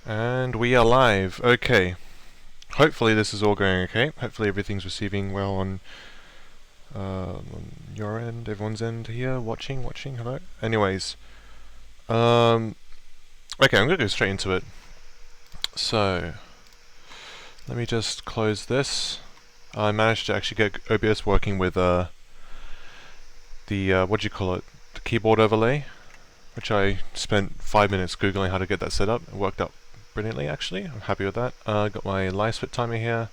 And we are live. Okay. Hopefully this is all going okay. Hopefully everything's receiving well on your end, everyone's end here, watching, hello. Anyways, okay, I'm gonna go straight into it. So, let me just close this. I managed to actually get OBS working with the what do you call it? The keyboard overlay, which I spent 5 minutes googling how to get that set up. It worked out brilliantly, actually. I'm happy with that. Got my live split timer here.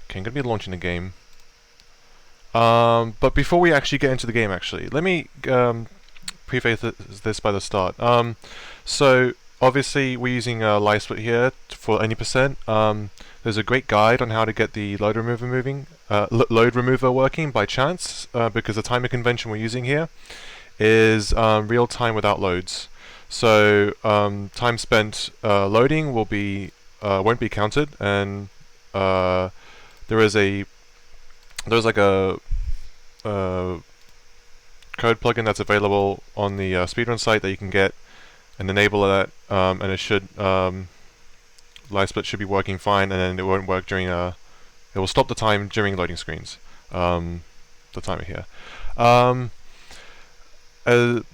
Okay, I'm gonna be launching the game. But before we actually get into the game, actually, let me preface this by the start. So obviously we're using live split here for any percent. There's a great guide on how to get the load remover working by chance, because the timer convention we're using here is real time without loads. So time spent loading will be won't be counted, and there's like a code plugin that's available on the Speedrun site that you can get and enable that, and it should live split should be working fine, and then it won't work during it will stop the time during loading screens. The timer here.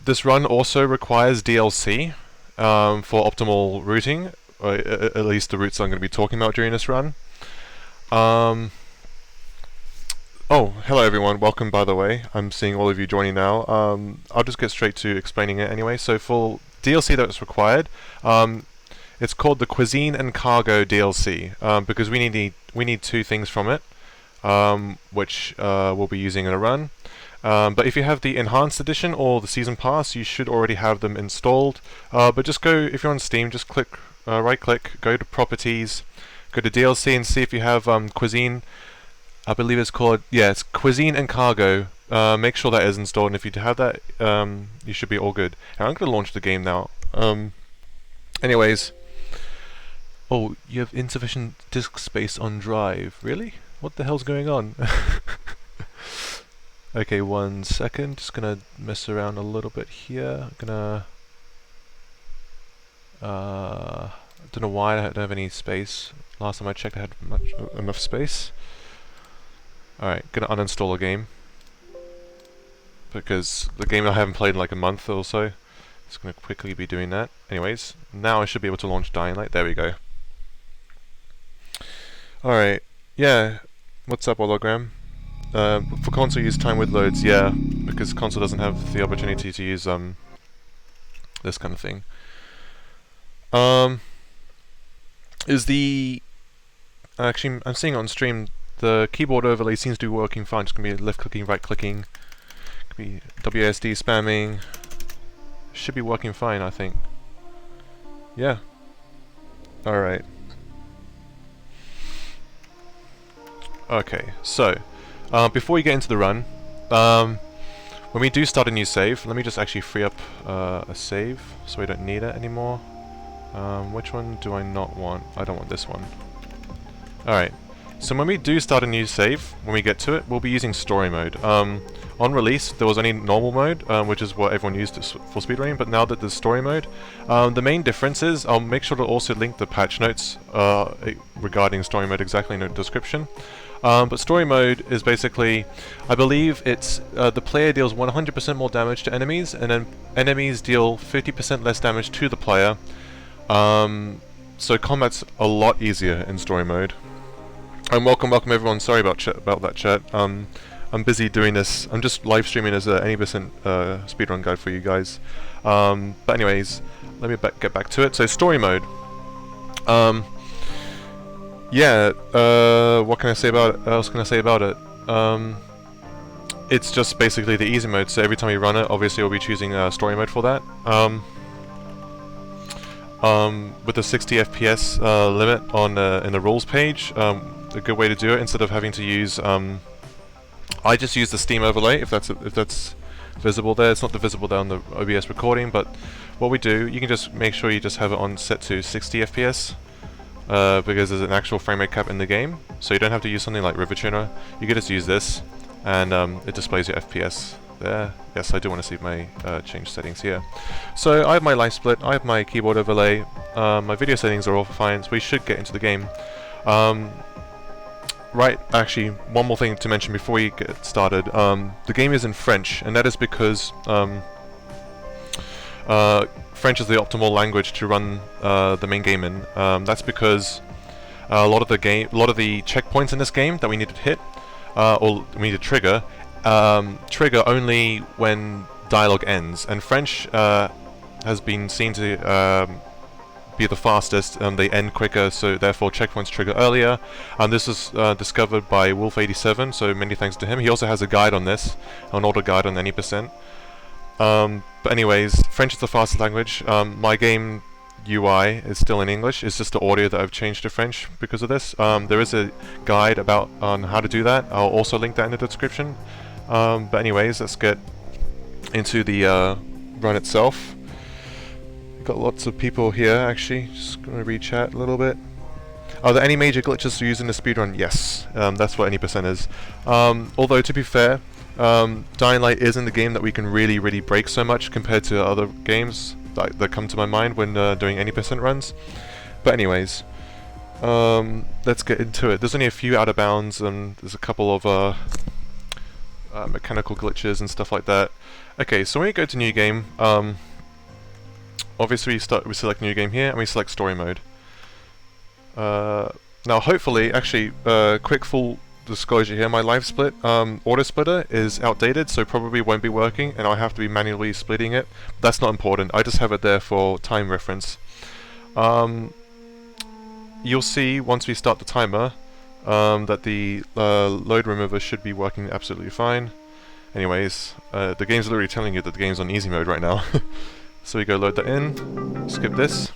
This run also requires DLC for optimal routing, or at least the routes I'm going to be talking about during this run. Oh, hello everyone, welcome by the way. I'm seeing all of you joining now. I'll just get straight to explaining it anyway. So for DLC that's required, it's called the Cuisine and Cargo DLC, because we need two things from it, which we'll be using in a run. But if you have the Enhanced Edition or the Season Pass, you should already have them installed. But just go, if you're on Steam, just click, right click, go to Properties, go to DLC and see if you have Cuisine. I believe it's called, yeah, it's Cuisine and Cargo. Make sure that is installed, and if you have that, you should be all good. And I'm going to launch the game now. Anyways. Oh, you have insufficient disk space on drive. Really? What the hell's going on? Okay, 1 second. Just gonna mess around a little bit here. Gonna... I don't know why I don't have any space. Last time I checked I had enough space. Alright, gonna uninstall a game. Because the game I haven't played in like a month or so. Just gonna quickly be doing that. Anyways, now I should be able to launch Dying Light. There we go. Alright, yeah. What's up, Hologram? For console use time with loads, yeah, because console doesn't have the opportunity to use this kind of thing. Actually, I'm seeing it on stream, the keyboard overlay seems to be working fine. Just gonna be left clicking, right clicking, could be WSD spamming. Should be working fine, I think. Yeah. Alright. Okay, so before we get into the run, when we do start a new save, let me just actually free up a save so we don't need it anymore. Which one do I not want? I don't want this one. Alright, so when we do start a new save, when we get to it, we'll be using story mode. On release, there was only normal mode, which is what everyone used for speedrunning, but now that there's story mode, the main difference is, I'll make sure to also link the patch notes regarding story mode exactly in the description. But story mode is basically, I believe it's the player deals 100% more damage to enemies, and then enemies deal 50% less damage to the player. So combat's a lot easier in story mode. And welcome everyone. Sorry about that chat. I'm busy doing this. I'm just live streaming as a any percent speedrun guide for you guys. But anyways, let me get back to it. So story mode. Yeah, what can I say about it? What else can I say about it? It's just basically the easy mode, so every time you run it, obviously we'll be choosing story mode for that. With the 60 FPS limit on in the rules page, a good way to do it, instead of having to use... I just use the Steam overlay, if that's visible there. It's not visible there on the OBS recording, but what we do, you can just make sure you just have it on set to 60 FPS. Because there's an actual frame rate cap in the game, so you don't have to use something like River Tuner. You can just use this, and it displays your FPS there. Yes, I do want to see my change settings here. So I have my live split, I have my keyboard overlay. my video settings are all fine, so we should get into the game. Right, actually, one more thing to mention before we get started. The game is in French, and that is because French is the optimal language to run the main game in. That's because a lot of the checkpoints in this game that we need to hit, or we need to trigger only when dialogue ends, and French has been seen to be the fastest, and they end quicker, so therefore checkpoints trigger earlier. And this is discovered by Wolf87, so many thanks to him. He also has a guide on this, an auto guide on any percent. But anyways, French is the fastest language. My game UI is still in English. It's just the audio that I've changed to French because of this. There is a guide on how to do that. I'll also link that in the description. But anyways, let's get into the run itself. Got lots of people here actually. Just gonna read chat a little bit. Are there any major glitches to use in the speedrun? Yes, that's what any percent is. Although to be fair, Dying Light isn't the game that we can really break so much compared to other games that come to my mind when doing any percent runs. But anyways, let's get into it. There's only a few out of bounds, and there's a couple of mechanical glitches and stuff like that. Okay, so when you go to new game, obviously we select new game here and we select story mode. Now hopefully, actually, quick full disclosure here, my live split auto splitter is outdated, so probably won't be working, and I have to be manually splitting it. That's not important, I just have it there for time reference. You'll see once we start the timer that the load remover should be working absolutely fine. Anyways, the game's literally telling you that the game's on easy mode right now. So we go load that in, skip this,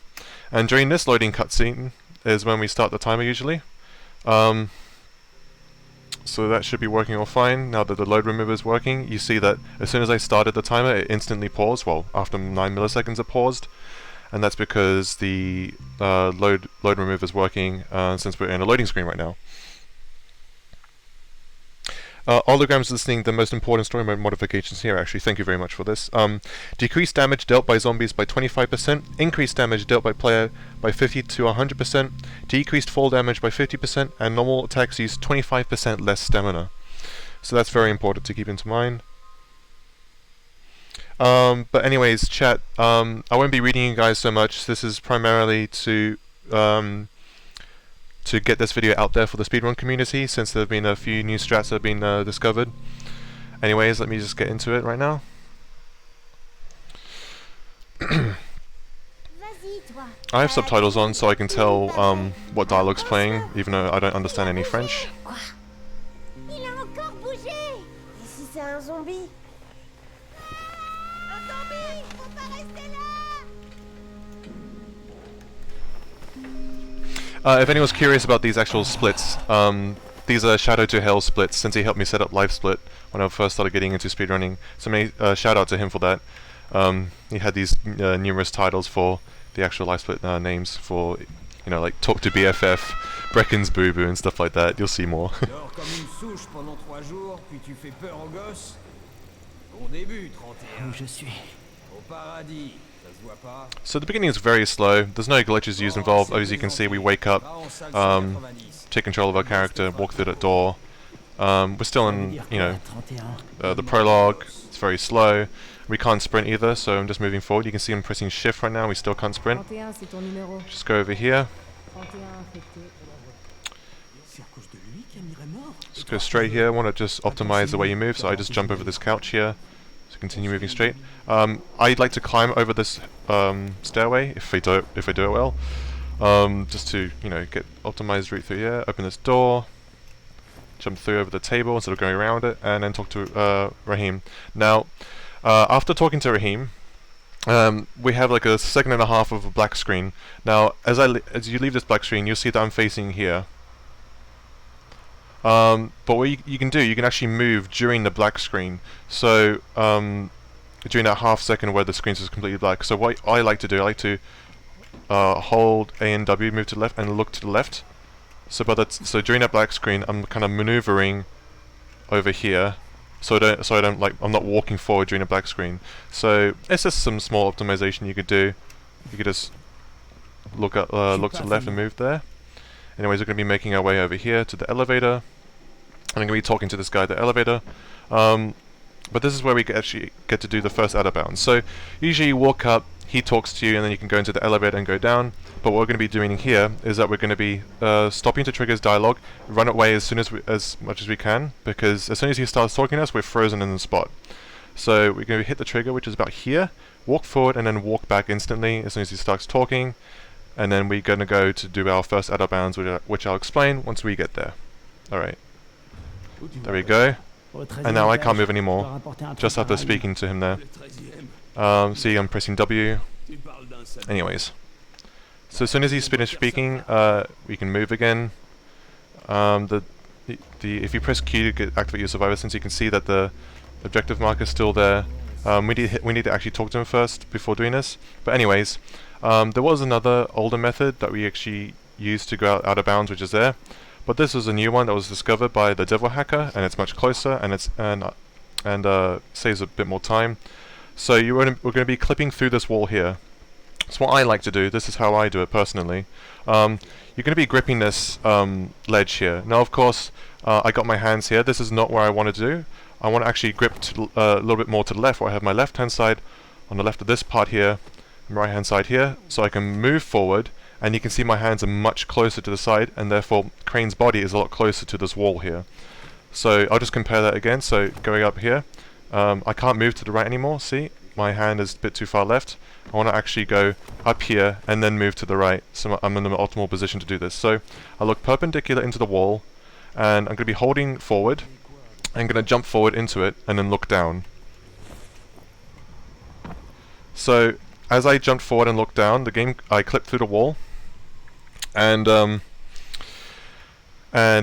and during this loading cutscene is when we start the timer usually. So that should be working all fine. Now that the load remover is working, you see that as soon as I started the timer, it instantly paused. Well, after 9 milliseconds it paused, and that's because the load remover is working since we're in a loading screen right now. Holograms listing the most important story mode modifications here, actually. Thank you very much for this. Decreased damage dealt by zombies by 25%, increased damage dealt by player by 50 to 100%, decreased fall damage by 50%, and normal attacks use 25% less stamina. So that's very important to keep into mind. But anyways, chat, I won't be reading you guys so much. This is primarily to get this video out there for the speedrun community, since there have been a few new strats that have been discovered. Anyways, let me just get into it right now. I have subtitles on so I can tell what dialogue's playing, even though I don't understand any French. If anyone's curious about these actual splits, these are Shadow to Hell splits, since he helped me set up Live Split when I first started getting into speedrunning. So many shout out to him for that. He had these numerous titles for the actual Live Split names for, you know, like Talk to BFF, Brecken's Boo Boo and stuff like that. You'll see more. So the beginning is very slow, there's no glitches used involved. As you can see, we wake up, take control of our character, walk through that door. We're still in, you know, the prologue. It's very slow. We can't sprint either, so I'm just moving forward. You can see I'm pressing shift right now, we still can't sprint. Just go over here. Just go straight here. I want to just optimize the way you move, so I just jump over this couch here. So continue moving straight. I'd like to climb over this stairway if I do it well, just to, you know, get optimized route through here. Open this door, jump through over the table instead of going around it, and then talk to Raheem. Now, after talking to Raheem, we have like a second and a half of a black screen. Now, as you leave this black screen, you'll see that I'm facing here. But what you can do, you can actually move during the black screen. So during that half second where the screen is completely black. So what I like to do, I like to hold A and W, move to the left, and look to the left. So during that black screen, I'm kind of maneuvering over here. So I'm not walking forward during a black screen. So it's just some small optimization you could do. You could just look to the left and move there. Anyways, we're going to be making our way over here to the elevator. I'm going to be talking to this guy at the elevator. But this is where we actually get to do the first out of bounds. So usually you walk up, he talks to you, and then you can go into the elevator and go down. But what we're going to be doing here is that we're going to be stopping to trigger his dialogue, run away as much as we can, because as soon as he starts talking to us, we're frozen in the spot. So we're going to hit the trigger, which is about here, walk forward, and then walk back instantly as soon as he starts talking. And then we're going to go to do our first out of bounds, which I'll explain once we get there. Alright. There we go. And now I can't move anymore, just after speaking to him there. See, I'm pressing W. Anyways. So as soon as he's finished speaking, we can move again. If you press Q to activate your survivor sense, you can see that the objective marker is still there. We need to actually talk to him first before doing this. But anyways, there was another older method that we actually used to go out of bounds, which is there. But this was a new one that was discovered by the devil hacker, and it's much closer, and saves a bit more time. So we're going to be clipping through this wall here. So what I like to do, this is how I do it personally. You're going to be gripping this ledge here. Now, of course, I got my hands here. This is not where I want to do. I want to actually grip a little bit more to the left, where I have my left hand side on the left of this part here, and right hand side here, so I can move forward. And you can see my hands are much closer to the side, and therefore Crane's body is a lot closer to this wall here. So I'll just compare that again. So going up here, I can't move to the right anymore. See, my hand is a bit too far left. I want to actually go up here and then move to the right. So I'm in the optimal position to do this. So I look perpendicular into the wall, and I'm going to be holding forward. I'm going to jump forward into it and then look down. So as I jumped forward and looked down, I clipped through the wall. And I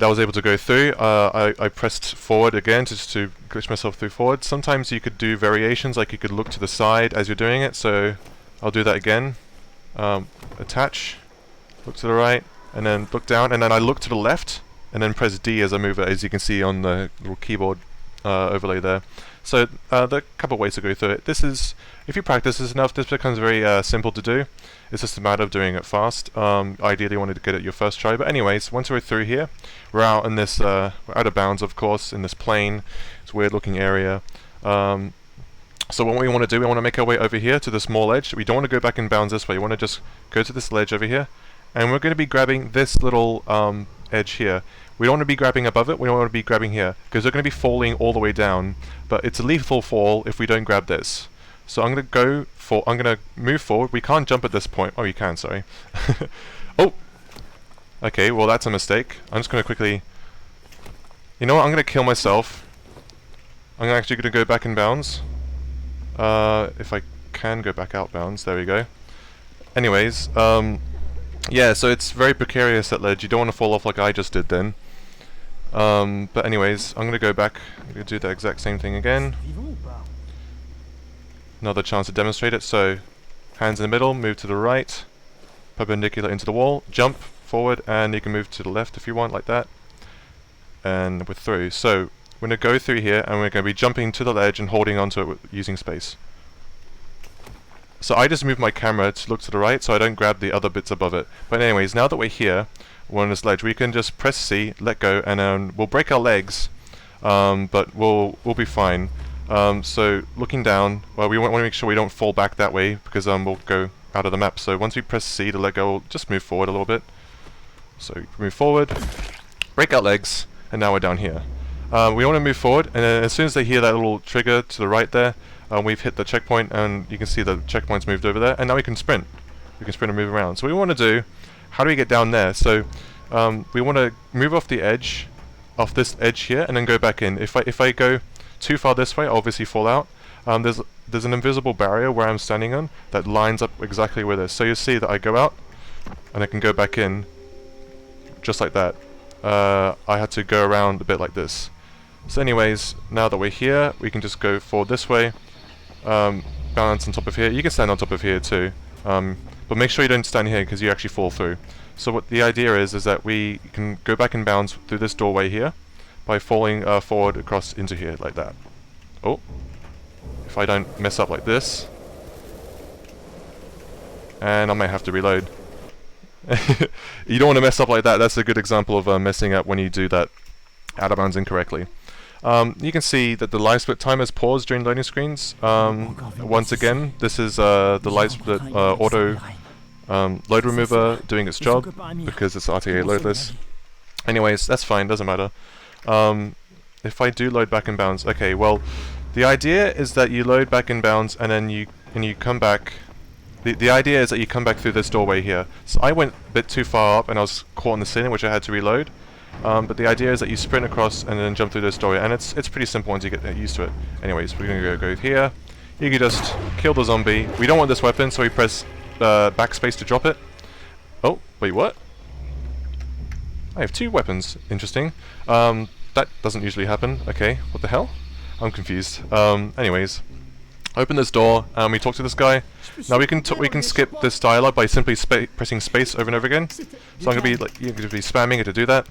was able to go through. I pressed forward again just to glitch myself through forward. Sometimes you could do variations, like you could look to the side as you're doing it. So I'll do that again. Attach, look to the right, and then look down, and then I look to the left, and then press D as I move it, as you can see on the little keyboard overlay there. So there are a couple of ways to go through it. This is, if you practice this enough, this becomes very simple to do. It's just a matter of doing it fast. Ideally you wanted to get it your first try, but anyways, once we're through here, we're out in this, we're out of bounds of course, in this plane, this weird looking area. So what we want to do, we want to make our way over here to the small edge. We don't want to go back in bounds this way, we want to just go to this ledge over here, and we're going to be grabbing this little edge here. We don't want to be grabbing above it, we don't want to be grabbing here, because they're going to be falling all the way down, but it's a lethal fall if we don't grab this. So I'm going to move forward. We can't jump at this point. Oh, you can, sorry. Oh! Okay, well that's a mistake. I'm just going to quickly... You know what, I'm going to kill myself. I'm actually going to go back in bounds. If I can go back out bounds, there we go. Anyways, yeah, so it's very precarious, that ledge. You don't want to fall off like I just did then. But anyways, I'm going to go back. I'm going to do the exact same thing again. Another chance to demonstrate it. So, hands in the middle, move to the right, perpendicular into the wall, jump forward, and you can move to the left if you want, like that. And we're through. So, we're going to go through here, and we're going to be jumping to the ledge and holding onto it using space. So I just moved my camera to look to the right so I don't grab the other bits above it. But anyways, now that we're here, we're on this ledge, we can just press C, let go, and we'll break our legs, but we'll be fine. So looking down, well, we want to make sure we don't fall back that way, because we'll go out of the map. So once we press C to let go, we'll just move forward a little bit. So move forward, break our legs, and now we're down here. We want to move forward, and then as soon as they hear that little trigger to the right there, we've hit the checkpoint, and you can see the checkpoint's moved over there, and now we can sprint. We can sprint and move around. So what we want to do, how do we get down there? So we want to move off the edge, off this edge here, and then go back in. If I go too far this way, I'll obviously fall out. There's an invisible barrier where I'm standing on that lines up exactly with this. So you see that I go out, and I can go back in, just like that. I had to go around a bit like this. So anyways, now that we're here, we can just go forward this way, balance on top of here. You can stand on top of here too, but make sure you don't stand here because you actually fall through. So what the idea is that we can go back in bounds through this doorway here by falling forward across into here like that. Oh, if I don't mess up like this, and I might have to reload. You don't want to mess up like that. That's a good example of messing up when you do that out of bounds incorrectly. You can see that the live split time has paused during loading screens. Once again, this is the live split auto load remover doing its job because it's RTA loadless. Anyways, that's fine, doesn't matter. If I do load back in bounds, okay, well, the idea is that you load back in bounds and then you come back. The idea is that you come back through this doorway here. So I went a bit too far up and I was caught in the ceiling, which I had to reload. But the idea is that you sprint across and then jump through this doorway, and it's pretty simple once you get used to it. Anyways, we're gonna go here. You can just kill the zombie. We don't want this weapon, so we press backspace to drop it. Oh, wait, what? I have 2 weapons. Interesting. That doesn't usually happen. Okay, what the hell? I'm confused. Anyways, open this door and we talk to this guy. Now we can skip this dialogue by simply pressing space over and over again. So I'm gonna be you're gonna be spamming it to do that.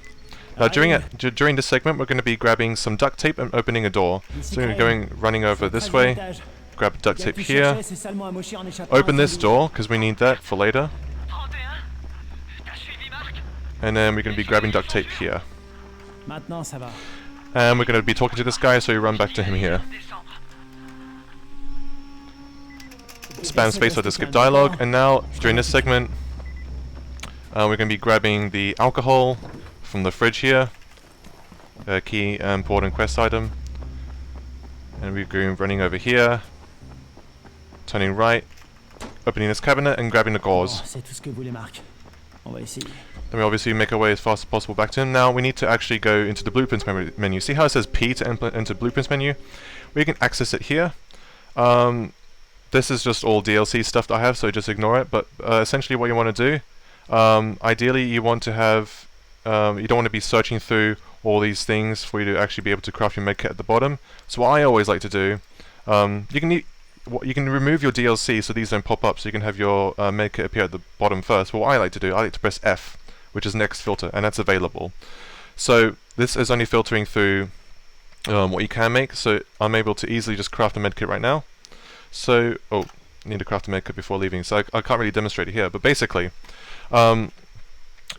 Now during this segment, we're going to be grabbing some duct tape and opening a door. So we're going running over this way. Grab duct tape here. Open this door because we need that for later. And then we're going to be grabbing duct tape here. And we're going to be talking to this guy, so we run back to him here. Spam space to skip dialogue. And now during this segment, we're going to be grabbing the alcohol from the fridge here, key important quest item, and we're going running over here, turning right, opening this cabinet and grabbing the gauze. Then we obviously make our way as fast as possible back to him. Now we need to actually go into the blueprints menu. See how it says P to enter blueprints menu? We can access it here. This is just all DLC stuff that I have, so just ignore it, but essentially what you want to do, ideally you want to have you don't want to be searching through all these things for you to actually be able to craft your medkit at the bottom. So what I always like to do, you can remove your DLC so these don't pop up, so you can have your medkit appear at the bottom first. But what I like to do, I like to press F, which is next filter, and that's available. So this is only filtering through what you can make, so I'm able to easily just craft a medkit right now. So, I need to craft a medkit before leaving, so I can't really demonstrate it here, but basically,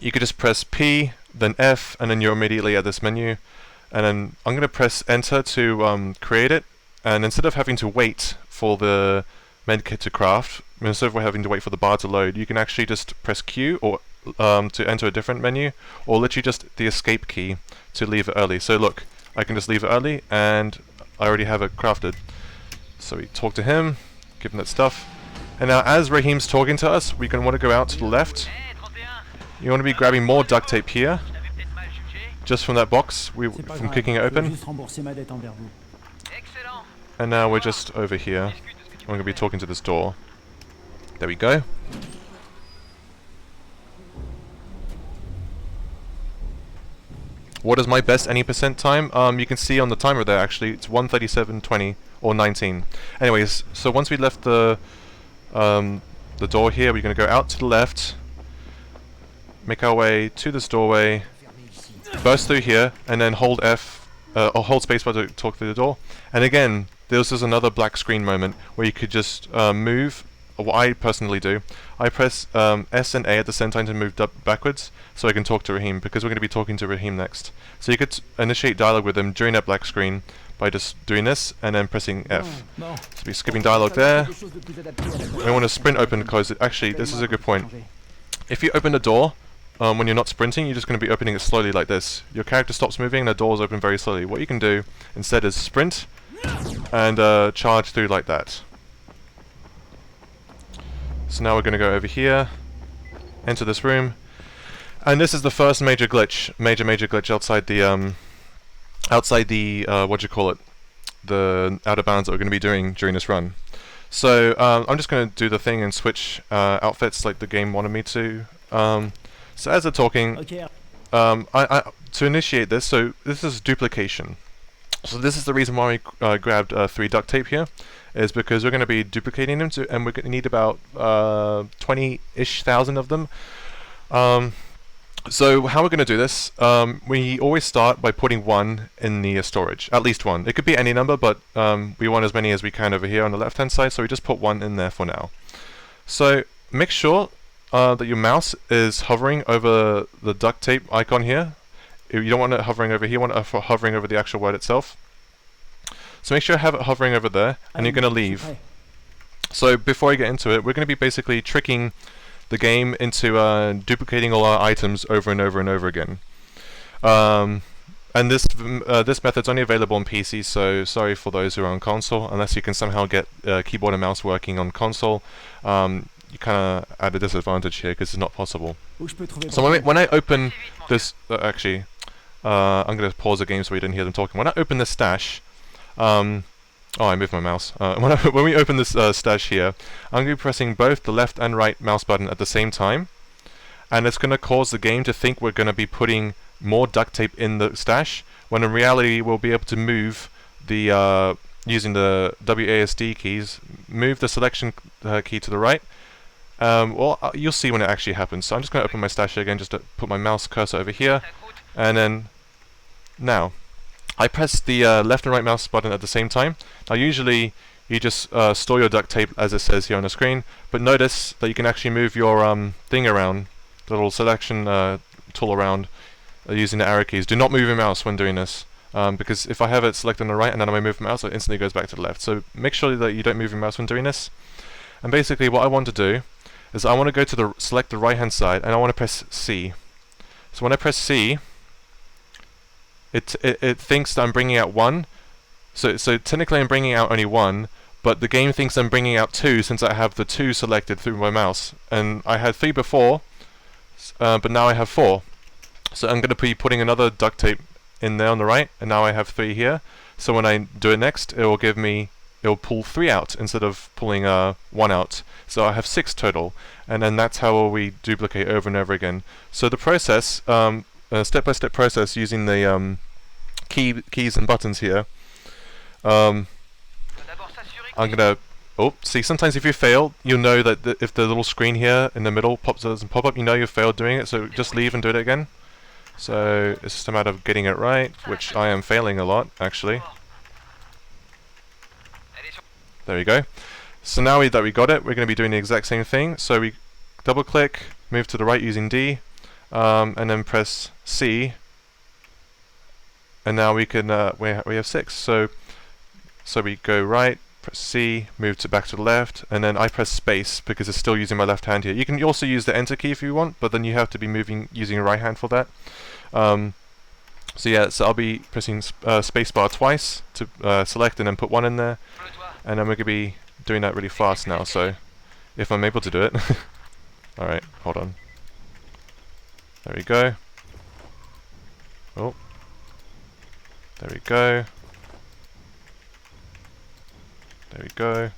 you could just press P, then F, and then you're immediately at this menu. And then I'm going to press Enter to create it. And instead of having to wait for the medkit to craft, instead of having to wait for the bar to load, you can actually just press Q or to enter a different menu, or literally just the escape key to leave it early. So look, I can just leave it early, and I already have it crafted. So we talk to him, give him that stuff. And now as Raheem's talking to us, we're going to want to go out to the left. You want to be grabbing more duct tape here, just from that box, from kicking it open. And now we're just over here. We're going to be talking to this door. There we go. What is my best any percent time? You can see on the timer there actually, it's 1:37:20 or 19. Anyways, so once we left the door here, we're going to go out to the left. Make our way to this doorway, burst through here, and then hold F, or hold spacebar to talk through the door. And again, this is another black screen moment where you could just move, or what I personally do, I press S and A at the same time to move backwards, so I can talk to Raheem, because we're going to be talking to Raheem next. So you could initiate dialogue with him during that black screen by just doing this, and then pressing F. So we're skipping dialogue there. We want to sprint open and close it. Actually, this is a good point. If you open the door, when you're not sprinting, you're just going to be opening it slowly like this. Your character stops moving and the doors open very slowly. What you can do instead is sprint and charge through like that. So now we're going to go over here, enter this room, and this is the first major glitch outside the what do you call it, the out of bounds that we're going to be doing during this run. So I'm just going to do the thing and switch outfits like the game wanted me to. So as they're talking, to initiate this, so this is duplication. So this is the reason why we grabbed 3 duct tape here, is because we're going to be duplicating them, and we're going to need about 20-ish thousand of them. So how we're going to do this, we always start by putting 1 in the storage, at least 1. It could be any number, but we want as many as we can over here on the left hand side, so we just put 1 in there for now. So make sure that your mouse is hovering over the duct tape icon here. You don't want it hovering over here, you want it hovering over the actual word itself. So make sure you have it hovering over there, and you're going to leave. So before I get into it, we're going to be basically tricking the game into duplicating all our items over and over and over again. And this method's only available on PC, so sorry for those who are on console. Unless you can somehow get keyboard and mouse working on console, you kind of at a disadvantage here because it's not possible. So when I open this, actually, I'm going to pause the game so we didn't hear them talking. When I open this stash, oh, I moved my mouse. When we open this stash here, I'm going to be pressing both the left and right mouse button at the same time, and it's going to cause the game to think we're going to be putting more duct tape in the stash, when in reality we'll be able to move the using the WASD keys, move the selection key to the right. Well, you'll see when it actually happens. So I'm just going to open my stash here again, just to put my mouse cursor over here, and then now I press the left and right mouse button at the same time. Now usually you just store your duct tape as it says here on the screen, but notice that you can actually move your thing around, the little selection tool around, using the arrow keys. Do not move your mouse when doing this, because if I have it selected on the right and then I move my mouse, it instantly goes back to the left. So make sure that you don't move your mouse when doing this. And basically what I want to do is I want to go to select the right hand side, and I want to press C. So when I press C, it thinks that I'm bringing out 1. So technically I'm bringing out only 1, but the game thinks I'm bringing out 2 since I have the 2 selected through my mouse. And I had 3 before, but now I have 4. So I'm going to be putting another duct tape in there on the right, and now I have 3 here. So when I do it next, it will pull 3 out instead of pulling 1 out. So I have 6 total, and then that's how we duplicate over and over again. So the process, step-by-step process using the keys and buttons here. I'm gonna. Oh, see, sometimes if you fail, you'll know that if the little screen here in the middle doesn't pop up, you know you failed doing it. So just leave and do it again. So it's just a matter of getting it right, which I am failing a lot, actually. There we go. So now that we got it, we're going to be doing the exact same thing. So we double click, move to the right using D, and then press C, and now we can we have 6. So we go right, press C, move back to the left, and then I press space because it's still using my left hand here. You can also use the enter key if you want, but then you have to be using your right hand for that. So yeah, so I'll be pressing spacebar twice to select and then put 1 in there, and then we're going to be doing that really fast now, so if I'm able to do it. Alright, hold on. There we go. Oh. There we go. There we go.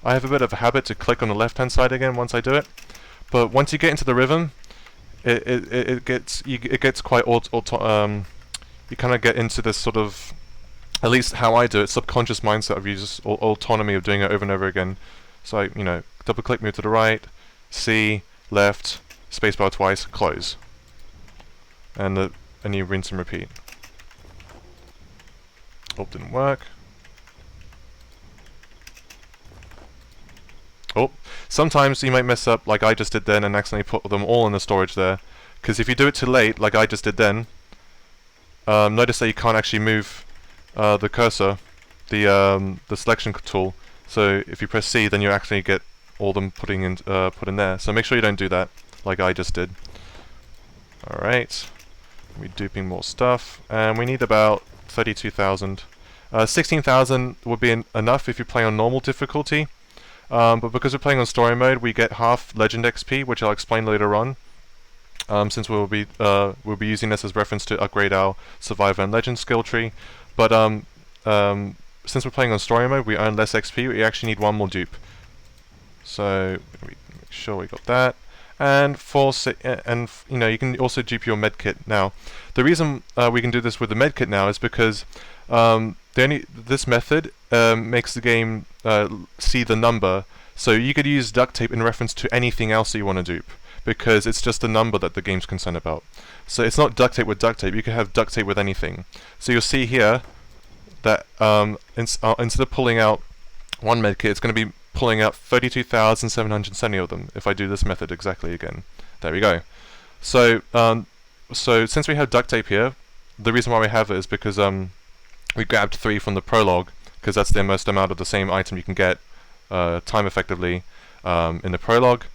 I have a bit of a habit to click on the left hand side again once I do it, but once you get into the rhythm, it gets quite you kind of get into this sort of, at least how I do it, subconscious mindset of just autonomy of doing it over and over again. So I, double click, move to the right, C, left, spacebar twice, close, and you rinse and repeat. Oh, didn't work. Oh, sometimes you might mess up like I just did then and accidentally put them all in the storage there. Because if you do it too late, like I just did then, notice that you can't actually move the cursor, the selection tool. So if you press C, then you actually get all them put in there. So make sure you don't do that, like I just did. All right, we're duping more stuff, and we need about 32,000. 16,000 would be enough if you play on normal difficulty, but because we're playing on story mode, we get half legend XP, which I'll explain later on. Since we'll be using this as reference to upgrade our survivor and legend skill tree, but since we're playing on story mode, we earn less XP. We actually need 1 more dupe. So make sure we got that. And you can also dupe your medkit now. The reason we can do this with the medkit now is because this method makes the game see the number. So you could use duct tape in reference to anything else that you want to dupe, because it's just a number that the game's concerned about. So it's not duct tape with duct tape. You can have duct tape with anything. So you'll see here that instead of pulling out 1 medkit, it's going to be pulling out 32,770 of them if I do this method exactly again. There we go. So so since we have duct tape here, the reason why we have it is because we grabbed 3 from the Prologue, because that's the most amount of the same item you can get time effectively in the Prologue.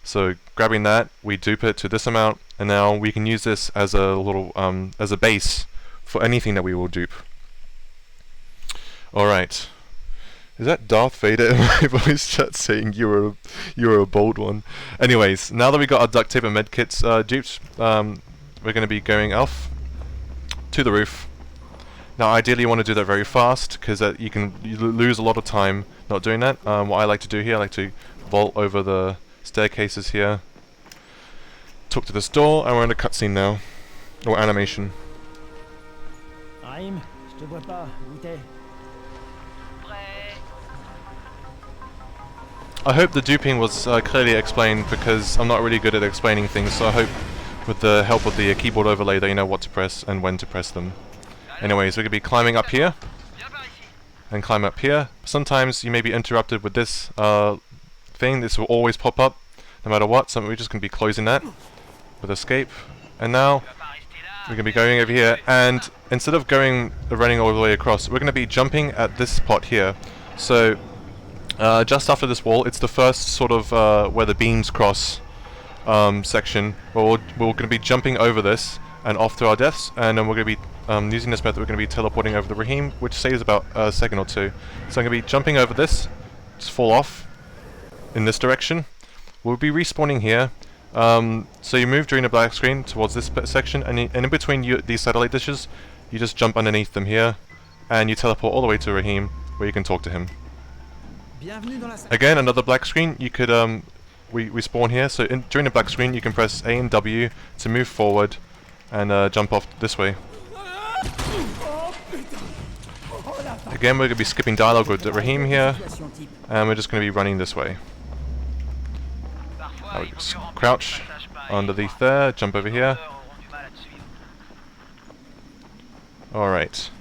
So grabbing that, we dupe it to this amount, and now we can use this as a little as a base for anything that we will dupe. All right. Is that Darth Vader in my voice chat saying you were a bold one? Anyways, now that we got our duct tape and medkits duped, we're going to be going off to the roof. Now, ideally, you want to do that very fast because you lose a lot of time not doing that. What I like to do here, I like to vault over the staircases here, talk to this door, and we're in a cutscene now, or animation. Raïm, je te vois pas. Où t'es? I hope the duping was clearly explained, because I'm not really good at explaining things, so I hope with the help of the keyboard overlay that you know what to press and when to press them. Anyways, we're going to be climbing up here, and climb up here. Sometimes you may be interrupted with this thing. This will always pop up, no matter what, so we're just going to be closing that with escape. And now, we're going to be going over here, and instead of running all the way across, we're going to be jumping at this spot here. So, just after this wall, it's the first sort of where the beams cross section, where we're going to be jumping over this and off to our deaths, and then we're going to be using this method. We're going to be teleporting over the Raheem, which saves about a second or two. So I'm going to be jumping over this, just fall off in this direction. We'll be respawning here. So you move during the black screen towards this section, and in between these satellite dishes, you just jump underneath them here, and you teleport all the way to Raheem, where you can talk to him. Again, another black screen. You could we spawn here, so during the black screen you can press A and W to move forward and jump off this way. Again, we're going to be skipping dialogue with Raheem here, and we're just going to be running this way. Crouch underneath there, jump over here. Alright.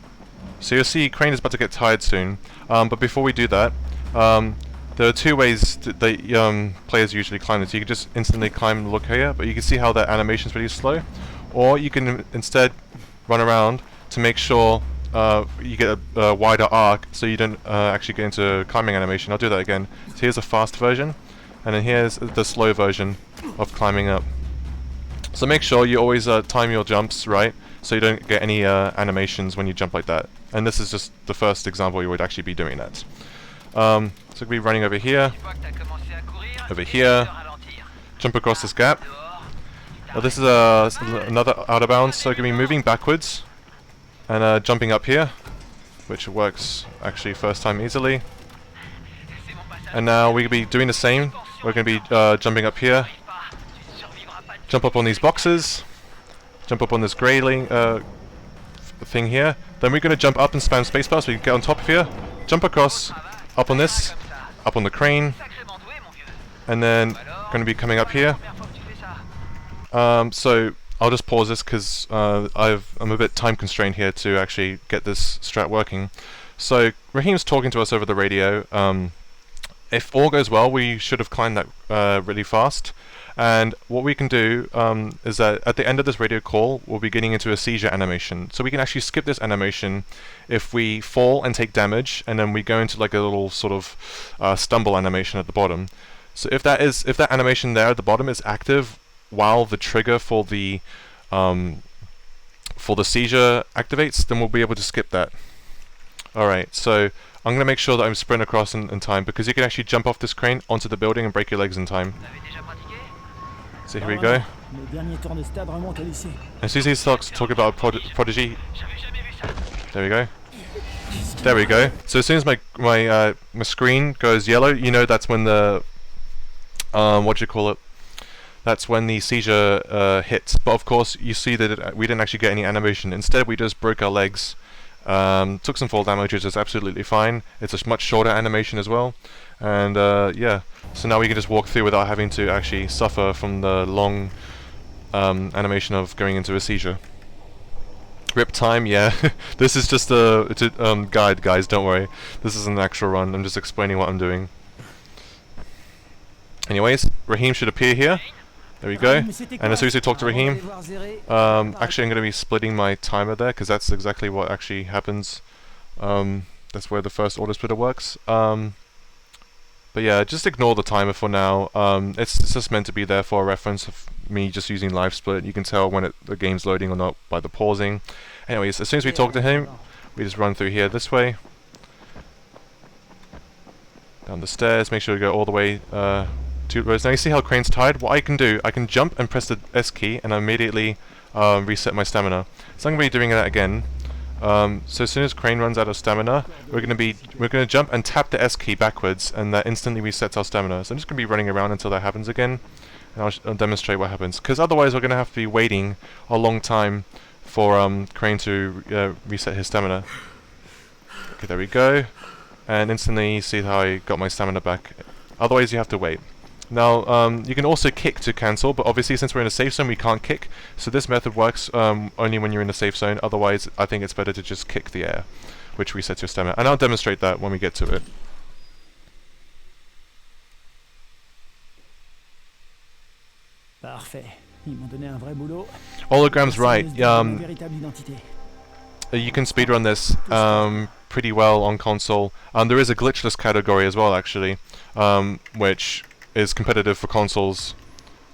So you'll see Crane is about to get tired soon, but before we do that, there are 2 ways that players usually climb this. You can just instantly climb and look here, but you can see how that animation is really slow. Or you can instead run around to make sure you get a wider arc, so you don't actually get into climbing animation. I'll do that again. So here's a fast version, and then here's the slow version of climbing up. So make sure you always time your jumps right, so you don't get any animations when you jump like that. And this is just the first example you would actually be doing that. So we'll be running over here, jump across this gap. Now this is another out of bounds, so we're going to be moving backwards and jumping up here, which works actually first time easily. And now we're going to be doing the same. We're going to be jumping up here, jump up on these boxes, jump up on this grey thing here. Then we're going to jump up and spam spacebar so we can get on top of here, jump across, up on this, up on the crane, and then going to be coming up here. So I'll just pause this because I'm a bit time constrained here to actually get this strat working. So Raheem's talking to us over the radio. If all goes well, we should have climbed that really fast. And what we can do is that at the end of this radio call, we'll be getting into a seizure animation. So we can actually skip this animation if we fall and take damage, and then we go into like a little sort of stumble animation at the bottom. So if that animation there at the bottom is active while the trigger for the seizure activates, then we'll be able to skip that. Alright, so I'm going to make sure that I'm sprint across in time, because you can actually jump off this crane onto the building and break your legs in time. So here we go. As soon as he starts talking about Prodigy, there we go. There we go. So as soon as my screen goes yellow, you know that's when the that's when the seizure hits. But of course, you see that we didn't actually get any animation. Instead, we just broke our legs. Took some fall damage, which is absolutely fine. It's a much shorter animation as well. And yeah, so now we can just walk through without having to actually suffer from the long animation of going into a seizure. Rip time, yeah. This is just a guide, guys, don't worry. This is an actual run. I'm just explaining what I'm doing. Anyways, Raheem should appear here. There we go. And as soon as we talk to Raheem, actually I'm going to be splitting my timer there, because that's exactly what actually happens. That's where the first order splitter works. But yeah, just ignore the timer for now. It's just meant to be there for a reference of me just using live split. You can tell when the game's loading or not by the pausing. Anyways, as soon as we talk to him, we just run through here this way. Down the stairs, make sure we go all the way 2 rows. Now you see how Crane's tied? What I can do, I can jump and press the S key and immediately reset my stamina. So I'm going to be doing that again. So as soon as Crane runs out of stamina, we're going to jump and tap the S key backwards, and that instantly resets our stamina. So I'm just going to be running around until that happens again, and I'll demonstrate what happens. Because otherwise we're going to have to be waiting a long time for Crane to reset his stamina. Okay, there we go. And instantly you see how I got my stamina back. Otherwise you have to wait. Now, you can also kick to cancel, but obviously since we're in a safe zone we can't kick, so this method works only when you're in a safe zone. Otherwise I think it's better to just kick the air, which resets your stamina, and I'll demonstrate that when we get to it. Parfait. Ils m'ont donné un vrai boulot. Hologram's right. You can speedrun this pretty well on console. There is a glitchless category as well, actually, which is competitive for consoles,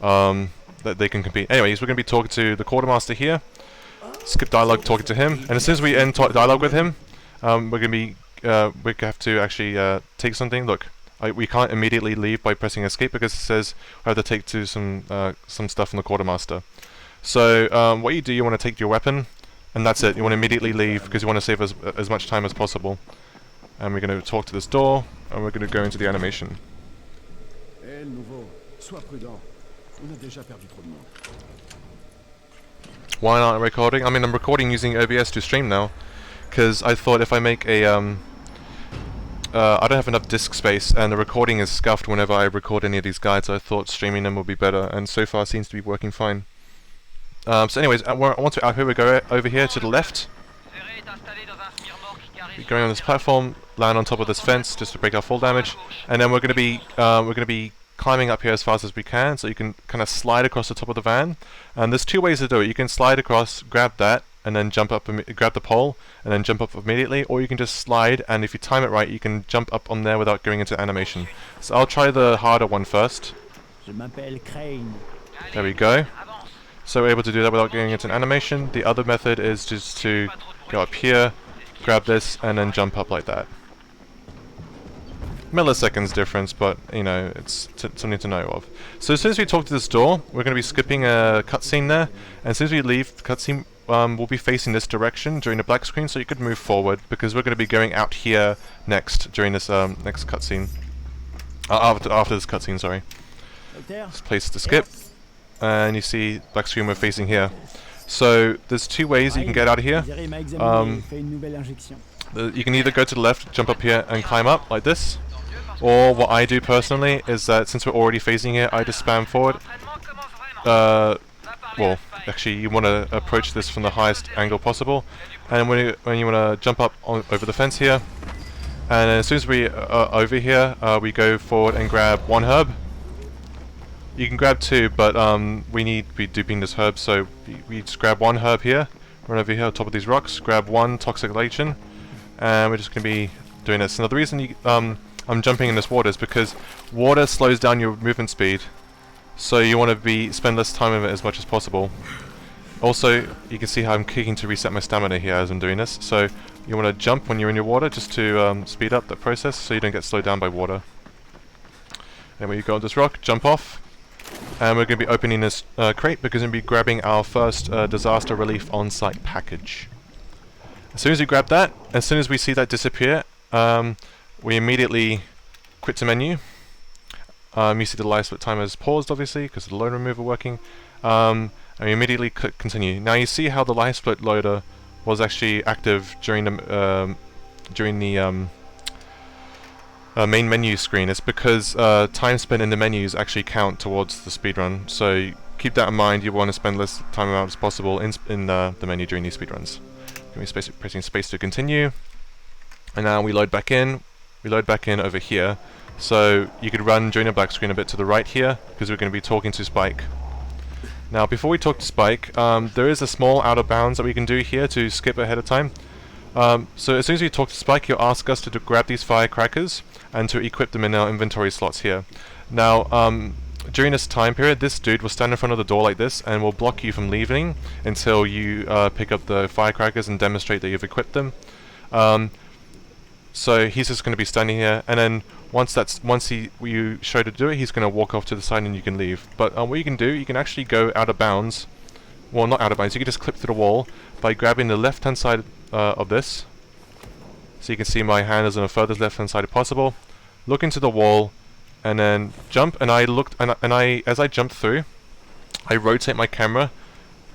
that they can compete. Anyways, we're going to be talking to the quartermaster here. Skip dialogue, talking to him, and as soon as we end dialogue with him, we're going to be we have to actually take something. Look, we can't immediately leave by pressing escape because it says we have to take to some stuff from the quartermaster. So what you do, you want to take your weapon, and that's it. You want to immediately leave because you want to save as much time as possible. And we're going to talk to this door, and we're going to go into the animation. Why not recording? I mean, I'm recording using OBS to stream now, because I thought if I make a I don't have enough disk space, and the recording is scuffed whenever I record any of these guides. I thought streaming them would be better, and so far seems to be working fine. So anyways, I want to here we go over here to the left. We're going on this platform, land on top of this fence just to break our fall damage, and then we're going to be climbing up here as fast as we can, so you can kind of slide across the top of the van. And there's 2 ways to do it. You can slide across, grab that, and then jump up, grab the pole, and then jump up immediately, or you can just slide, and if you time it right, you can jump up on there without going into animation. So I'll try the harder one first. There we go. So we're able to do that without going into an animation. The other method is just to go up here, grab this, and then jump up like that. Milliseconds difference, but you know, it's something to know of. So as soon as we talk to this door, we're going to be skipping a cutscene there, and as soon as we leave the cutscene, we'll be facing this direction during the black screen, so you could move forward, because we're going to be going out here next during this next cutscene. After this cutscene, sorry. This place to skip, and you see black screen we're facing here. So there's 2 ways you can get out of here. You can either go to the left, jump up here, and climb up like this. Or what I do personally is that since we're already facing here, I just spam forward. Well, actually you want to approach this from the highest angle possible. And when you want to jump up over the fence here, and as soon as we are over here, we go forward and grab 1 herb. You can grab 2, but we need to be duping this herb, so we just grab 1 herb here, run over here on top of these rocks, grab 1 toxic lichen, and we're just going to be doing this. Now the reason I'm jumping in this water is because water slows down your movement speed, so you want to spend less time with it as much as possible. Also, you can see how I'm kicking to reset my stamina here as I'm doing this, so you want to jump when you're in your water just to speed up the process so you don't get slowed down by water. And when you go on this rock, jump off, and we're going to be opening this crate because we're going to be grabbing our first disaster relief on-site package. As soon as we grab that, as soon as we see that disappear, we immediately quit the menu. You see the live split timer is paused, obviously, because of the load remover working. And we immediately click continue. Now you see how the live split loader was actually active during the main menu screen. It's because time spent in the menus actually count towards the speedrun. So keep that in mind. You want to spend less time as possible in the menu during these speedruns. Pressing space to continue. And now we load back in. we load back in over here. So you could run during the black screen a bit to the right here, because we're going to be talking to Spike. Now before we talk to Spike, there is a small out of bounds that we can do here to skip ahead of time. So as soon as we talk to Spike, he'll ask us to grab these firecrackers and to equip them in our inventory slots here. Now, during this time period, this dude will stand in front of the door like this and will block you from leaving until you pick up the firecrackers and demonstrate that you've equipped them. So he's just going to be standing here, and then once you show to do it, he's going to walk off to the side and you can leave. But what you can do, you can actually go out of bounds. Well, not out of bounds, you can just clip through the wall by grabbing the left hand side of this. So you can see my hand is on the furthest left hand side possible. Look into the wall and then jump, and as I jump through, I rotate my camera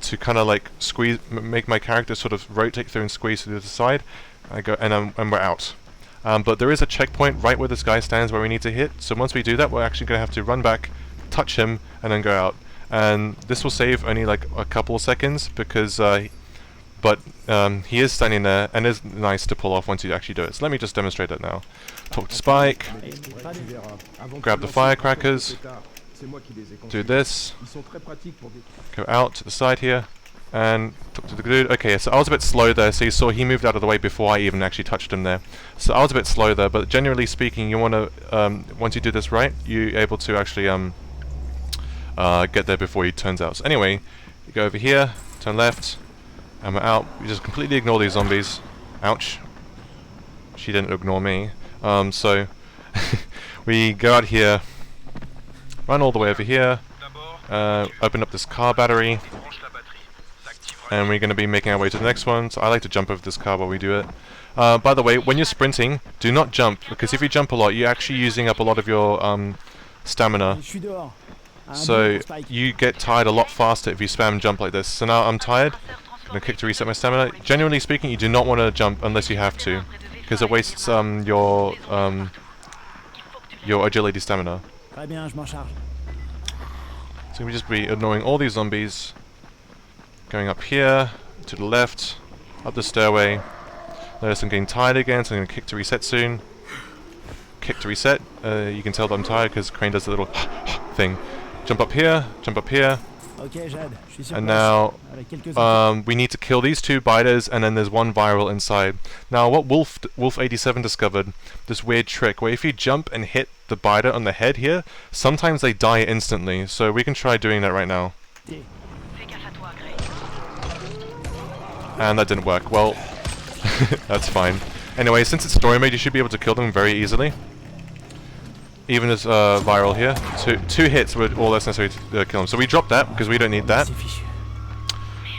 to kind of like squeeze, make my character sort of rotate through and squeeze to the side. I go and we're out. But there is a checkpoint right where this guy stands where we need to hit. So once we do that, we're actually going to have to run back, touch him, and then go out. And this will save only like a couple of seconds because, he is standing there, and it's nice to pull off once you actually do it. So let me just demonstrate that now. Talk to Spike, grab the firecrackers, do this, go out to the side here, and talk to the dude. Okay, so I was a bit slow there, so you saw he moved out of the way before I even actually touched him there. So I was a bit slow there, but generally speaking, you want to, once you do this right, you're able to actually get there before he turns out. So anyway, you go over here, turn left, and we're out. You just completely ignore these zombies. Ouch. She didn't ignore me. So we go out here, run all the way over here, open up this car battery, and we're going to be making our way to the next one. So I like to jump over this car while we do it. By the way, when you're sprinting, do not jump, because if you jump a lot, you're actually using up a lot of your stamina. So you get tired a lot faster if you spam jump like this. So now I'm tired. I'm going to kick to reset my stamina. Generally speaking, you do not want to jump unless you have to, because it wastes your agility stamina. So we just be ignoring all these zombies, going up here, to the left, up the stairway. Notice I'm getting tired again, so I'm going to kick to reset soon. Kick to reset. You can tell that I'm tired because Crane does a little thing. Jump up here, and now we need to kill these two biters, and then there's one viral inside. Now what Wolf87 discovered, this weird trick where if you jump and hit the biter on the head here, sometimes they die instantly, so we can try doing that right now. And that didn't work. Well, that's fine. Anyway, since it's story mode, you should be able to kill them very easily. Even as viral here, two hits were all that's necessary to kill him. So we dropped that because we don't need that,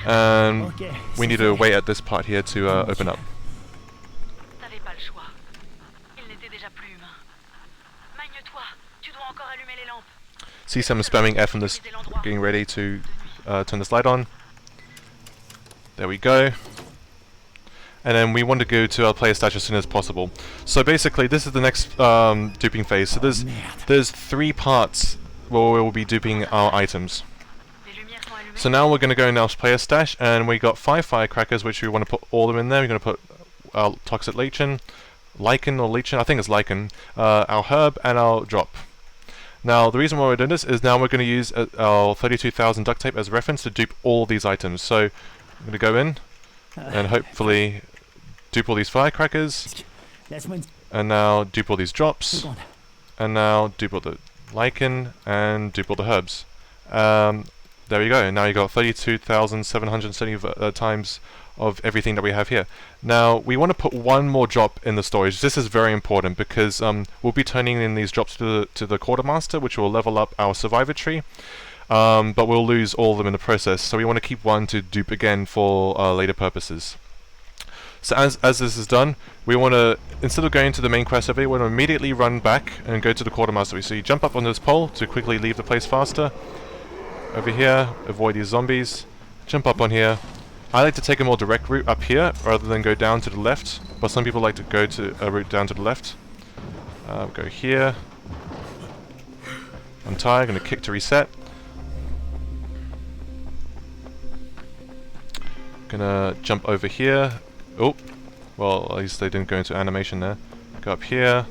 and we need to wait at this part here to open up. See some spamming F on this, getting ready to turn this light on. There we go. And then we want to go to our player stage as soon as possible. So basically, this is the next duping phase. So there's 3 parts where we'll be duping our items. So now we're going to go in our player stash, and we got 5 firecrackers, which we want to put all of them in there. We're going to put our toxic lichen, I think it's lichen, our herb, and our drop. Now the reason why we're doing this is now we're going to use our 32,000 duct tape as reference to dupe all these items. So I'm going to go in and hopefully dupe all these firecrackers, and now dupe all these drops, and now dupe all the lichen, and dupe all the herbs. There you go. Now you got 32,770 times of everything that we have here. Now we want to put one more drop in the storage. This is very important because we'll be turning in these drops to the quartermaster, which will level up our survivor tree. But we'll lose all of them in the process, so we want to keep one to dupe again for later purposes. So as this is done, we want to, instead of going to the main quest over here, we want to immediately run back and go to the quartermaster. So you jump up on this pole to quickly leave the place faster. Over here, avoid these zombies. Jump up on here. I like to take a more direct route up here rather than go down to the left, but some people like to go to a route down to the left. Go here. I'm tired, I'm going to kick to reset. Gonna jump over here. Oh, well, at least they didn't go into animation there. Go up here,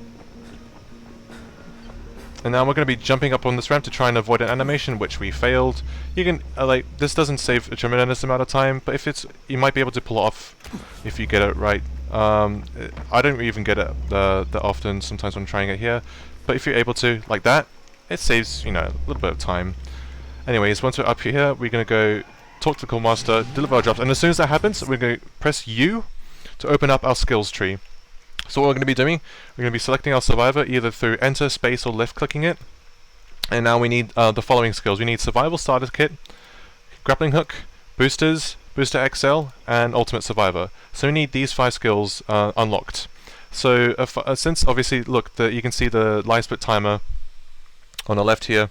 And now we're going to be jumping up on this ramp to try and avoid an animation, which we failed. You can, like, this doesn't save a tremendous amount of time, but if it's, you might be able to pull it off if you get it right. I don't even get it that often, sometimes when I'm trying it here. But if you're able to, like that, it saves, you know, a little bit of time. Anyways, once we're up here, we're going to go talk to the call master, deliver our drops, and as soon as that happens, we're going to press U to open up our skills tree. So what we're going to be doing, we're going to be selecting our survivor either through enter, space, or left clicking it. And now we need the following skills. We need survival starter kit, grappling hook, boosters, booster XL, and ultimate survivor. So we need these 5 skills unlocked. So since obviously, look, you can see the live split timer on the left here.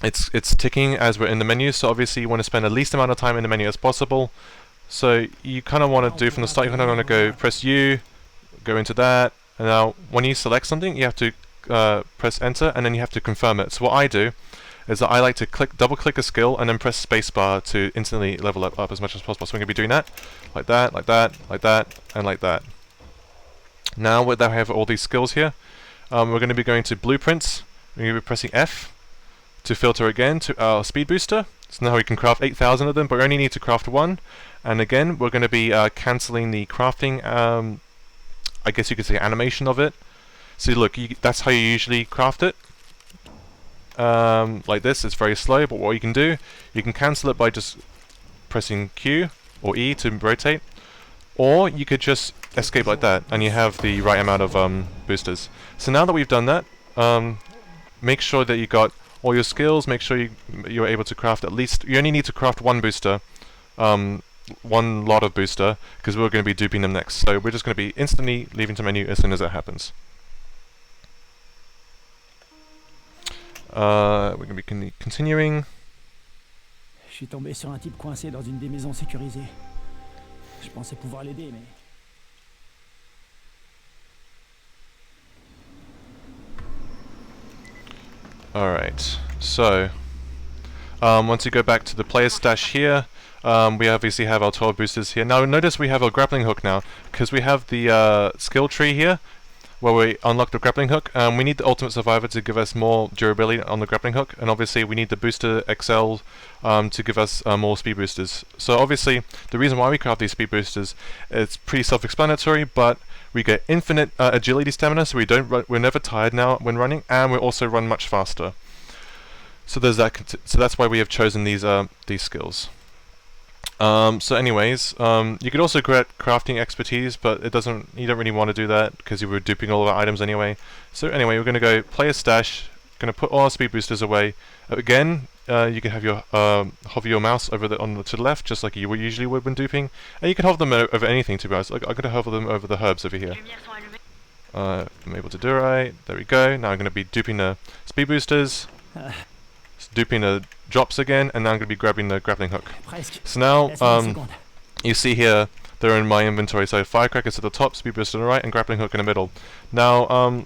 It's ticking as we're in the menu. So obviously you want to spend the least amount of time in the menu as possible. So you kind of want to do from the start, you kind of want to go press U, go into that, and now when you select something, you have to press enter, and then you have to confirm it. So what I do is that I like to double click a skill, and then press spacebar to instantly level it up as much as possible. So I'm going to be doing that, like that, like that, like that, and like that. Now that I have all these skills here, we're going to be going to blueprints. We're going to be pressing F to filter again to our speed booster. So now we can craft 8,000 of them, but we only need to craft 1. And again, we're going to be cancelling the crafting, I guess you could say animation of it. So look, that's how you usually craft it. Like this, it's very slow, but what you can do, you can cancel it by just pressing Q or E to rotate. Or you could just escape like that, and you have the right amount of boosters. So now that we've done that, make sure that you got all your skills, make sure you're able to craft at least, you only need to craft 1 booster. 1 lot of booster, because we're going to be duping them next. So we're just going to be instantly leaving the menu as soon as that happens. We're going to be continuing. Je suis tombé sur un type coincé dans une des maisons sécurisées. Je pensais pouvoir l'aider, mais... Alright, so once you go back to the player stash here, we obviously have our 12 boosters here. Now notice we have a grappling hook now, because we have the skill tree here, where we unlock the grappling hook. We need the ultimate survivor to give us more durability on the grappling hook, and obviously we need the booster XL to give us more speed boosters. So obviously the reason why we craft these speed boosters, it's pretty self-explanatory, but we get infinite agility stamina, so we're never tired now when running, and we also run much faster. So there's that. So that's why we have chosen these skills. So anyways, you could also get crafting expertise, but you don't really want to do that because you were duping all of our items anyway. So anyway, we're going to go player stash, going to put all our speed boosters away. Again, you can have your hover your mouse over to the left, just like you usually would when duping, and you can hover them over anything, to be honest. Like, I'm going to hover them over the herbs over here. I'm able to do it right. There we go. Now I'm going to be duping the speed boosters. Duping the drops again, and now I'm going to be grabbing the grappling hook. So now, you see here, they're in my inventory. So firecrackers at the top, speed booster on the right, and grappling hook in the middle. Now,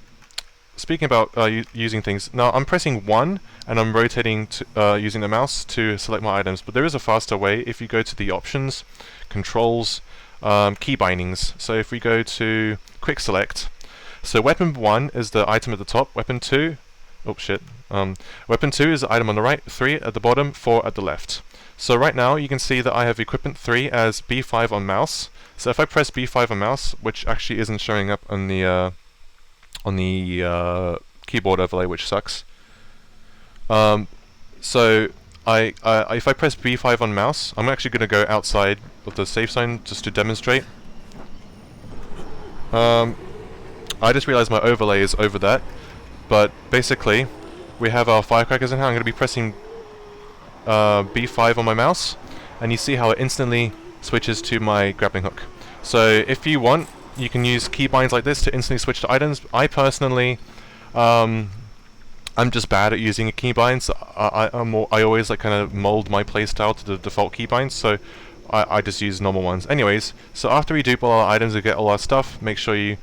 speaking about using things, now I'm pressing 1, and I'm rotating to, using the mouse to select my items, but there is a faster way. If you go to the options, controls, key bindings. So if we go to quick select, so weapon 1 is the item at the top, weapon 2, oh shit, weapon 2 is the item on the right, 3 at the bottom, 4 at the left. So right now you can see that I have equipment 3 as B5 on mouse. So if I press B5 on mouse, which actually isn't showing up on the keyboard overlay, which sucks. So if I press B5 on mouse, I'm actually going to go outside of the safe zone just to demonstrate. I just realized my overlay is over that, but basically we have our firecrackers in here. I'm going to be pressing B5 on my mouse, and you see how it instantly switches to my grappling hook. So if you want, you can use keybinds like this to instantly switch to items. I personally, I'm just bad at using keybinds. I always like kind of mold my playstyle to the default keybinds, so I just use normal ones. Anyways, so after we dupe all our items and get all our stuff, make sure you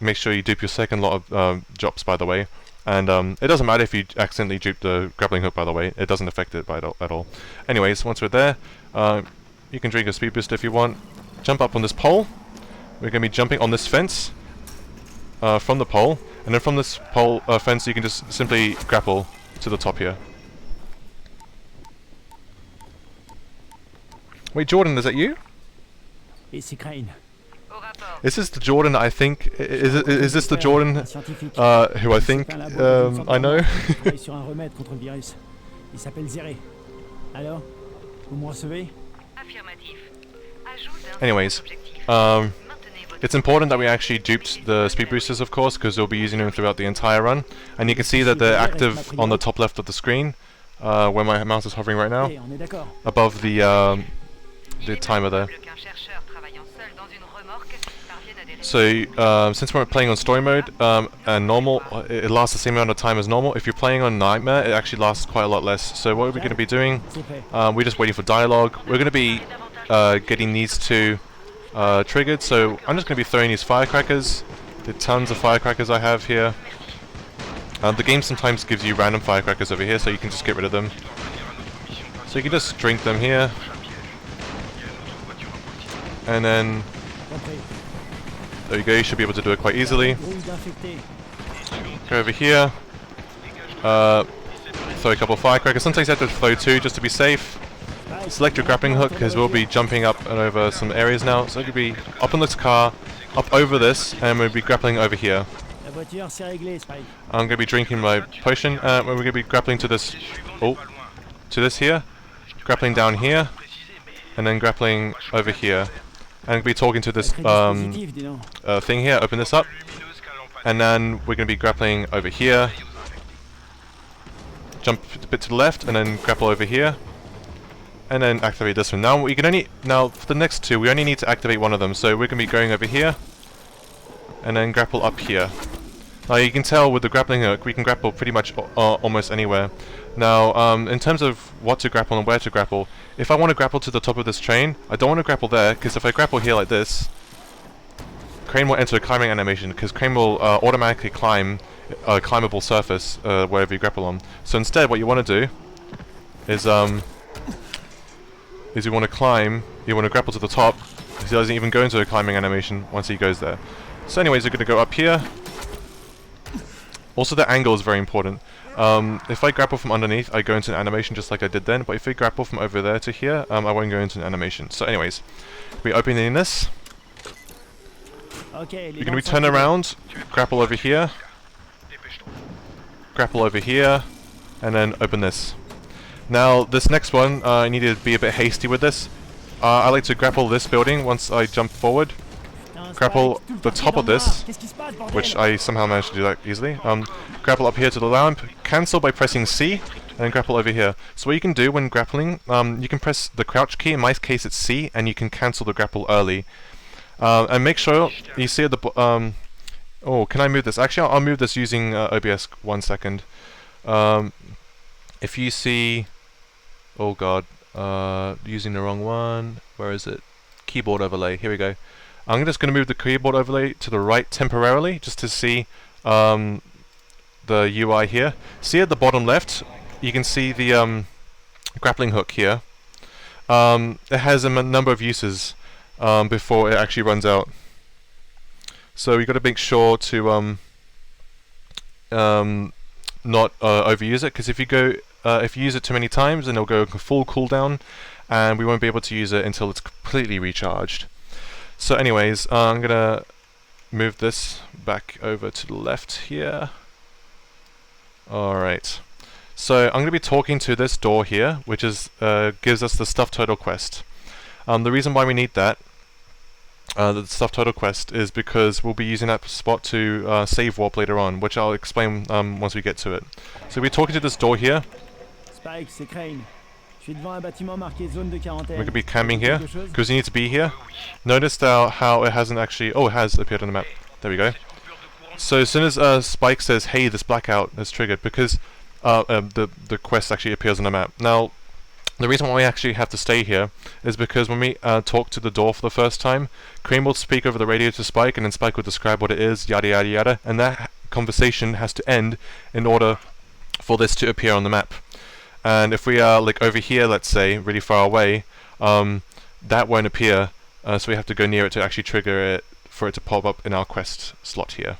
dupe your second lot of drops, by the way. And it doesn't matter if you accidentally dupe the grappling hook, by the way. It doesn't affect it at all. Anyways, once we're there, you can drink a speed booster if you want. Jump up on this pole. We're going to be jumping on this fence. from the pole, and then from this pole fence you can just simply grapple to the top here. Wait, Jordan, is that you? Et c'est Crane. Is this the Jordan I think? Is this the Jordan who I think I know? Sur un remède contre le virus. Il s'appelle Zéré. Alors, vous me recevez? Anyways, it's important that we actually duped the speed boosters, of course, because we'll be using them throughout the entire run. And you can see that they're active on the top left of the screen, where my mouse is hovering right now, above the timer there. So, since we're playing on story mode and normal, it lasts the same amount of time as normal. If you're playing on Nightmare, it actually lasts quite a lot less. So what are we going to be doing? We're just waiting for dialogue. We're going to be getting these two triggered. So I'm just going to be throwing these firecrackers. The tons of firecrackers I have here. The game sometimes gives you random firecrackers over here, so you can just get rid of them. So you can just drink them here. And then... there you go, you should be able to do it quite easily. Go over here. Throw a couple of firecrackers. Sometimes you have to throw two just to be safe. Select your grappling hook because we'll be jumping up and over some areas now. So it could be up on this car, up over this, and we'll be grappling over here. I'm going to be drinking my potion. We're going to be grappling to this. Oh, to this here. Grappling down here, and then grappling over here. And we'll be talking to this thing here. Open this up, and then we're going to be grappling over here. Jump a bit to the left, and then grapple over here, and then activate this one. Now we can only for the next two we only need to activate one of them. So we're going to be going over here, and then grapple up here. Now you can tell with the grappling hook we can grapple pretty much almost anywhere. Now in terms of what to grapple and where to grapple, if I want to grapple to the top of this train, I don't want to grapple there, because if I grapple here like this, Crane will enter a climbing animation, because Crane will automatically climb a climbable surface wherever you grapple on. So instead what you want to do is you want to climb, you want to grapple to the top, because he doesn't even go into a climbing animation once he goes there. So anyways, we're going to go up here. Also the angle is very important. If I grapple from underneath, I go into an animation just like I did then, but if I grapple from over there to here, I won't go into an animation. So anyways, we're opening this. You're going to be turn around, grapple over here, grapple over here, and then open this. Now this next one, I need to be a bit hasty with this. I like to grapple this building once I jump forward. Grapple the top of this, which I somehow managed to do that easily. Grapple up here to the lamp, cancel by pressing C, and then grapple over here. So what you can do when grappling, you can press the crouch key, in my case it's C, and you can cancel the grapple early. And make sure you see at the oh, can I move this? Actually, I'll move this using OBS 1 second. If you see... oh god, using the wrong one. Where is it? Keyboard overlay, here we go. I'm just going to move the keyboard overlay to the right temporarily, just to see the UI here. See at the bottom left, you can see the grappling hook here. It has a number of uses before it actually runs out. So we've got to make sure to not overuse it, because if you use it too many times, then it'll go full cooldown, and we won't be able to use it until it's completely recharged. So anyways, I'm gonna move this back over to the left here. Alright. So I'm gonna be talking to this door here, which is gives us the Stuff Turtle quest. The reason why we need that, the Stuff Turtle quest, is because we'll be using that spot to save warp later on, which I'll explain once we get to it. So we're talking to this door here. Spike, c'est Crane. Je suis devant un bâtiment marqué zone de quarantaine. We're going to be camping here, because you need to be here. Notice how it hasn't actually... oh, it has appeared on the map. There we go. So as soon as Spike says, hey, this blackout is triggered, because the quest actually appears on the map. Now, the reason why we actually have to stay here is because when we talk to the door for the first time, Crane will speak over the radio to Spike, and then Spike will describe what it is, yada yada yada, and that conversation has to end in order for this to appear on the map. And if we are like over here, let's say, really far away, that won't appear, so we have to go near it to actually trigger it, for it to pop up in our quest slot here.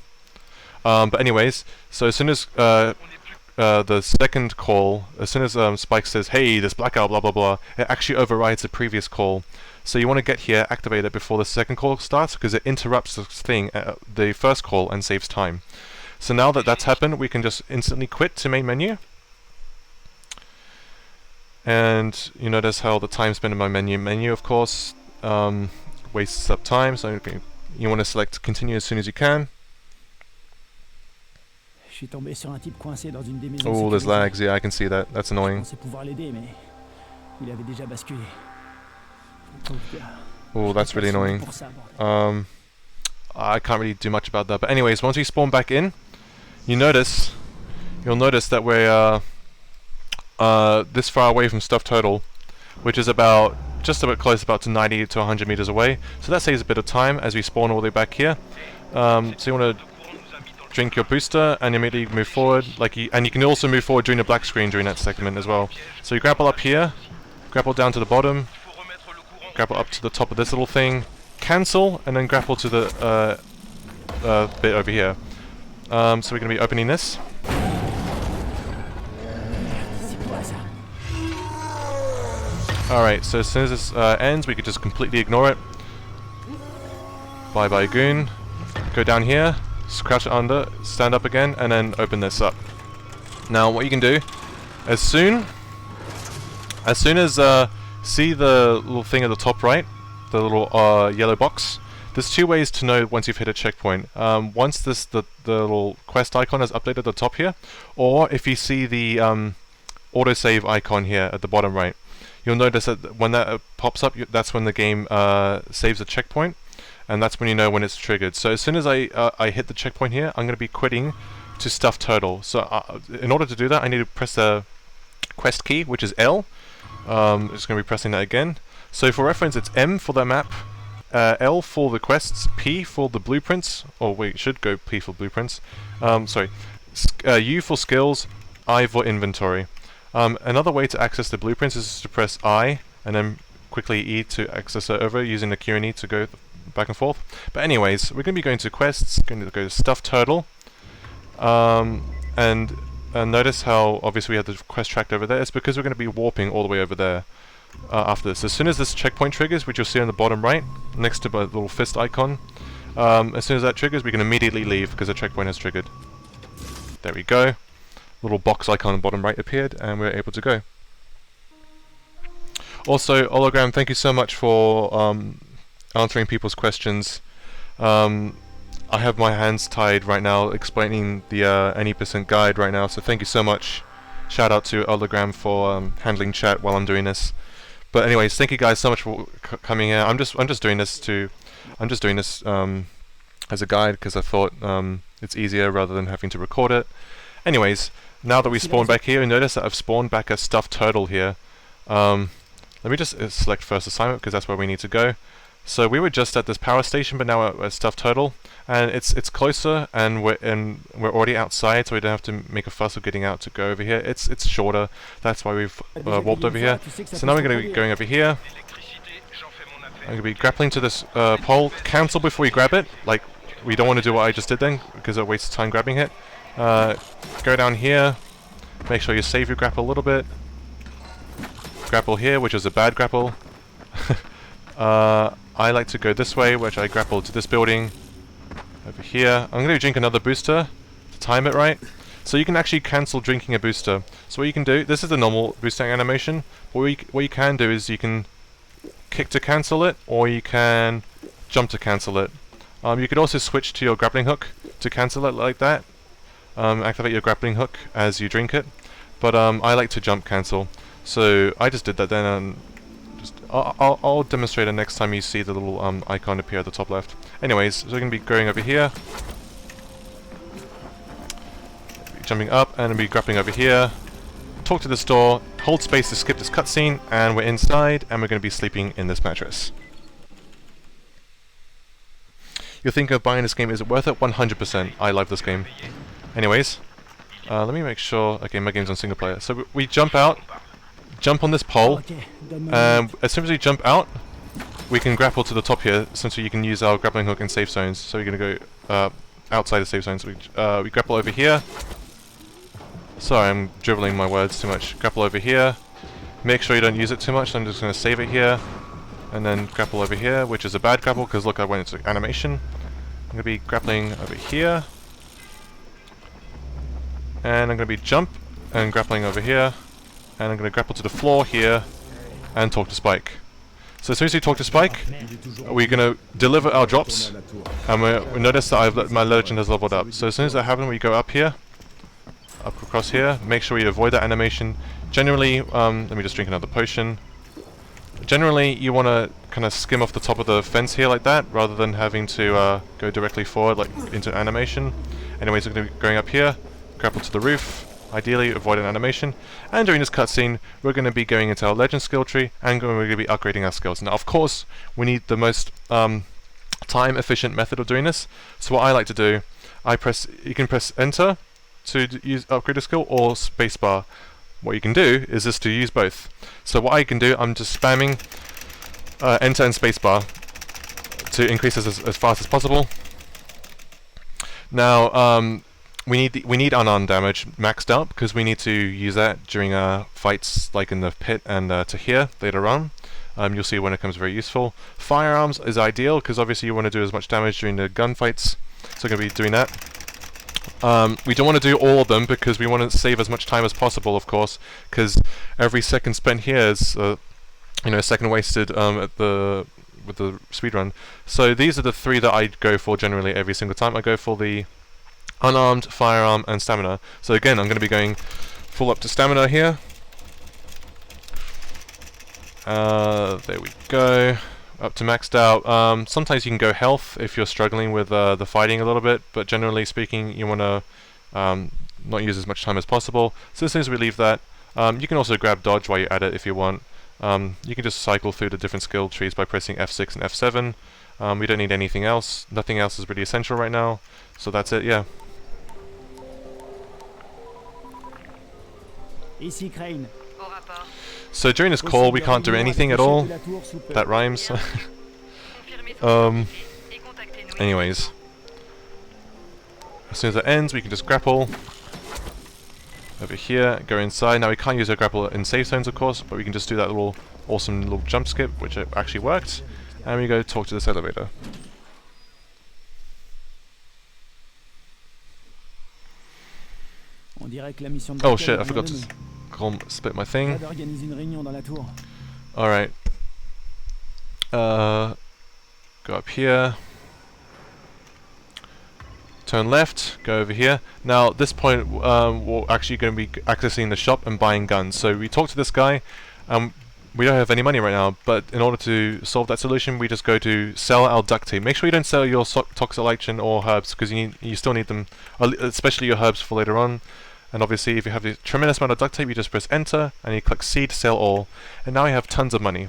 But anyways, so as soon as the second call, as soon as Spike says, "Hey, there's Blackout," blah blah blah, it actually overrides the previous call. So you want to get here, activate it before the second call starts, because it interrupts the thing, the first call, and saves time. So now that that's happened, we can just instantly quit to main menu. And you notice how the time spent in my menu, of course, wastes up time. So you want to select continue as soon as you can. Oh, there's lags. Yeah, I can see that. That's annoying. Oh, that's really annoying. I can't really do much about that. But anyways, once we spawn back in, you'll notice that we're this far away from stuff total, which is just about close, about to 90 to 100 meters away. So that saves a bit of time as we spawn all the way back here. So you want to drink your booster and immediately move forward, and you can also move forward during the black screen during that segment as well. So you grapple up here, grapple down to the bottom, grapple up to the top of this little thing, cancel, and then grapple to the bit over here. So we're going to be opening this. Alright, so as soon as this ends, we could just completely ignore it. Bye bye goon. Go down here, crouch it under, stand up again, and then open this up. Now what you can do, as soon as see the little thing at the top right, the little yellow box, there's two ways to know once you've hit a checkpoint. Once the little quest icon is updated at the top here, or if you see the autosave icon here at the bottom right. You'll notice that when that pops up, that's when the game saves a checkpoint, and that's when you know when it's triggered. So as soon as I hit the checkpoint here, I'm going to be quitting to stuff total. So in order to do that, I need to press the quest key, which is L. I'm just going to be pressing that again. So for reference, it's M for the map, L for the quests, P for the blueprints, or wait, it should go P for blueprints. Sorry, U for skills, I for inventory. Another way to access the blueprints is to press I and then quickly E to access it over using the Q and E to go back and forth. But anyways, we're going to be going to quests, going to go to stuff total, and notice how obviously we have the quest tracked over there. It's because we're going to be warping all the way over there after this. As soon as this checkpoint triggers, which you'll see on the bottom right next to the little fist icon, as soon as that triggers, we can immediately leave because the checkpoint has triggered. There we go. Little box icon on the bottom right appeared, and we're able to go. Also, Hologram, thank you so much for answering people's questions. I have my hands tied right now explaining the any percent guide right now, so thank you so much. Shout out to Hologram for handling chat while I'm doing this. But anyways, thank you guys so much for coming here. I'm just doing this as a guide because I thought it's easier rather than having to record it. Anyways, now that we spawn back here, you notice that I've spawned back a stuff total here. Let me just select first assignment because that's where we need to go. So we were just at this power station, but now we're at stuff total, and it's closer, and we're already outside, so we don't have to make a fuss of getting out to go over here. It's shorter. That's why we've warped over here. So now we're going to be going over here. I'm going to be grappling to this pole. Cancel before you grab it. Like, we don't want to do what I just did then because it wastes time grabbing it. Go down here, make sure you save your grapple a little bit. Grapple here, which is a bad grapple. I like to go this way, which I grapple to this building. Over here. I'm going to drink another booster to time it right. So you can actually cancel drinking a booster. So what you can do, this is the normal boosting animation, but what you can do is you can kick to cancel it, or you can jump to cancel it. You could also switch to your grappling hook to cancel it like that. Activate your grappling hook as you drink it, but I like to jump cancel, so I just did that then, and I'll demonstrate it next time you see the little icon appear at the top left. Anyways, so we're going to be going over here, jumping up, and be grappling over here, talk to this door, hold space to skip this cutscene, and we're inside, and we're going to be sleeping in this mattress. You're thinking of buying this game, is it worth it? 100%. I love this game. Anyways, let me make sure. Okay, my game's on single player. So we jump out, jump on this pole. As soon as we jump out, we can grapple to the top here, since you can use our grappling hook in safe zones. So we're gonna go outside the safe zone. So we grapple over here. Sorry, I'm dribbling my words too much. Grapple over here. Make sure you don't use it too much. So I'm just going to save it here. And then grapple over here, which is a bad grapple because look, I went into animation. I'm going to be grappling over here. And I'm going to be jump and grappling over here. And I'm going to grapple to the floor here and talk to Spike. So as soon as we talk to Spike, we're going to deliver our drops. And we notice that my legend has leveled up. So as soon as that happens, we go up here. Up across here. Make sure you avoid that animation. Generally, let me just drink another potion. Generally, you want to kind of skim off the top of the fence here like that, rather than having to go directly forward, like into animation. Anyways, we're going to be going up here, grapple to the roof, ideally avoid an animation, and during this cutscene, we're going to be going into our legend skill tree, and we're going to be upgrading our skills. Now, of course, we need the most time-efficient method of doing this, so what I like to do, you can press enter to upgrade a skill, or spacebar. What you can do is just to use both. So what I can do, I'm just spamming enter and spacebar to increase this as fast as possible. Now we need unarmed damage maxed out because we need to use that during fights like in the pit and to here later on. You'll see when it comes very useful. Firearms is ideal because obviously you want to do as much damage during the gunfights. So I'm going to be doing that. We don't want to do all of them because we want to save as much time as possible, of course, because every second spent here is, a second wasted with the speedrun. So these are the three that I go for generally every single time. I go for the unarmed, firearm, and stamina. So again, I'm going to be going full up to stamina here. There we go. Up to maxed out. Sometimes you can go health if you're struggling with the fighting a little bit, but generally speaking, you want to not use as much time as possible. So as soon as we leave that, you can also grab dodge while you're at it if you want. You can just cycle through the different skill trees by pressing F6 and F7. We don't need anything else. Nothing else is really essential right now. So that's it, yeah. Ici Crane. So during this call, we can't do anything at all. That rhymes. Anyways. As soon as that ends, we can just grapple. Over here, go inside. Now we can't use our grapple in safe zones, of course, but we can just do that little awesome little jump skip, which actually worked. And we go talk to this elevator. Oh shit, I forgot to split my thing. Alright. Go up here. Turn left, go over here. Now, at this point, we're actually going to be accessing the shop and buying guns. So we talk to this guy. We don't have any money right now, but in order to solve that solution, we just go to sell our duct tape. Make sure you don't sell your toxic lichen or herbs, because you still need them, especially your herbs for later on. And obviously, if you have a tremendous amount of duct tape, you just press enter, and you click C to sell all. And now we have tons of money.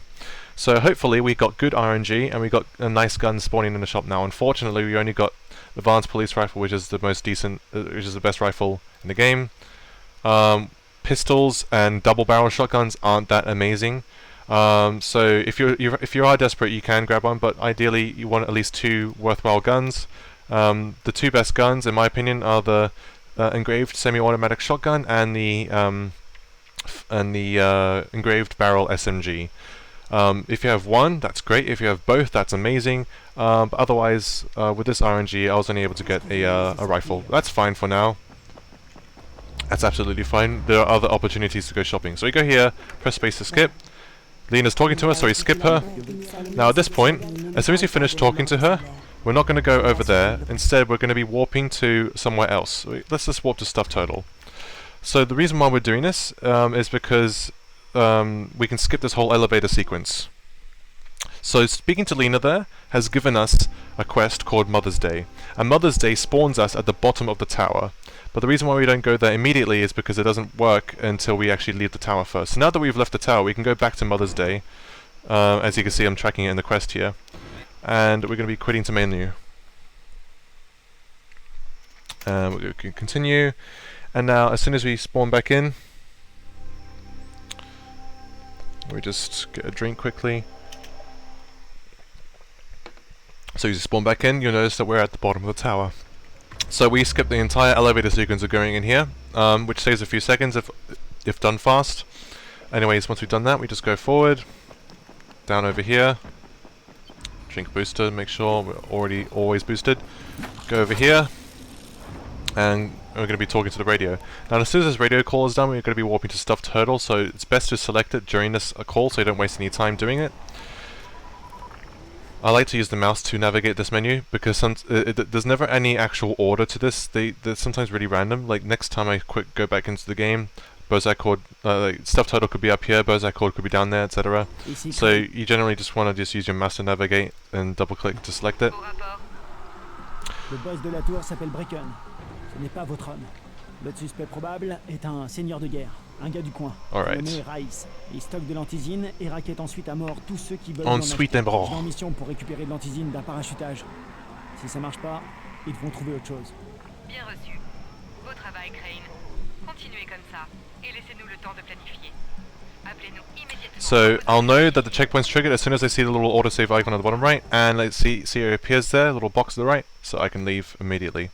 So hopefully we got good RNG, and we got a nice gun spawning in the shop now. Unfortunately, we only got the Advanced Police Rifle, which is the most decent, which is the best rifle in the game. Pistols and double barrel shotguns aren't that amazing. So if you are desperate, you can grab one, but ideally you want at least two worthwhile guns. The two best guns, in my opinion, are the engraved semi-automatic shotgun and the engraved barrel SMG. If you have one, that's great. If you have both, that's amazing. But otherwise, with this RNG, I was only able to get a rifle. That's fine for now. That's absolutely fine. There are other opportunities to go shopping. So we go here, press space to skip. Lena's talking to us, so we skip her. Now at this point, as soon as you finish talking to her, we're not going to go over there. Instead, we're going to be warping to somewhere else. Let's just warp to Stuffed Turtle. So the reason why we're doing this is because we can skip this whole elevator sequence. So speaking to Lena there has given us a quest called Mother's Day. And Mother's Day spawns us at the bottom of the tower. But the reason why we don't go there immediately is because it doesn't work until we actually leave the tower first. So now that we've left the tower, we can go back to Mother's Day. As you can see, I'm tracking it in the quest here. And we're going to be quitting to menu. We're going to continue. And now, as soon as we spawn back in, we just get a drink quickly. So as you spawn back in, you'll notice that we're at the bottom of the tower. So we skip the entire elevator sequence of going in here, which saves a few seconds if done fast. Anyways, once we've done that, we just go forward, down over here, drink booster, make sure we're always boosted. Go over here, and we're going to be talking to the radio. Now as soon as this radio call is done, we're going to be warping to Stuffed Turtle, so it's best to select it during this call so you don't waste any time doing it. I like to use the mouse to navigate this menu because there's never any actual order to this. They're sometimes really random. Like next time I go back into the game, Bozak cord, like Stuffed Turtle could be up here, Bozak cord could be down there, etc. So you generally just want to just use your mouse to navigate and double click to select it. Le boss de la tour s'appelle Bracken. Ce n'est pas votre homme. L'autre suspect probable est un seigneur de guerre, un gars du coin. Nommé Rice. Il stocke de l'antisine et raquette ensuite à mort tous ceux qui veulent en acheter. Je vais en mission pour récupérer de l'antisine d'un parachutage. Si ça marche pas, ils devront trouver autre chose. Bien reçu. Beau travail, Crane. Continuez comme ça et laissez-nous le temps de planifier. Appelez-nous immédiatement. So I'll know that the checkpoint's triggered as soon as I see the little autosave icon on the bottom right, and let's see it appears there, a little box to the right, so I can leave immediately.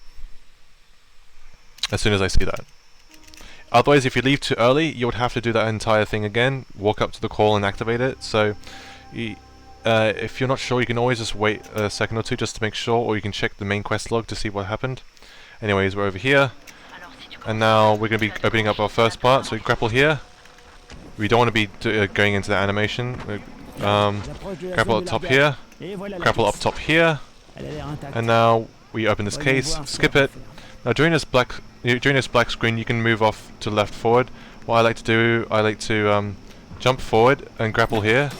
As soon as I see that. Otherwise, if you leave too early, you would have to do that entire thing again, walk up to the call and activate it. So, if you're not sure, you can always just wait a second or two just to make sure, or you can check the main quest log to see what happened. Anyways, we're over here, and now we're going to be opening up our first part. So we grapple here. We don't want to be going into the animation. Grapple up top here, grapple up top here, and now we open this case, skip it. Now during this black screen, you can move off to left forward. What I like to do, I like to jump forward and grapple here.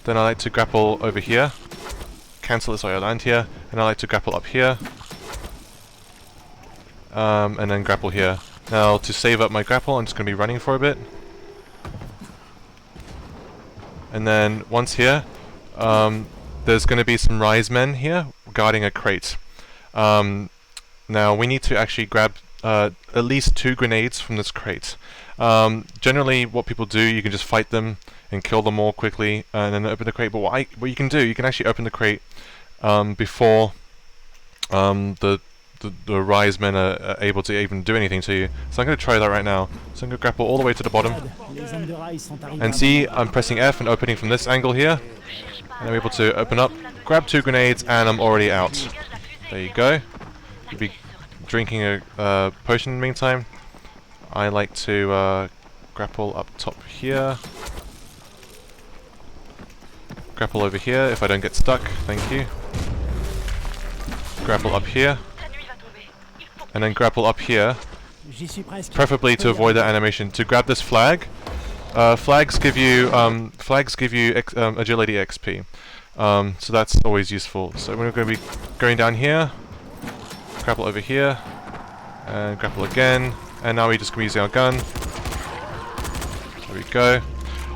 Then I like to grapple over here, cancel it so I land here, and I like to grapple up here, and then grapple here. Now to save up my grapple, I'm just going to be running for a bit. And then once here, there's going to be some Rise men here guarding a crate. Now we need to actually grab at least 2 grenades from this crate. Generally what people do, you can just fight them and kill them all quickly and then open the crate, but what you can do, you can actually open the crate before the Rise men are able to even do anything to you. So I'm going to try that right now. So I'm going to grapple all the way to the bottom. And see, I'm pressing F and opening from this angle here. And I'm able to open up, grab 2 grenades, and I'm already out. There you go. You'll be drinking a potion in the meantime. I like to grapple up top here. Grapple over here if I don't get stuck, thank you. Grapple up here. And then grapple up here. Preferably to avoid that animation. To grab this flag. Flags give you agility XP. So that's always useful. So we're going to be going down here. Grapple over here, and grapple again, and now we're just going to be using our gun. There we go.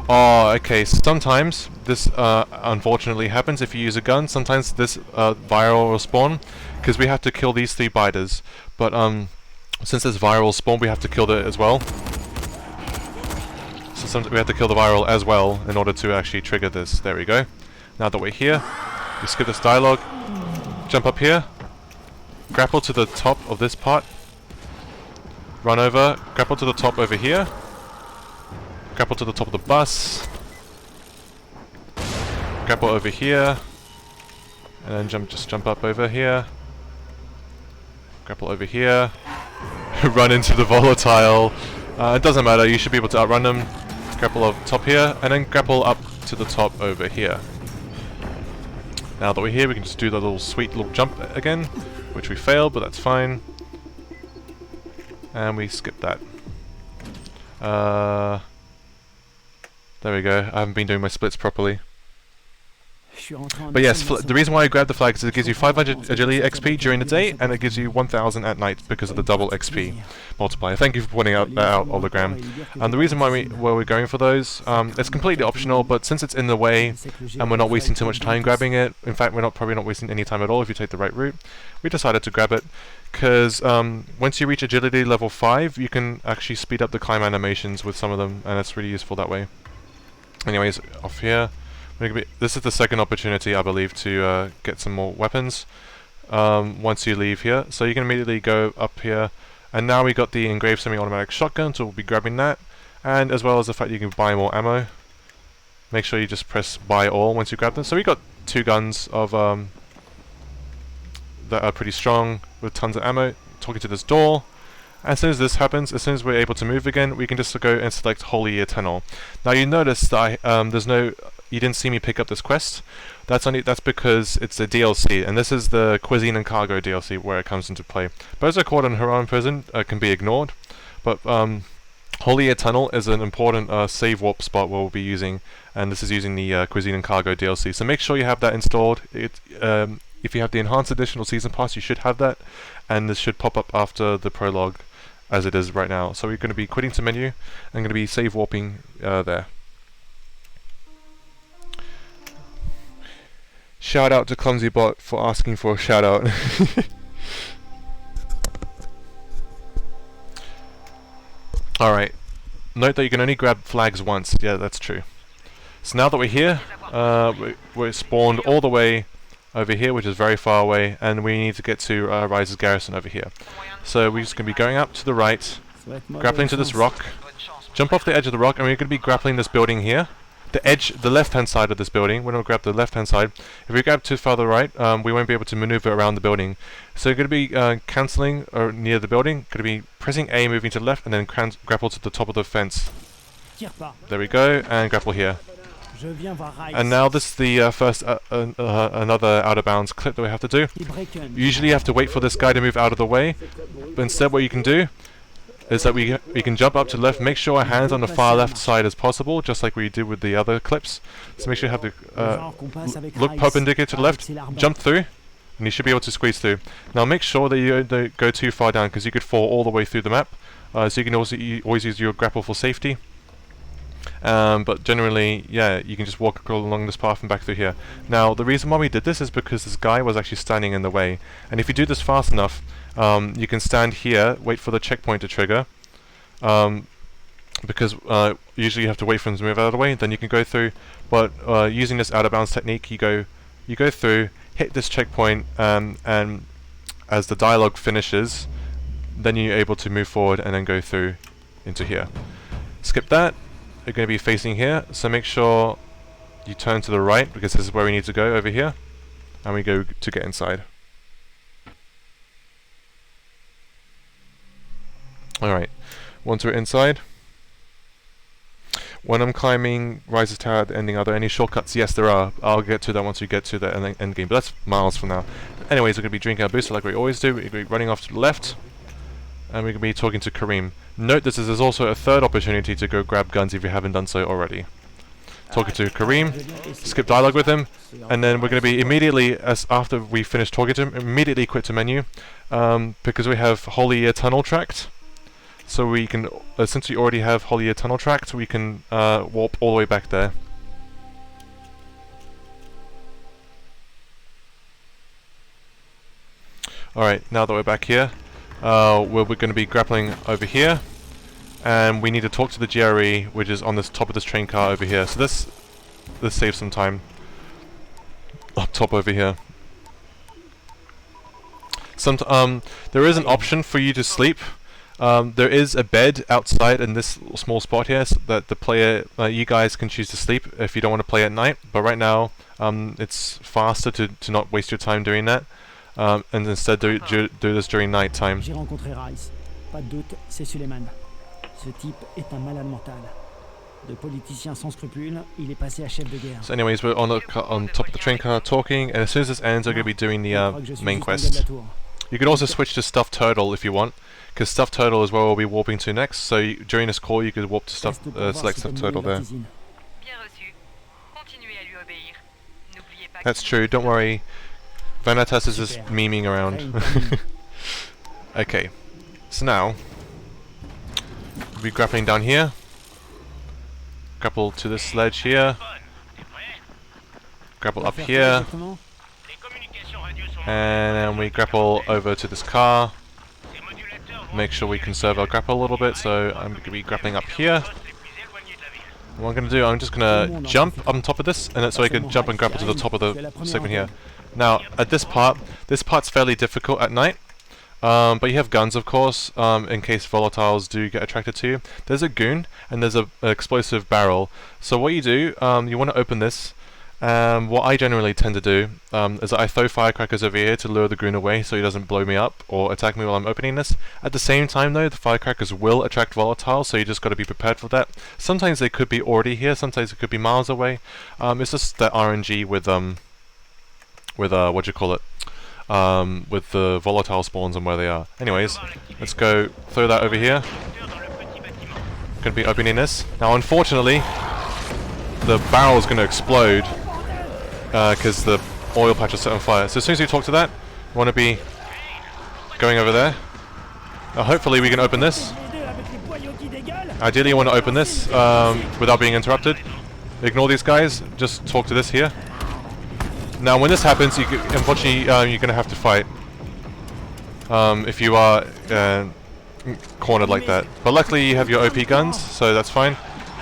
Oh, okay, sometimes this unfortunately happens if you use a gun. Sometimes this viral will spawn, because we have to kill these 3 biters. But since this viral spawn, we have to kill it as well. So we have to kill the viral as well in order to actually trigger this. There we go. Now that we're here, we skip this dialogue, jump up here. Grapple to the top of this part. Run over. Grapple to the top over here. Grapple to the top of the bus. Grapple over here. And then just jump up over here. Grapple over here. Run into the volatile. It doesn't matter, you should be able to outrun them. Grapple up top here. And then grapple up to the top over here. Now that we're here, we can just do the little sweet little jump again. Which we failed, but that's fine. And we skip that. There we go. I haven't been doing my splits properly. But yes, the reason why I grabbed the flag is it gives you 500 agility XP during the day, and it gives you 1000 at night because of the double XP multiplier. Thank you for pointing out that out, Hologram. And the reason why we're going for those, it's completely optional, but since it's in the way, and we're not wasting too much time grabbing it, in fact we're probably not wasting any time at all if you take the right route, we decided to grab it, because once you reach agility level 5, you can actually speed up the climb animations with some of them, and it's really useful that way. Anyways, off here. This is the second opportunity, I believe, to get some more weapons. once you leave here. So you can immediately go up here, and now we got the engraved semi-automatic shotgun, so we'll be grabbing that, and as well as the fact you can buy more ammo. Make sure you just press buy all once you grab them. So we got 2 guns of that are pretty strong with tons of ammo. Talking to this door. As soon as this happens, as soon as we're able to move again, we can just go and select Holy Eternal. Now you notice that you didn't see me pick up this quest. That's because it's a DLC, and this is the Cuisine and Cargo DLC where it comes into play. Those are caught in Haran prison can be ignored, but Holy Eternal is an important save warp spot where we'll be using, and this is using the Cuisine and Cargo DLC. So make sure you have that installed. If you have the Enhanced Edition or Season Pass, you should have that, and this should pop up after the prologue, as it is right now. So we're going to be quitting to menu, and going to be save warping there. Shout out to ClumsyBot for asking for a shout out. Alright, note that you can only grab flags once. Yeah, that's true. So now that we're here, we're spawned all the way over here, which is very far away, and we need to get to Rise's garrison over here. So we're just going to be going up to the right, grappling to this rock, jump off the edge of the rock, and we're going to be grappling this building here. The left-hand side of this building. We're going to grab the left-hand side. If we grab too far to the right, we won't be able to maneuver around the building. So we're going to be cancelling near the building. Going to be pressing A, moving to the left, and then grapple to the top of the fence. There we go, and grapple here. And now this is the first another out of bounds clip that we have to do. Usually you have to wait for this guy to move out of the way, but instead what you can do is that we can jump up to the left, make sure our hands on the far left side as possible, just like we did with the other clips. So make sure you have to look perpendicular to the left, jump through, and you should be able to squeeze through. Now make sure that you don't go too far down, because you could fall all the way through the map. So you can also always use your grapple for safety. But generally, yeah, you can just walk along this path and back through here. Now, the reason why we did this is because this guy was actually standing in the way. And if you do this fast enough, you can stand here, wait for the checkpoint to trigger. Because usually you have to wait for him to move out of the way, then you can go through. But using this out of bounds technique, you go through, hit this checkpoint, and as the dialogue finishes, then you're able to move forward and then go through into here. Skip that. We're going to be facing here, so make sure you turn to the right, because this is where we need to go, over here, and we go to get inside. Alright, once we're inside, when I'm climbing Rise's Tower at the ending, are there any shortcuts? Yes, there are. I'll get to that once we get to the end game, but that's miles from now. Anyways, we're going to be drinking our booster like we always do. We're going to be running off to the left, and we're going to be talking to Kareem. Note this is also a third opportunity to go grab guns if you haven't done so already. Talking to Kareem, skip dialogue with him, and then we're going to be immediately, after we finish talking to him, immediately quit to menu, because we have Holy Eternal tracked. So we can, since we already have Holy Eternal tracked, we can warp all the way back there. Alright, now that we're back here, we're going to be grappling over here, and we need to talk to the GRE, which is on this top of this train car over here. So this saves some time up top over here. There is an option for you to sleep. There is a bed outside in this small spot here, so that the player, you guys can choose to sleep if you don't want to play at night. But right now, it's faster to not waste your time doing that. And instead do this during night time. J'ai rencontré Rice. Pas de doute, c'est Suleiman. Ce type est un malade mental. De politicien sans scrupules, il est passé à chef de guerre. So anyways, we're on top of the train car talking, and as soon as this ends, we're going to be doing the main quest. You can also switch to Stuffed Turtle if you want, because Stuffed Turtle is where we'll be warping to next. So during this call, you could warp to select Stuffed Turtle there. That's true. Don't worry. Vanitas is just memeing around. Okay, so now we'll be grappling down here. Grapple to this sledge here. Grapple up here. And then we grapple over to this car. Make sure we conserve our grapple a little bit, so I'm going to be grappling up here. What I'm going to do, I'm just going to jump on top of this, and so I can jump and grapple to the top of the segment here. Now, at this part's fairly difficult at night. But you have guns, of course, in case volatiles do get attracted to you. There's a goon, and there's an explosive barrel. So what you do, you want to open this. What I generally tend to do is that I throw firecrackers over here to lure the goon away so he doesn't blow me up or attack me while I'm opening this. At the same time though, the firecrackers will attract volatiles, so you just got to be prepared for that. Sometimes they could be already here, sometimes it could be miles away. It's just that RNG with what do you call it? With the volatile spawns and where they are. Anyways, let's go throw that over here. Gonna be opening this. Now unfortunately, the barrel is gonna explode because the oil patch is set on fire. So as soon as you talk to that, you want to be going over there. Hopefully we can open this. Ideally you want to open this without being interrupted. Ignore these guys, just talk to this here. Now when this happens, unfortunately you're going to have to fight if you are cornered like that. But luckily you have your OP guns, so that's fine.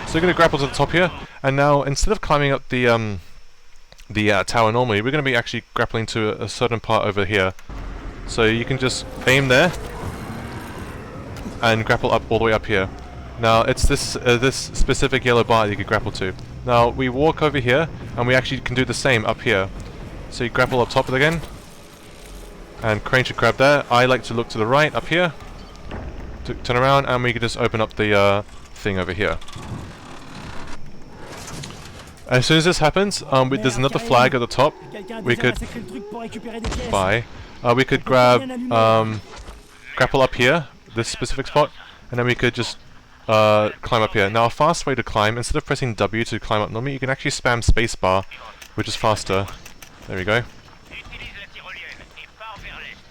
So you're going to grapple to the top here, and now instead of climbing up the tower normally, we're going to be actually grappling to a certain part over here. So you can just aim there and grapple up all the way up here. Now it's this specific yellow bar you can grapple to. Now we walk over here, and we actually can do the same up here. So you grapple up top again, and Crane should grab there. I like to look to the right up here, to turn around, and we can just open up the thing over here. As soon as this happens, there's another flag at the top. We could we could grab grapple up here, this specific spot, and then we could just climb up here. Now a fast way to climb, instead of pressing W to climb up normally, you can actually spam spacebar, which is faster. There we go.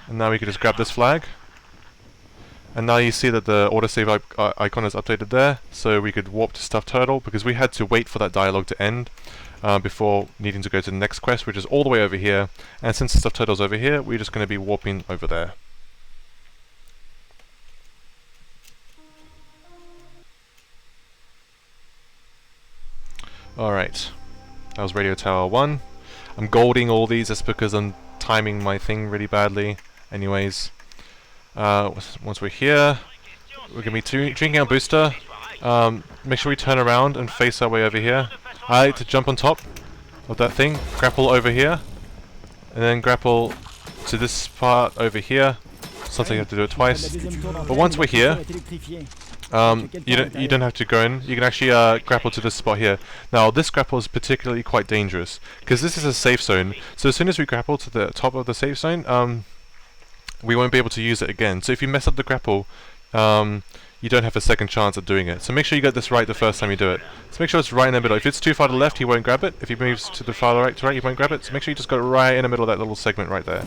And now we can just grab this flag. And now you see that the autosave icon is updated there, so we could warp to Stuffed Turtle, because we had to wait for that dialogue to end before needing to go to the next quest, which is all the way over here. And since the Stuffed Turtle's over here, we're just going to be warping over there. Alright, that was Radio Tower 1. I'm golding all these just because I'm timing my thing really badly. Anyways, once we're here, we're going to be drinking our booster. Make sure we turn around and face our way over here. I like to jump on top of that thing, grapple over here, and then grapple to this part over here. Sometimes you have to do it twice. But once we're here, you don't have to go in. You can actually grapple to this spot here. Now this grapple is particularly quite dangerous because this is a safe zone. So as soon as we grapple to the top of the safe zone, we won't be able to use it again. So if you mess up the grapple, you don't have a second chance at doing it. So make sure you get this right the first time you do it. So make sure it's right in the middle. If it's too far to the left, he won't grab it. If he moves to the far right to right, he won't grab it. So make sure you just got it right in the middle of that little segment right there.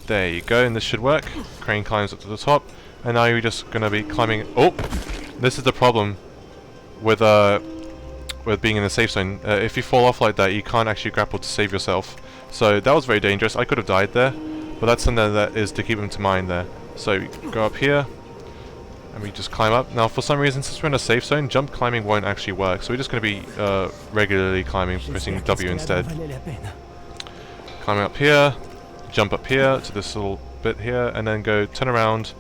There you go, and this should work. Crane climbs up to the top, and now you're just gonna be climbing. Oh, this is the problem with being in a safe zone. If you fall off like that, you can't actually grapple to save yourself. So that was very dangerous. I could have died there, but that's something that is to keep into mind there. So you go up here, and we just climb up. Now, for some reason, since we're in a safe zone, jump climbing won't actually work. So we're just gonna be regularly climbing, pressing W instead. Climbing up here. Jump up here to this little bit here, and then go turn around,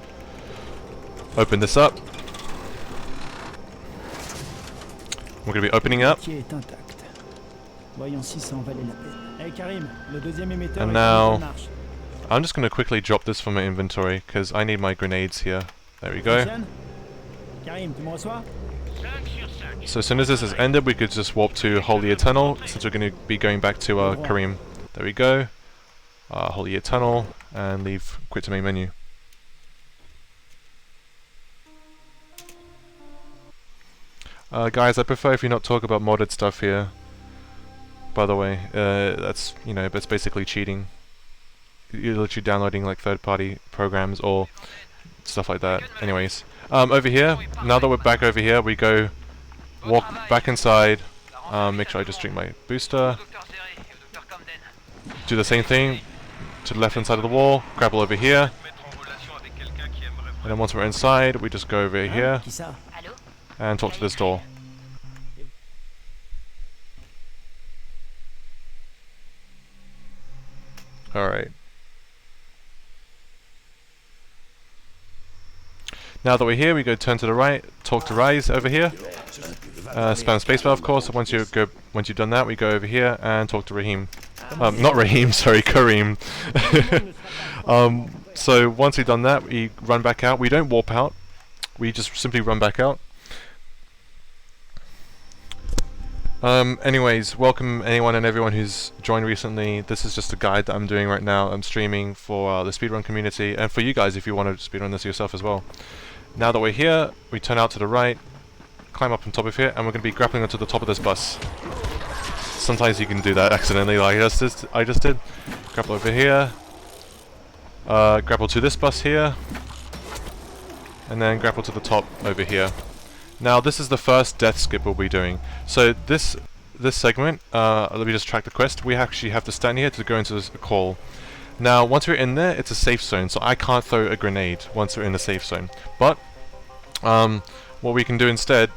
open this up. We're going to be opening up. And now, I'm just going to quickly drop this from my inventory, because I need my grenades here. There we go. So as soon as this is ended, we could just warp to Holy Eternal, since we're going to be going back to Kareem. There we go. Holy Eternal, and leave quit to main menu. Guys, I prefer if you not talk about modded stuff here. By the way, that's basically cheating. You're literally downloading like third-party programs or stuff like that. Anyways, over here, now that we're back over here, we go walk back inside. Make sure I just drink my booster. Do the same thing. To the left hand side of the wall, grapple over here, and then once we're inside, we just go over here and talk to this door. Alright. Now that we're here, we go turn to the right, talk to Rise over here. Spam spacebar, of course. Once you've done that, we go over here and talk to Raheem. Not Raheem, sorry, Kareem. So once we've done that, we run back out. We don't warp out. We just simply run back out. Anyways, welcome anyone and everyone who's joined recently. This is just a guide that I'm doing right now. I'm streaming for the speedrun community and for you guys if you want to speedrun this yourself as well. Now that we're here, we turn out to the right, climb up on top of here, and we're going to be grappling onto the top of this bus. Sometimes you can do that accidentally, like I just did. Grapple over here, grapple to this bus here, and then grapple to the top over here. Now this is the first death skip we'll be doing. So this segment, let me just track the quest. We actually have to stand here to go into this call. Now once we're in there, it's a safe zone, so I can't throw a grenade once we're in the safe zone. But what we can do instead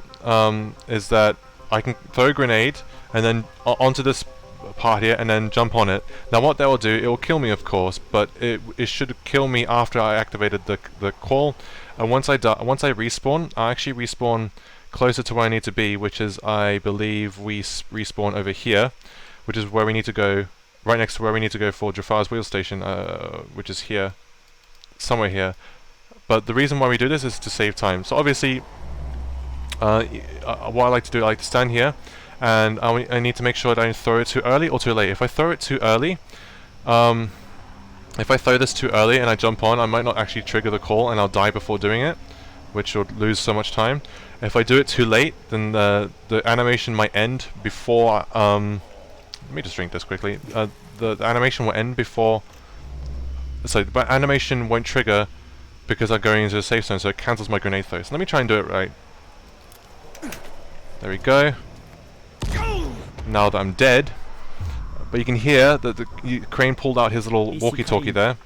is that I can throw a grenade and then onto this part here and then jump on it. Now what that will do, it will kill me of course, but it should kill me after I activated the call. And once I respawn, I actually respawn closer to where I need to be, which is, I believe, we respawn over here, which is where we need to go, right next to where we need to go for Jafar's wheel station, which is here, somewhere here. But the reason why we do this is to save time. So obviously, what I like to do, I like to stand here, and I need to make sure that I don't throw it too early or too late. If I throw it too early, if I throw this too early and I jump on, I might not actually trigger the call and I'll die before doing it, which will lose so much time. If I do it too late, then the animation might end before, let me just drink this quickly. The animation will end before, so the animation won't trigger because I'm going into a safe zone, so it cancels my grenade throw. So let me try and do it right. There we go. Now that I'm dead, but you can hear that Crane pulled out his little walkie-talkie there.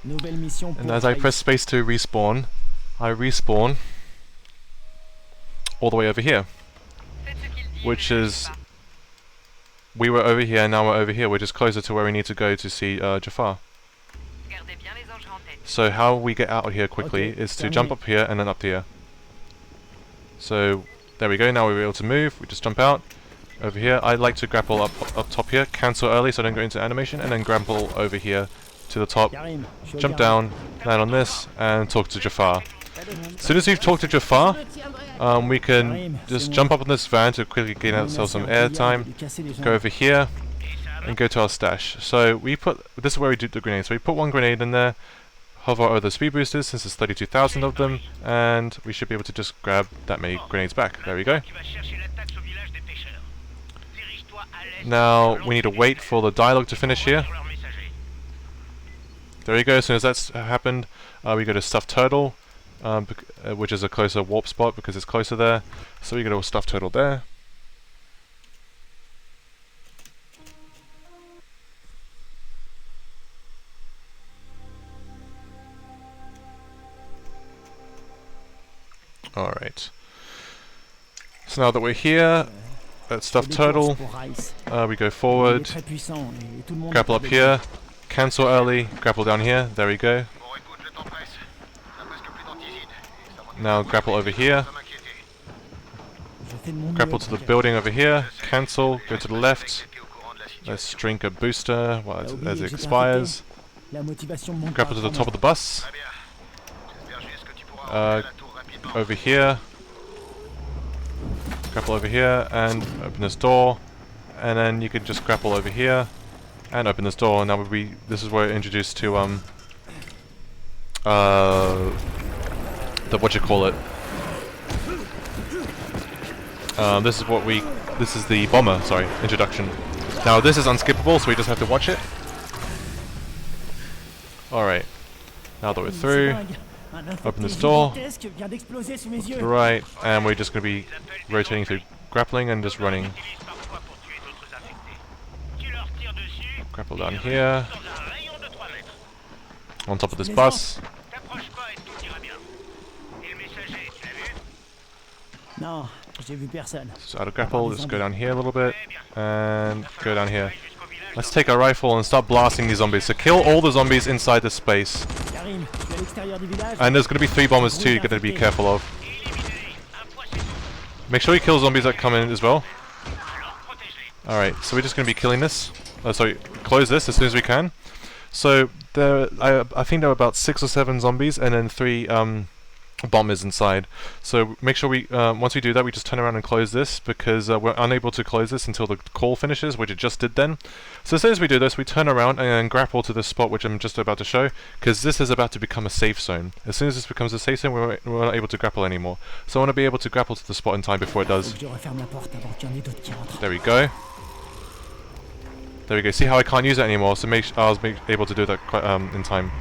And as I press space to respawn, I respawn all the way over here. Which is, we were over here, now we're over here. We're just closer to where we need to go to see Jafar. So how we get out of here quickly is to jump up here and then up here. So there we go, now we're able to move. We just jump out. Over here, I like to grapple up top here, cancel early so I don't go into animation, and then grapple over here to the top, jump down, land on this, and talk to Jafar. As soon as we've talked to Jafar, we can just jump up on this van to quickly gain ourselves some air time, go over here, and go to our stash. So we put, this is where we do the grenade, so we put one grenade in there, hover over the speed boosters since there's 32,000 of them, and we should be able to just grab that many grenades back. There we go. Now we need to wait for the dialogue to finish here. There you go. As soon as that's happened, we go to Stuffed Turtle, which is a closer warp spot because it's closer there. So we go to a Stuffed Turtle there. Alright. So now that we're here at Stuffed Turtle, we go forward, grapple up here, cancel early, grapple down here, there we go. Now grapple over here, grapple to the building over here, cancel, go to the left, let's drink a booster as it expires, grapple to the top of the bus, over here, grapple over here and open this door, and then you can just grapple over here and open this door. Now this is where we're introduced to what you call it. This is the bomber, sorry, introduction. Now this is unskippable, so we just have to watch it. Alright. Now that we're through, open this door, to the right, and we're just going to be rotating through grappling and just running. Grapple down here, on top of this bus. So out of grapple, just go down here a little bit, and go down here. Let's take our rifle and start blasting these zombies. So kill all the zombies inside this space. And there's going to be 3 bombers too, you're going to be careful of. Make sure you kill zombies that come in as well. Alright, so we're just going to be killing this. Sorry, close this as soon as we can. So I think there are about 6 or 7 zombies and then 3 bombers inside. So make sure we, once we do that, we just turn around and close this, because we're unable to close this until the call finishes, which it just did then. So as soon as we do this, we turn around and grapple to this spot, which I'm just about to show, because this is about to become a safe zone. As soon as this becomes a safe zone, we're not able to grapple anymore. So I want to be able to grapple to the spot in time before it does. There we go. There we go. See how I can't use it anymore, so I was able to do that quite, in time.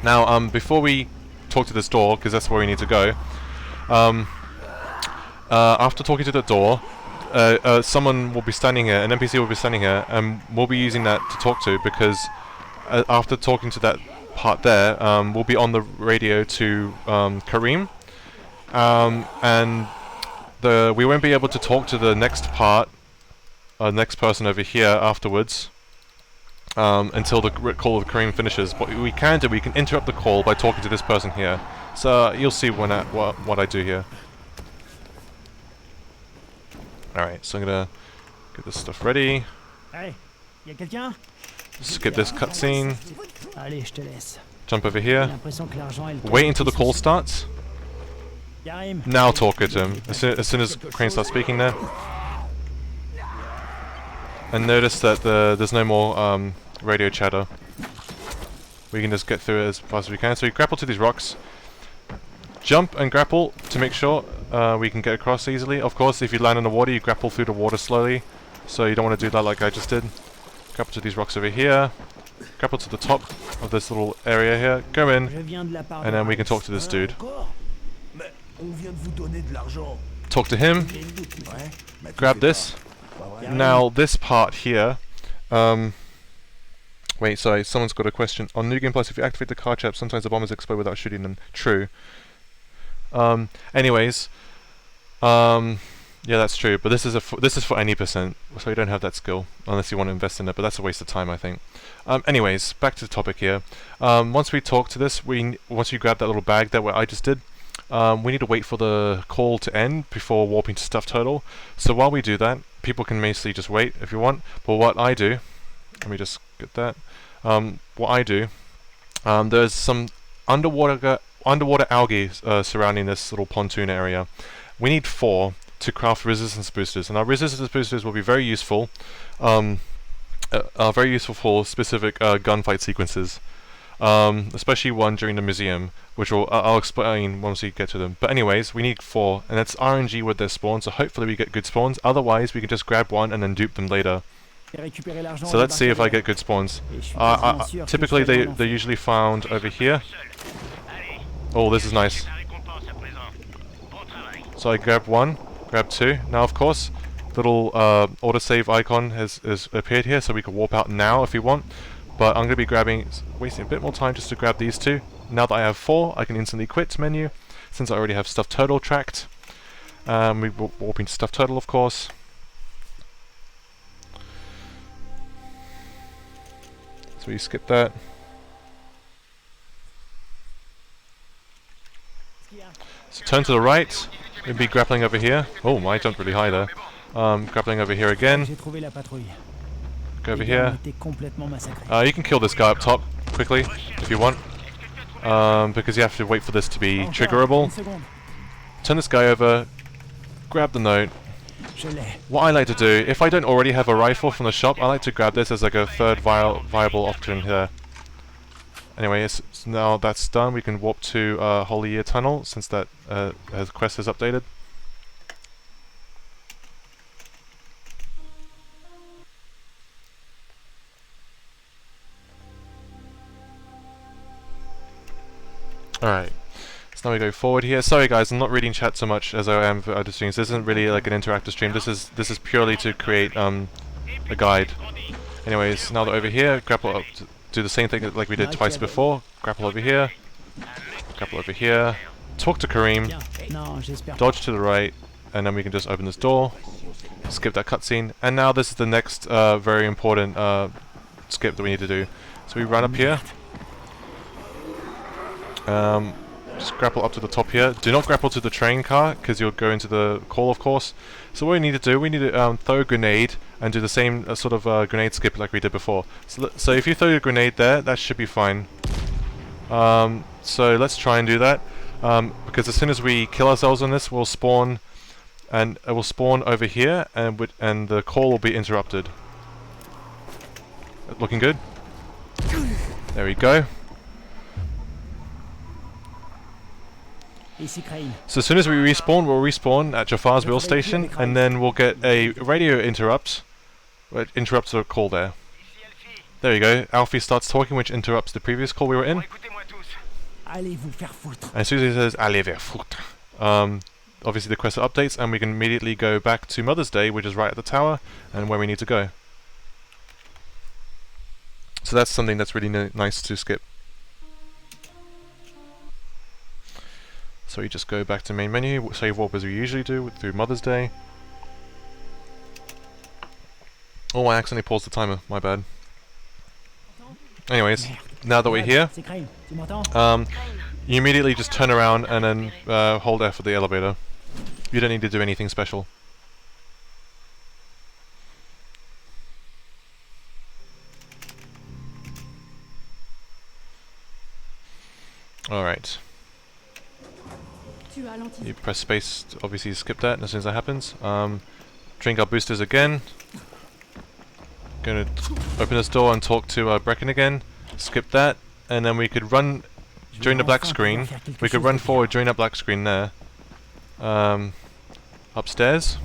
Now, before we talk to this door, because that's where we need to go, after talking to the door, someone will be standing here, an NPC will be standing here, and we'll be using that to talk to, because after talking to that part there, we'll be on the radio to Karim, and we won't be able to talk to the next part, next person over here afterwards, until the call of Karim finishes. But we can interrupt the call by talking to this person here. So you'll see when what I do here. Alright, so I'm gonna get this stuff ready. Skip this cutscene. Jump over here. Wait until the call starts. Now talk to him. As soon as Crane starts speaking there. And notice that there's no more radio chatter. We can just get through it as fast as we can. So we grapple to these rocks. Jump and grapple to make sure we can get across easily. Of course, if you land in the water, you grapple through the water slowly. So you don't want to do that like I just did. Grapple to these rocks over here. Grapple to the top of this little area here. Go in. And then we can talk to this dude. Talk to him. Grab this. Now this part here, wait, sorry, someone's got a question. On New Game Plus, if you activate the car trap, sometimes the bombers explode without shooting them. True. Anyways, yeah, that's true. But this is for any percent, so you don't have that skill unless you want to invest in it. But that's a waste of time, I think. Anyways, back to the topic here. Once we talk to this, once you grab that little bag that I just did, we need to wait for the call to end before warping to Stuff Total. So while we do that, people can basically just wait if you want. But what I do, let me just get that. What I do, there's some underwater algae surrounding this little pontoon area. We need 4 to craft resistance boosters, and our resistance boosters will be very useful. Very useful for specific gunfight sequences. Especially one during the museum, which I'll explain once we get to them. But anyways, we need 4, and that's RNG with their spawns, so hopefully we get good spawns. Otherwise, we can just grab one and then dupe them later. So let's see if I get good spawns. Typically, they're usually found over here. Oh, this is nice. So I grab 1, grab 2. Now, of course, little autosave icon has appeared here, so we can warp out now if you want. But I'm going to be wasting a bit more time just to grab these 2. Now that I have 4, I can instantly quit menu, since I already have Stuff Total tracked. We're warping to Stuff Total, of course. So we skip that. So turn to the right. We'll be grappling over here. Oh, I jumped really high there. Grappling over here again. Go over here. You can kill this guy up top quickly if you want, because you have to wait for this to be triggerable. Turn this guy over, grab the note. What I like to do, if I don't already have a rifle from the shop, I like to grab this as like a third viable option here. Anyway, now that's done, we can warp to Holy Year Tunnel, since that quest is updated. Alright, so now we go forward here. Sorry guys, I'm not reading chat so much as I am for other streams. This isn't really like an interactive stream. This is purely to create a guide. Anyways, now that over here, grapple up, do the same thing like we did twice before. Grapple over here, grapple over here. Talk to Karim. Dodge to the right. and then we can just open this door, skip that cutscene, and now this is the next very important skip that we need to do. So we run up here, just grapple up to the top here. Do not grapple to the train car, because you'll go into the call, of course. So what we need to do, we need to throw a grenade and do the same sort of grenade skip like we did before. So if you throw your grenade there, that should be fine. So let's try and do that, because as soon as we kill ourselves on this, we'll spawn, and it will spawn over here, and the call will be interrupted. Looking good? There we go. So as soon as we respawn, we'll respawn at Jafar's wheel station, and then we'll get a radio interrupt, which interrupts the call there. There you go. Alfie starts talking, which interrupts the previous call we were in. And as soon as he says "Allez vers foutre," obviously the quest updates, and we can immediately go back to Mother's Day, which is right at the tower, and where we need to go. So that's something that's really nice to skip. So you just go back to main menu, save warp as we usually do through Mother's Day. Oh, I accidentally paused the timer, my bad. Anyways, now that we're here, you immediately just turn around and then hold F for the elevator. You don't need to do anything special. Alright. You press space to obviously skip that as soon as that happens. Drink our boosters again. Gonna open this door and talk to Brecken again. Skip that, and then we could run during the black screen. We could run forward during that black screen there. Upstairs,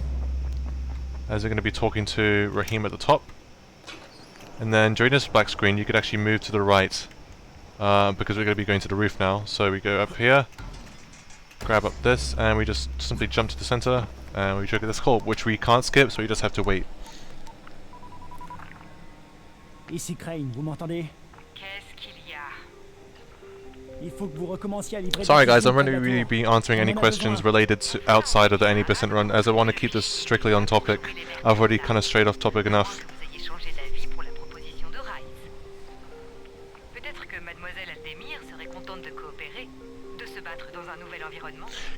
as we're going to be talking to Raheem at the top. And then during this black screen, you could actually move to the right, because we're going to be going to the roof now. So we go up here, grab up this, and we just simply jump to the center, and we trigger this call, which we can't skip, so we just have to wait. Ici Crane, vous m'entendez? Qu'est-ce qu'il y a? Il faut que vous recommenciez à livrer. Sorry guys, I'm not really be answering any questions related to outside of the any percent run, as I want to keep this strictly on topic. I've already kind of strayed off topic enough.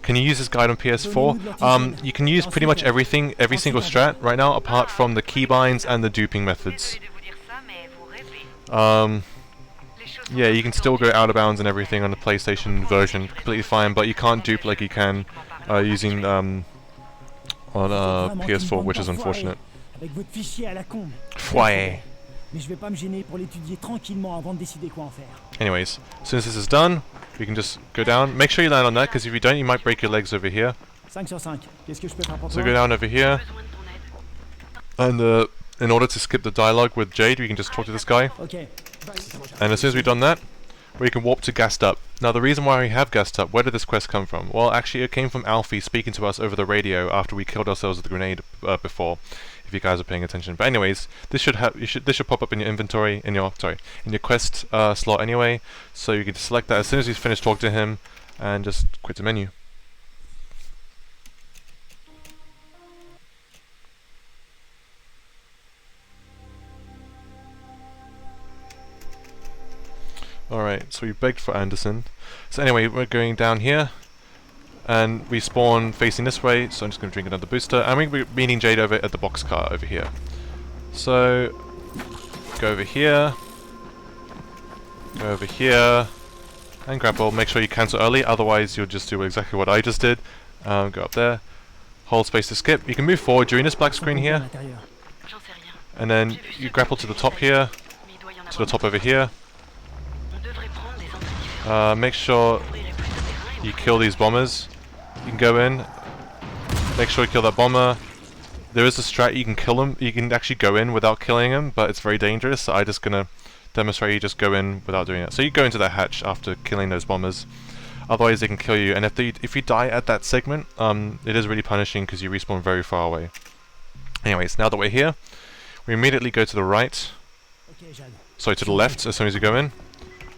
Can you use this guide on PS4? You can use pretty much everything, every single strat right now, apart from the keybinds and the duping methods. Yeah, you can still go out of bounds and everything on the PlayStation version, completely fine, but you can't dupe like you can using on PS4, which is unfortunate. Foyer. Anyways, as soon as this is done, we can just go down. Make sure you land on that, because if you don't, you might break your legs over here. So go down over here, and in order to skip the dialogue with Jade, we can just talk to this guy. And as soon as we've done that, we can warp to Gassed Up. Now the reason why we have Gassed Up, where did this quest come from? Well, actually it came from Alfie speaking to us over the radio after we killed ourselves with the grenade before, if you guys are paying attention. But anyways, this should pop up in your inventory, in your quest slot anyway, so you can just select that as soon as you finish talking to him, and just quit the menu. Alright, so we begged for Anderson. So anyway, we're going down here, and we spawn facing this way, so I'm just going to drink another booster, and we're meeting Jade over at the boxcar over here. So, go over here, and grapple. Make sure you cancel early, otherwise you'll just do exactly what I just did. Go up there, hold space to skip. You can move forward during this black screen here, and then you grapple to the top here, to the top over here. Make sure you kill these bombers. You can go in, make sure you kill that bomber. There is a strat you can kill them. You can actually go in without killing him, but it's very dangerous, so I'm just gonna demonstrate you just go in without doing it. So you go into that hatch after killing those bombers. Otherwise they can kill you, and if you die at that segment, it is really punishing because you respawn very far away. Anyways, now that we're here, we immediately go to the right. Sorry, to the left as soon as you go in.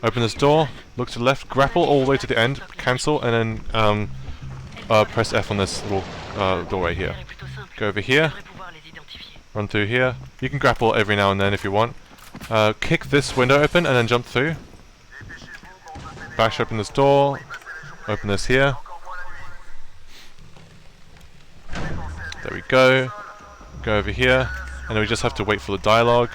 Open this door, look to the left, grapple all the way to the end, cancel, and then press F on this little door right here. Go over here. Run through here. You can grapple every now and then if you want. Kick this window open and then jump through. Bash open this door. Open this here. There we go. Go over here. And then we just have to wait for the dialogue.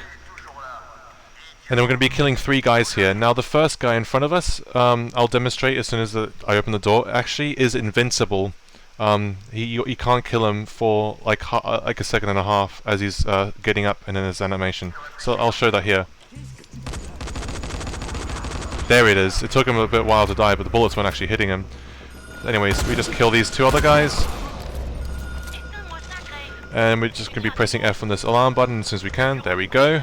And then we're going to be killing 3 guys here. Now the first guy in front of us, I'll demonstrate as soon as I open the door, actually is invincible. You can't kill him for like a second and a half as he's getting up and in his animation. So I'll show that here. There it is. It took him a bit while to die, but the bullets weren't actually hitting him. Anyways, we just kill these 2 other guys. And we're just going to be pressing F on this alarm button as soon as we can. There we go.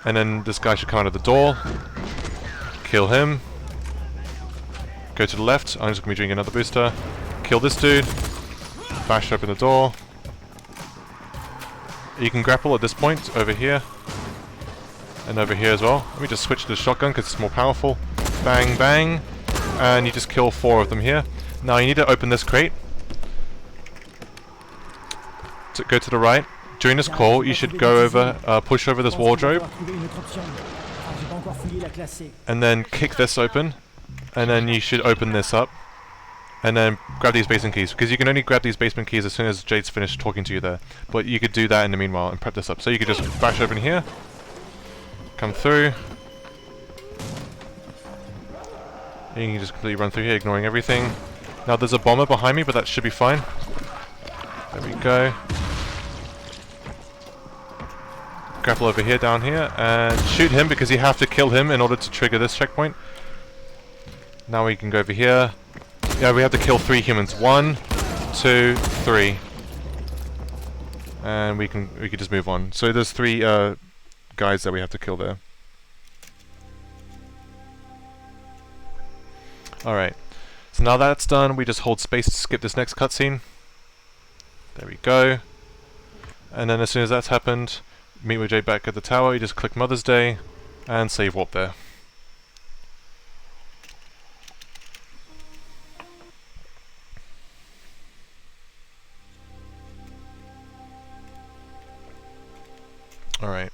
And then this guy should come out of the door. Kill him. Go to the left. I'm just going to be doing another booster. Kill this dude. Bash open the door. You can grapple at this point over here. And over here as well. Let me just switch to the shotgun because it's more powerful. Bang, bang. And you just kill 4 of them here. Now you need to open this crate. Go to the right. During this call, you should go over, push over this wardrobe, and then kick this open, and then you should open this up, and then grab these basement keys, because you can only grab these basement keys as soon as Jade's finished talking to you there, but you could do that in the meanwhile and prep this up. So you could just bash open here, come through, and you can just completely run through here, ignoring everything. Now there's a bomber behind me, but that should be fine. There we go. Grapple over here, down here, and shoot him because you have to kill him in order to trigger this checkpoint. Now we can go over here. Yeah, we have to kill 3 humans. 1, 2, 3. And we can just move on. So there's 3 guys that we have to kill there. Alright. So now that's done, we just hold space to skip this next cutscene. There we go. And then as soon as that's happened, meet with Jade back at the tower, you just click Mother's Day, and save warp there. Alright.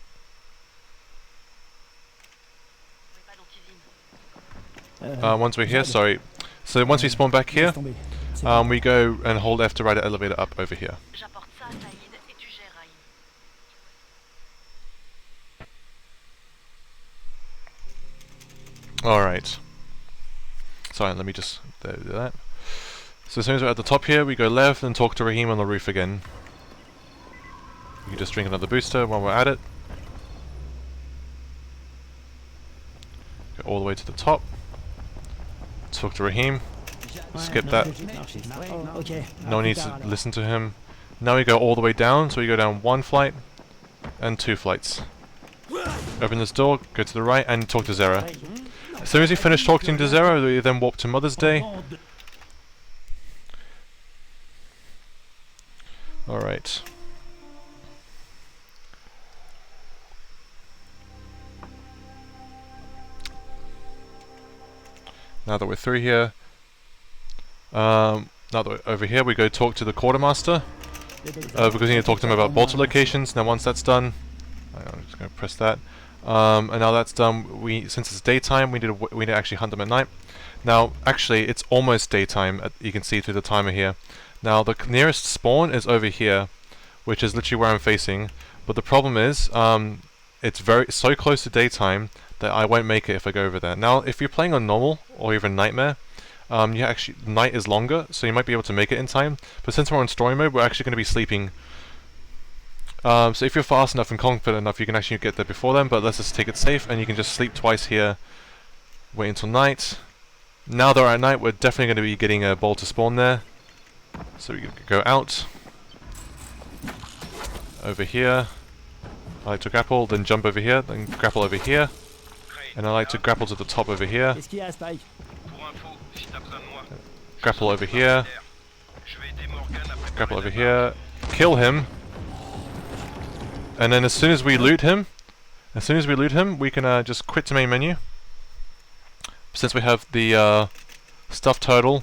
Once we're here, sorry. So once we spawn back here, we go and hold F to ride the elevator up over here. Alright. Sorry, let me just do that. So as soon as we're at the top here, we go left and talk to Raheem on the roof again. You can just drink another booster while we're at it. Go all the way to the top. Talk to Raheem. Skip that. No need to listen to him. Now we go all the way down, so we go down 1 flight and 2 flights. Open this door, go to the right, and talk to Zera. As soon as you finish talking to Zera, we then warp to Mother's Day. Alright. Now that we're through here, now that we're over here, we go talk to the quartermaster, because we need to talk to him about bolter locations. Now once that's done, I'm just going to press that. And now that's done, since it's daytime, we need to actually hunt them at night. Now, actually, it's almost daytime. You can see through the timer here. Now, the nearest spawn is over here, which is literally where I'm facing. But the problem is, it's so close to daytime that I won't make it if I go over there. Now, if you're playing on normal or even nightmare, night is longer, so you might be able to make it in time. But since we're on story mode, we're actually going to be sleeping. So if you're fast enough and confident enough, you can actually get there before them, but let's just take it safe, and you can just sleep twice here, wait until night. Now that we're at night, we're definitely going to be getting a bolter spawn there. So we can go out. Over here. I like to grapple, then jump over here, then grapple over here. And I like to grapple to the top over here. Grapple over here. Grapple over here. Kill him. And then as soon as we loot him, we can just quit the main menu. Since we have the stuff turtle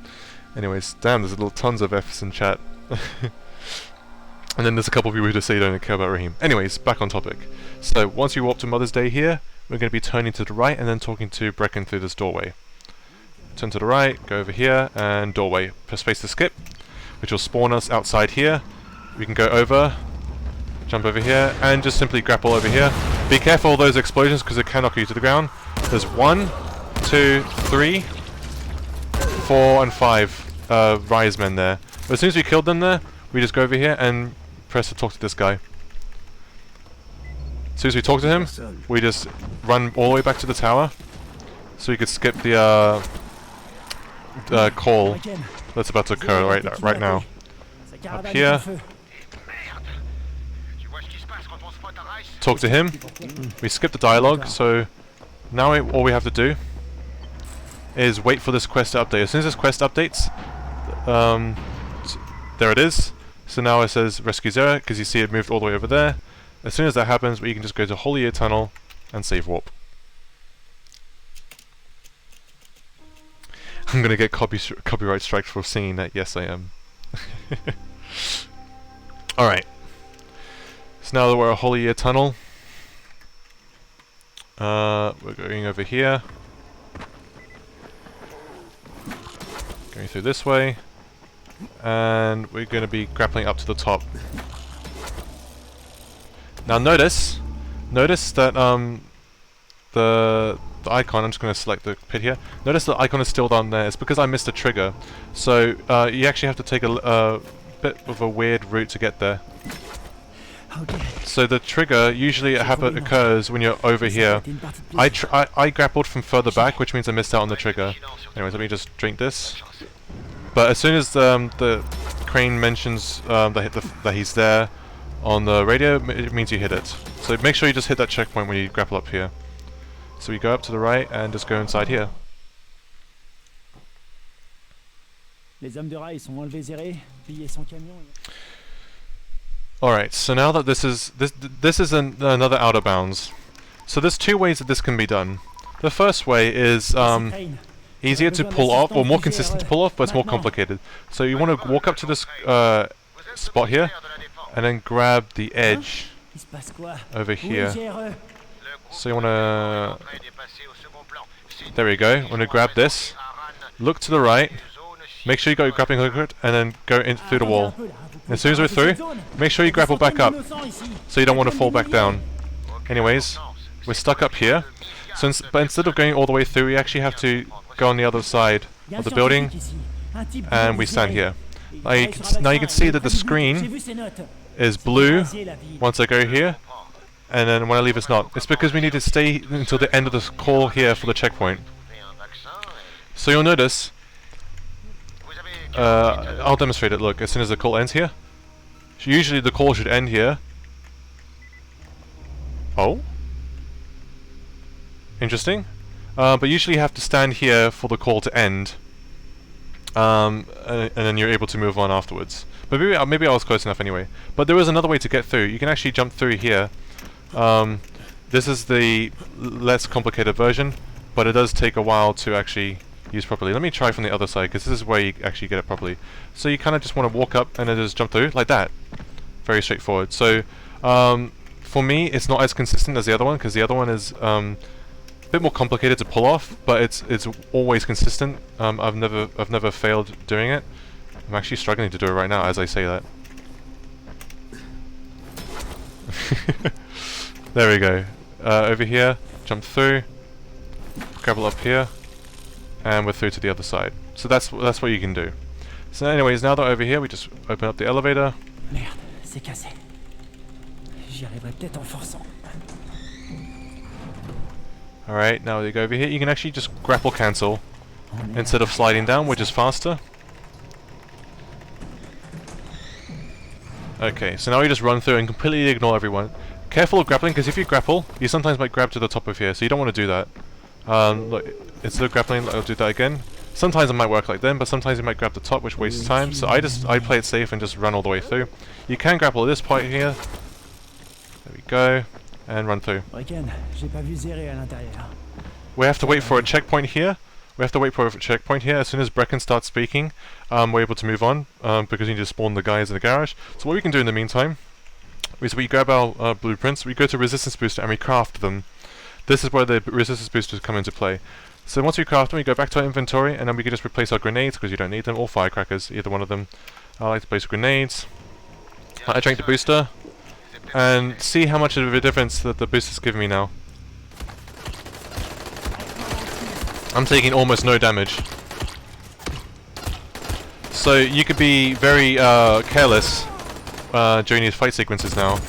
Anyways, damn, there's little tons of F's in chat. And then there's a couple of people who just say they don't care about Raheem. Anyways, back on topic. So, once you warp to Mother's Day here, we're going to be turning to the right and then talking to Brecken through this doorway. Turn to the right, go over here, and doorway. Press space to skip, which will spawn us outside here. We can go over, jump over here, and just simply grapple over here. Be careful of those explosions because it can knock you to the ground. There's 1, 2, 3, 4, and 5 rise men there. But as soon as we killed them there, we just go over here and press to talk to this guy. As soon as we talk to him, we just run all the way back to the tower, so we could skip the call that's about to occur right now. Up here, talk to him. We skip the dialogue, so now all we have to do is wait for this quest to update. As soon as this quest updates, there it is. So now it says Rescue Zera, because you see it moved all the way over there. As soon as that happens, we can just go to Holy Year Tunnel and save warp. I'm gonna get copyright strikes for singing that. Yes, I am. Alright. So now that we're at Holy Year Tunnel, we're going over here. Going through this way. And we're going to be grappling up to the top. Now notice that the icon, I'm just going to select the pit here. Notice the icon is still down there. It's because I missed a trigger. So you actually have to take a bit of a weird route to get there. So the trigger usually occurs when you're over here. I grappled from further back, which means I missed out on the trigger. Anyways, let me just drink this. But as soon as the crane mentions that he's there on the radio, it means you hit it. So make sure you just hit that checkpoint when you grapple up here. So we go up to the right and just go inside here. Alright, so now that this is another outer bounds. So there's 2 ways that this can be done. The first way is easier to pull off, or more consistent to pull off, but it's more complicated. So you want to walk up to this spot here, and then grab the edge over here. So you want to... There we go. Want to grab this, look to the right, make sure you got your grappling hook, and then go in through the wall. And as soon as we're through, make sure you grapple back up, so you don't want to fall back down. Anyways, we're stuck up here. But instead of going all the way through, we actually have to go on the other side of the building, and we stand here. Now you can see that the screen is blue once I go here, and then when I leave it's not. It's because we need to stay until the end of the call here for the checkpoint. So you'll notice, I'll demonstrate it, look, as soon as the call ends here. Usually the call should end here. Oh? Interesting. But usually you have to stand here for the call to end, and then you're able to move on afterwards. But maybe I was close enough anyway. But there is another way to get through. You can actually jump through here. This is the less complicated version, but it does take a while to actually use properly. Let me try from the other side, because this is where you actually get it properly. So you kind of just want to walk up and then just jump through, like that. Very straightforward. So for me, it's not as consistent as the other one, because the other one is a bit more complicated to pull off, but it's always consistent. I've never failed doing it. I'm actually struggling to do it right now as I say that. There we go. Over here, jump through, grapple up here, and we're through to the other side. So that's what you can do. So anyways, now that we're over here, we just open up the elevator. Merde, c'est cassé. J'y arriverai peut-être en forçant. Alright, now you go over here, you can actually just grapple cancel instead of sliding down, which is faster. Okay, so now you just run through and completely ignore everyone. Careful of grappling, because if you grapple, you sometimes might grab to the top of here, so you don't want to do that. Look, instead of grappling, I'll do that again. Sometimes it might work like them, but sometimes you might grab the top, which wastes time, so I play it safe and just run all the way through. You can grapple at this point here. There we go. And run through. We have to wait for a checkpoint here, We have to wait for a checkpoint here. As soon as Brecken starts speaking, we're able to move on, because we need to spawn the guys in the garage. So what we can do in the meantime is we grab our blueprints, we go to resistance booster and we craft them. This is where the resistance boosters come into play. So once we craft them, we go back to our inventory, and then we can just replace our grenades, because you don't need them, or firecrackers, either one of them. I like to place grenades. I drank the booster, and see how much of a difference that the booster's giving me now. I'm taking almost no damage. So you could be very careless during these fight sequences now,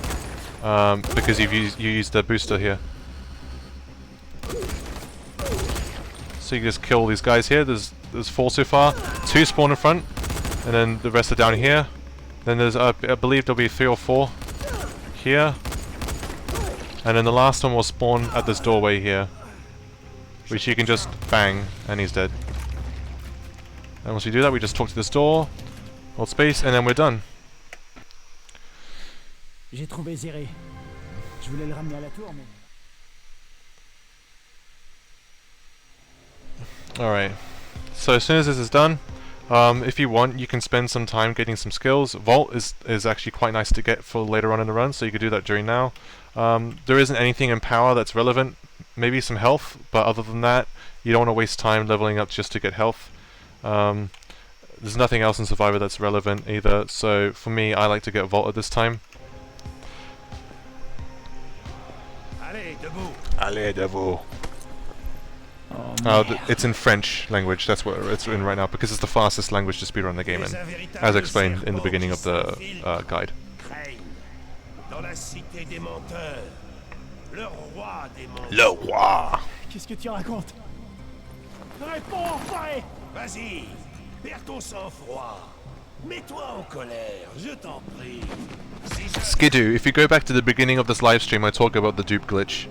because you used the booster here. So you just kill these guys here. There's 4 so far. 2 spawn in front, and then the rest are down here. Then there's I believe there'll be 3 or 4 here, and then the last one will spawn at this doorway here, which you can just bang, and he's dead. And once we do that, we just talk to this door, hold space, and then we're done. J'ai trouvé Zéré. Je voulais le ramener à la tour, mais... Alright, so as soon as this is done, if you want, you can spend some time getting some skills. Vault is actually quite nice to get for later on in the run, so you could do that during now. There isn't anything in power that's relevant, maybe some health, but other than that, you don't want to waste time leveling up just to get health. There's nothing else in Survivor that's relevant either, so for me, I like to get Vault at this time. Allez, debout! Allez, debout! It's in French language, that's what it's in right now, because it's the fastest language to speedrun the game in, as explained in the beginning of the guide. Le roi! Qu'est-ce que tu racontes? Réponds, enfoiré! Vas-y, perds ton sang-froid. Mets-toi en colère, je t'en prie. Skidoo, if you go back to the beginning of this live stream, I talk about the dupe glitch.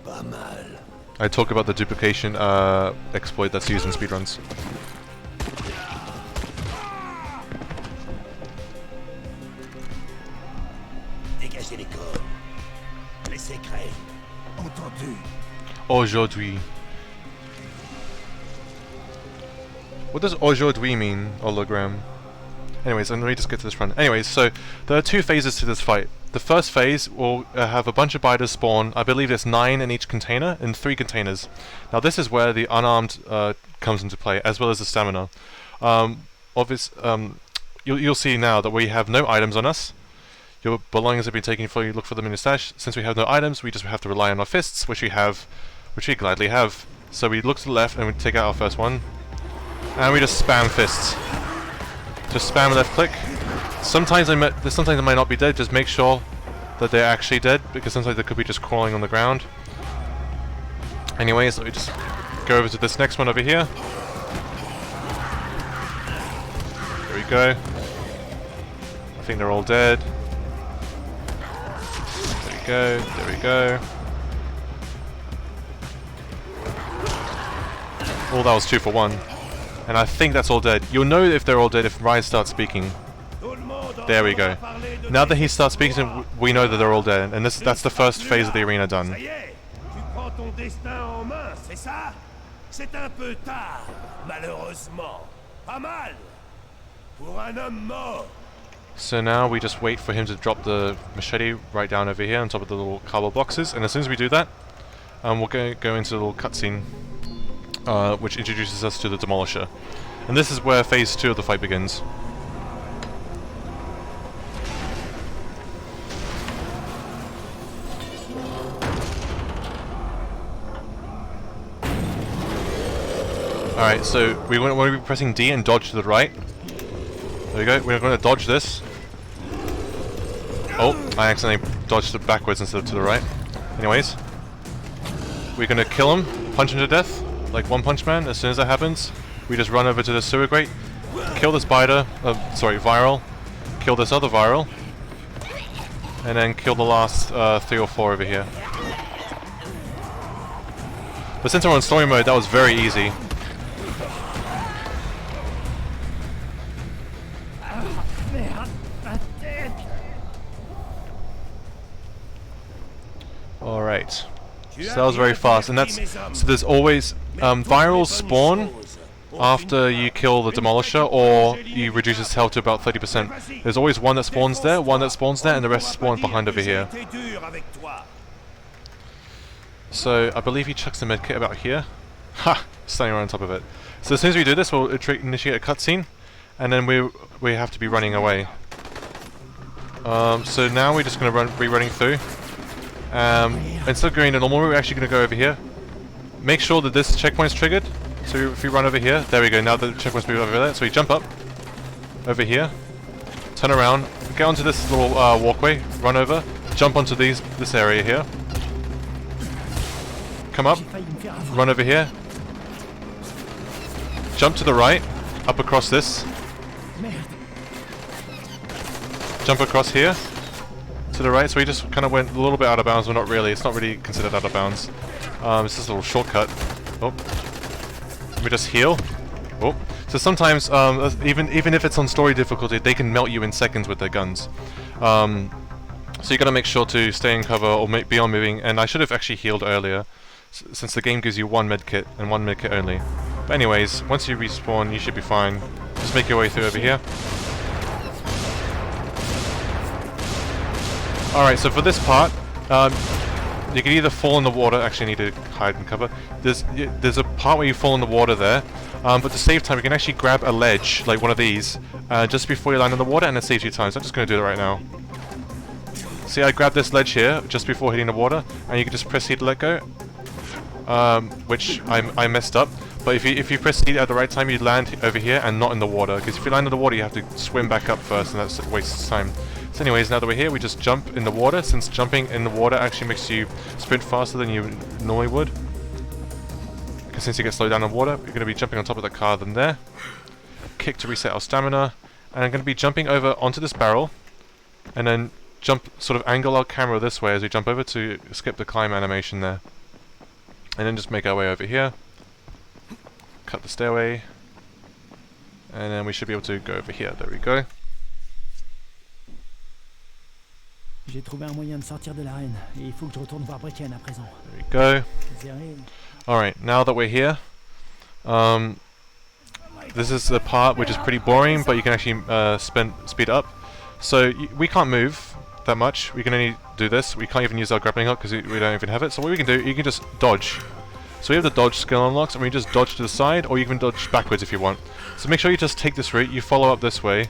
Pas mal. I talk about the duplication exploit that's used in speedruns. Dégagez les corps. Les secrets. Entendu. Aujourd'hui. What does aujourd'hui mean, hologram? Anyways, let me just get to this run. Anyways, so there are 2 phases to this fight. The first phase will have a bunch of biters spawn. I believe there's 9 in each container, in 3 containers. Now this is where the unarmed comes into play, as well as the stamina. You'll see now that we have no items on us. Your belongings have been taken before you look for them in your stash. Since we have no items, we just have to rely on our fists, which we gladly have. So we look to the left and we take out our first one, and we just spam fists. Just spam left click. Sometimes they might not be dead. Just make sure that they're actually dead, because sometimes they could be just crawling on the ground. Anyways, let me just go over to this next one over here. There we go. I think they're all dead. There we go. There we go. Oh, that was 2 for 1. And I think that's all dead. You'll know if they're all dead if Rise starts speaking. There we go. Now that he starts speaking, we know that they're all dead, and that's the first phase of the arena done. So now we just wait for him to drop the machete right down over here on top of the little cardboard boxes, and as soon as we do that, we'll go into a little cutscene, which introduces us to the Demolisher. And this is where phase 2 of the fight begins. Alright, so we want to be pressing D and dodge to the right. There we go, we're going to dodge this. Oh, I accidentally dodged it backwards instead of to the right. Anyways, we're going to kill him, punch him to death, like One Punch Man. As soon as that happens, we just run over to the sewer grate, kill this biter, viral, kill this other viral, and then kill the last 3 or 4 over here. But since we're on story mode, that was very easy. Alright, so that was very fast, and so there's always Virals spawn after you kill the Demolisher, or you reduce its health to about 30%. There's always one that spawns there, one that spawns there, and the rest spawn behind over here. So, I believe he chucks the medkit about here. Ha! Standing right on top of it. So as soon as we do this, we'll initiate a cutscene, and then we have to be running away. So now we're just going to be running through. Instead of going the normal route, we're actually going to go over here. Make sure that this checkpoint's triggered. So if we run over here, there we go, now the checkpoint's moved over there. So we jump up, over here, turn around, get onto this little walkway, run over, jump onto this area here. Come up, run over here, jump to the right, up across this, jump across here, to the right, so we just kind of went a little bit out of bounds, but not really, it's not really considered out of bounds. It's just a little shortcut. Oh. We just heal. Oh. So sometimes, even if it's on story difficulty, they can melt you in seconds with their guns. So you gotta make sure to stay in cover or be on moving, and I should have actually healed earlier, since the game gives you one medkit, and one medkit only. But anyways, once you respawn, you should be fine. Just make your way through over here. Alright, so for this part, you can either fall in the water. Actually, I need to hide and cover. There's a part where you fall in the water there, but to save time, you can actually grab a ledge, like one of these, just before you land in the water, and it saves you time. So I'm just going to do it right now. See, I grabbed this ledge here, just before hitting the water, and you can just press C to let go, which I messed up. But if you press C at the right time, you land over here and not in the water, because if you land in the water, you have to swim back up first, and that wastes time. So anyways, now that we're here, we just jump in the water, since jumping in the water actually makes you sprint faster than you normally would. Because since you get slowed down in water, you're going to be jumping on top of the car than there. Kick to reset our stamina, and I'm going to be jumping over onto this barrel, and then sort of angle our camera this way as we jump over to skip the climb animation there. And then just make our way over here, cut the stairway, and then we should be able to go over here. There we go. J'ai trouvé un moyen de sortir de l'arène, et il faut que je retourne voir Brecken à présent. There we go. Alright, now that we're here, this is the part which is pretty boring, but you can actually speed up. So we can't move that much, we can only do this. We can't even use our grappling hook because we don't even have it. So what we can do, you can just dodge. So we have the dodge skill unlocked, and we just dodge to the side, or you can dodge backwards if you want. So make sure you just take this route, you follow up this way.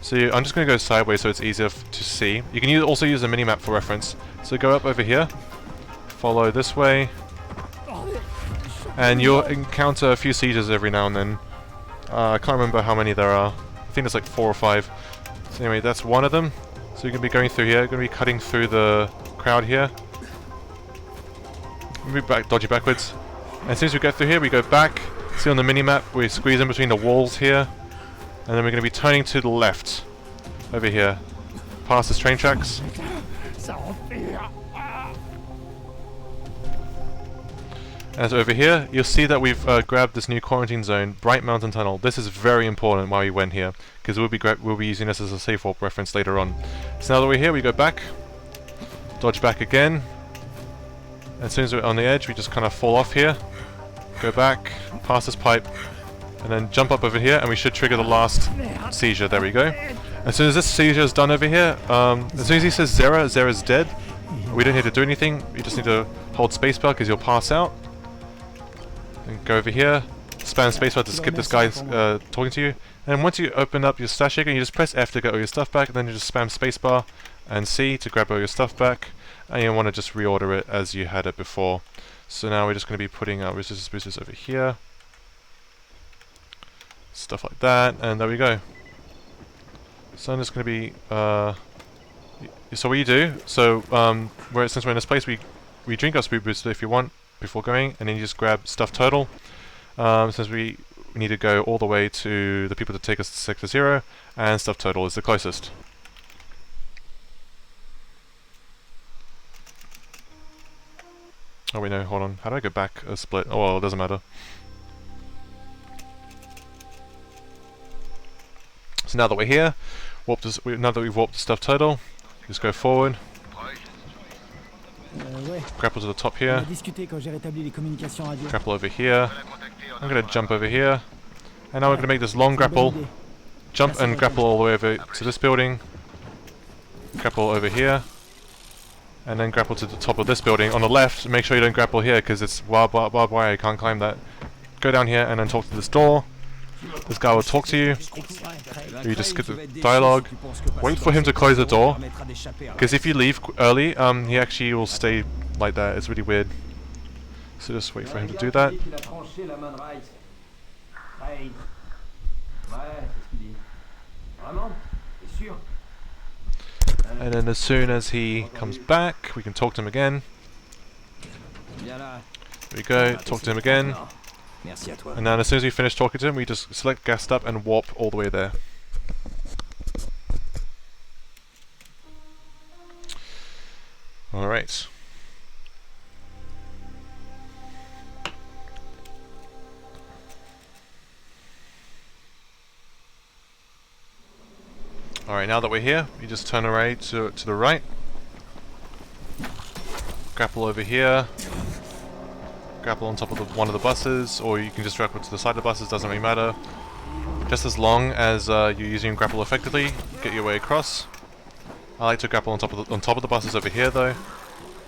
So I'm just going to go sideways so it's easier to see. You can also use a minimap for reference. So go up over here, follow this way, and you'll encounter a few sieges every now and then. I can't remember how many there are. I think there's like 4 or 5. So anyway, that's one of them. So you're going to be going through here, going to be cutting through the crowd here. Move back, dodgy backwards. And as soon as we get through here, we go back. See on the minimap, we squeeze in between the walls here. And then we're going to be turning to the left, over here, past this train tracks. And so over here, you'll see that we've grabbed this new quarantine zone, Bright Mountain Tunnel. This is very important why we went here, because we'll be using this as a safe warp reference later on. So now that we're here, we go back, dodge back again. As soon as we're on the edge, we just kind of fall off here, go back, past this pipe, and then jump up over here, and we should trigger the last seizure. There we go. As soon as this seizure is done over here, as soon as he says Zera, Zera's dead. We don't need to do anything. You just need to hold spacebar because you'll pass out. And go over here, spam spacebar to skip this guy talking to you. And once you open up your stash shaker, you just press F to get all your stuff back, and then you just spam spacebar and C to grab all your stuff back. And you want to just reorder it as you had it before. So now we're just going to be putting our resistance boosters over here. Stuff like that, and there we go. So I'm just going to be, so what you do, so since we're in this place, we drink our speed booster if you want before going, and then you just grab Stuff Turtle, since we need to go all the way to the people to take us to Sector 0, and Stuff Turtle is the closest. Oh wait, no, hold on, how do I go back a split? Oh well, it doesn't matter. So now that we're here, now that we've warped the Stuffed Turtle, just go forward. Ouais. Grapple to the top On a here. discuté quand j'ai rétabli les communications radio. Grapple over here. I'm gonna jump over here. And now we're gonna make this long grapple. Jump and grapple all the way over to this building. Grapple over here. And then grapple to the top of this building. On the left, make sure you don't grapple here because it's barbed wire, you can't climb that. Go down here and then talk to this door. This guy will talk to you. You just skip the dialogue. Wait for him to close the door. Because if you leave early, he actually will stay like that. It's really weird. So just wait for him to do that. And then as soon as he comes back, we can talk to him again. There we go, talk to him again. And then as soon as we finish talking to him, we just select gassed up and warp all the way there. Alright. Alright, now that we're here, we just turn away to the right. Grapple over here. Grapple on top of one of the buses, or you can just grapple to the side of the buses, doesn't really matter. Just as long as you're using grapple effectively, get your way across. I like to grapple on top of the buses over here though,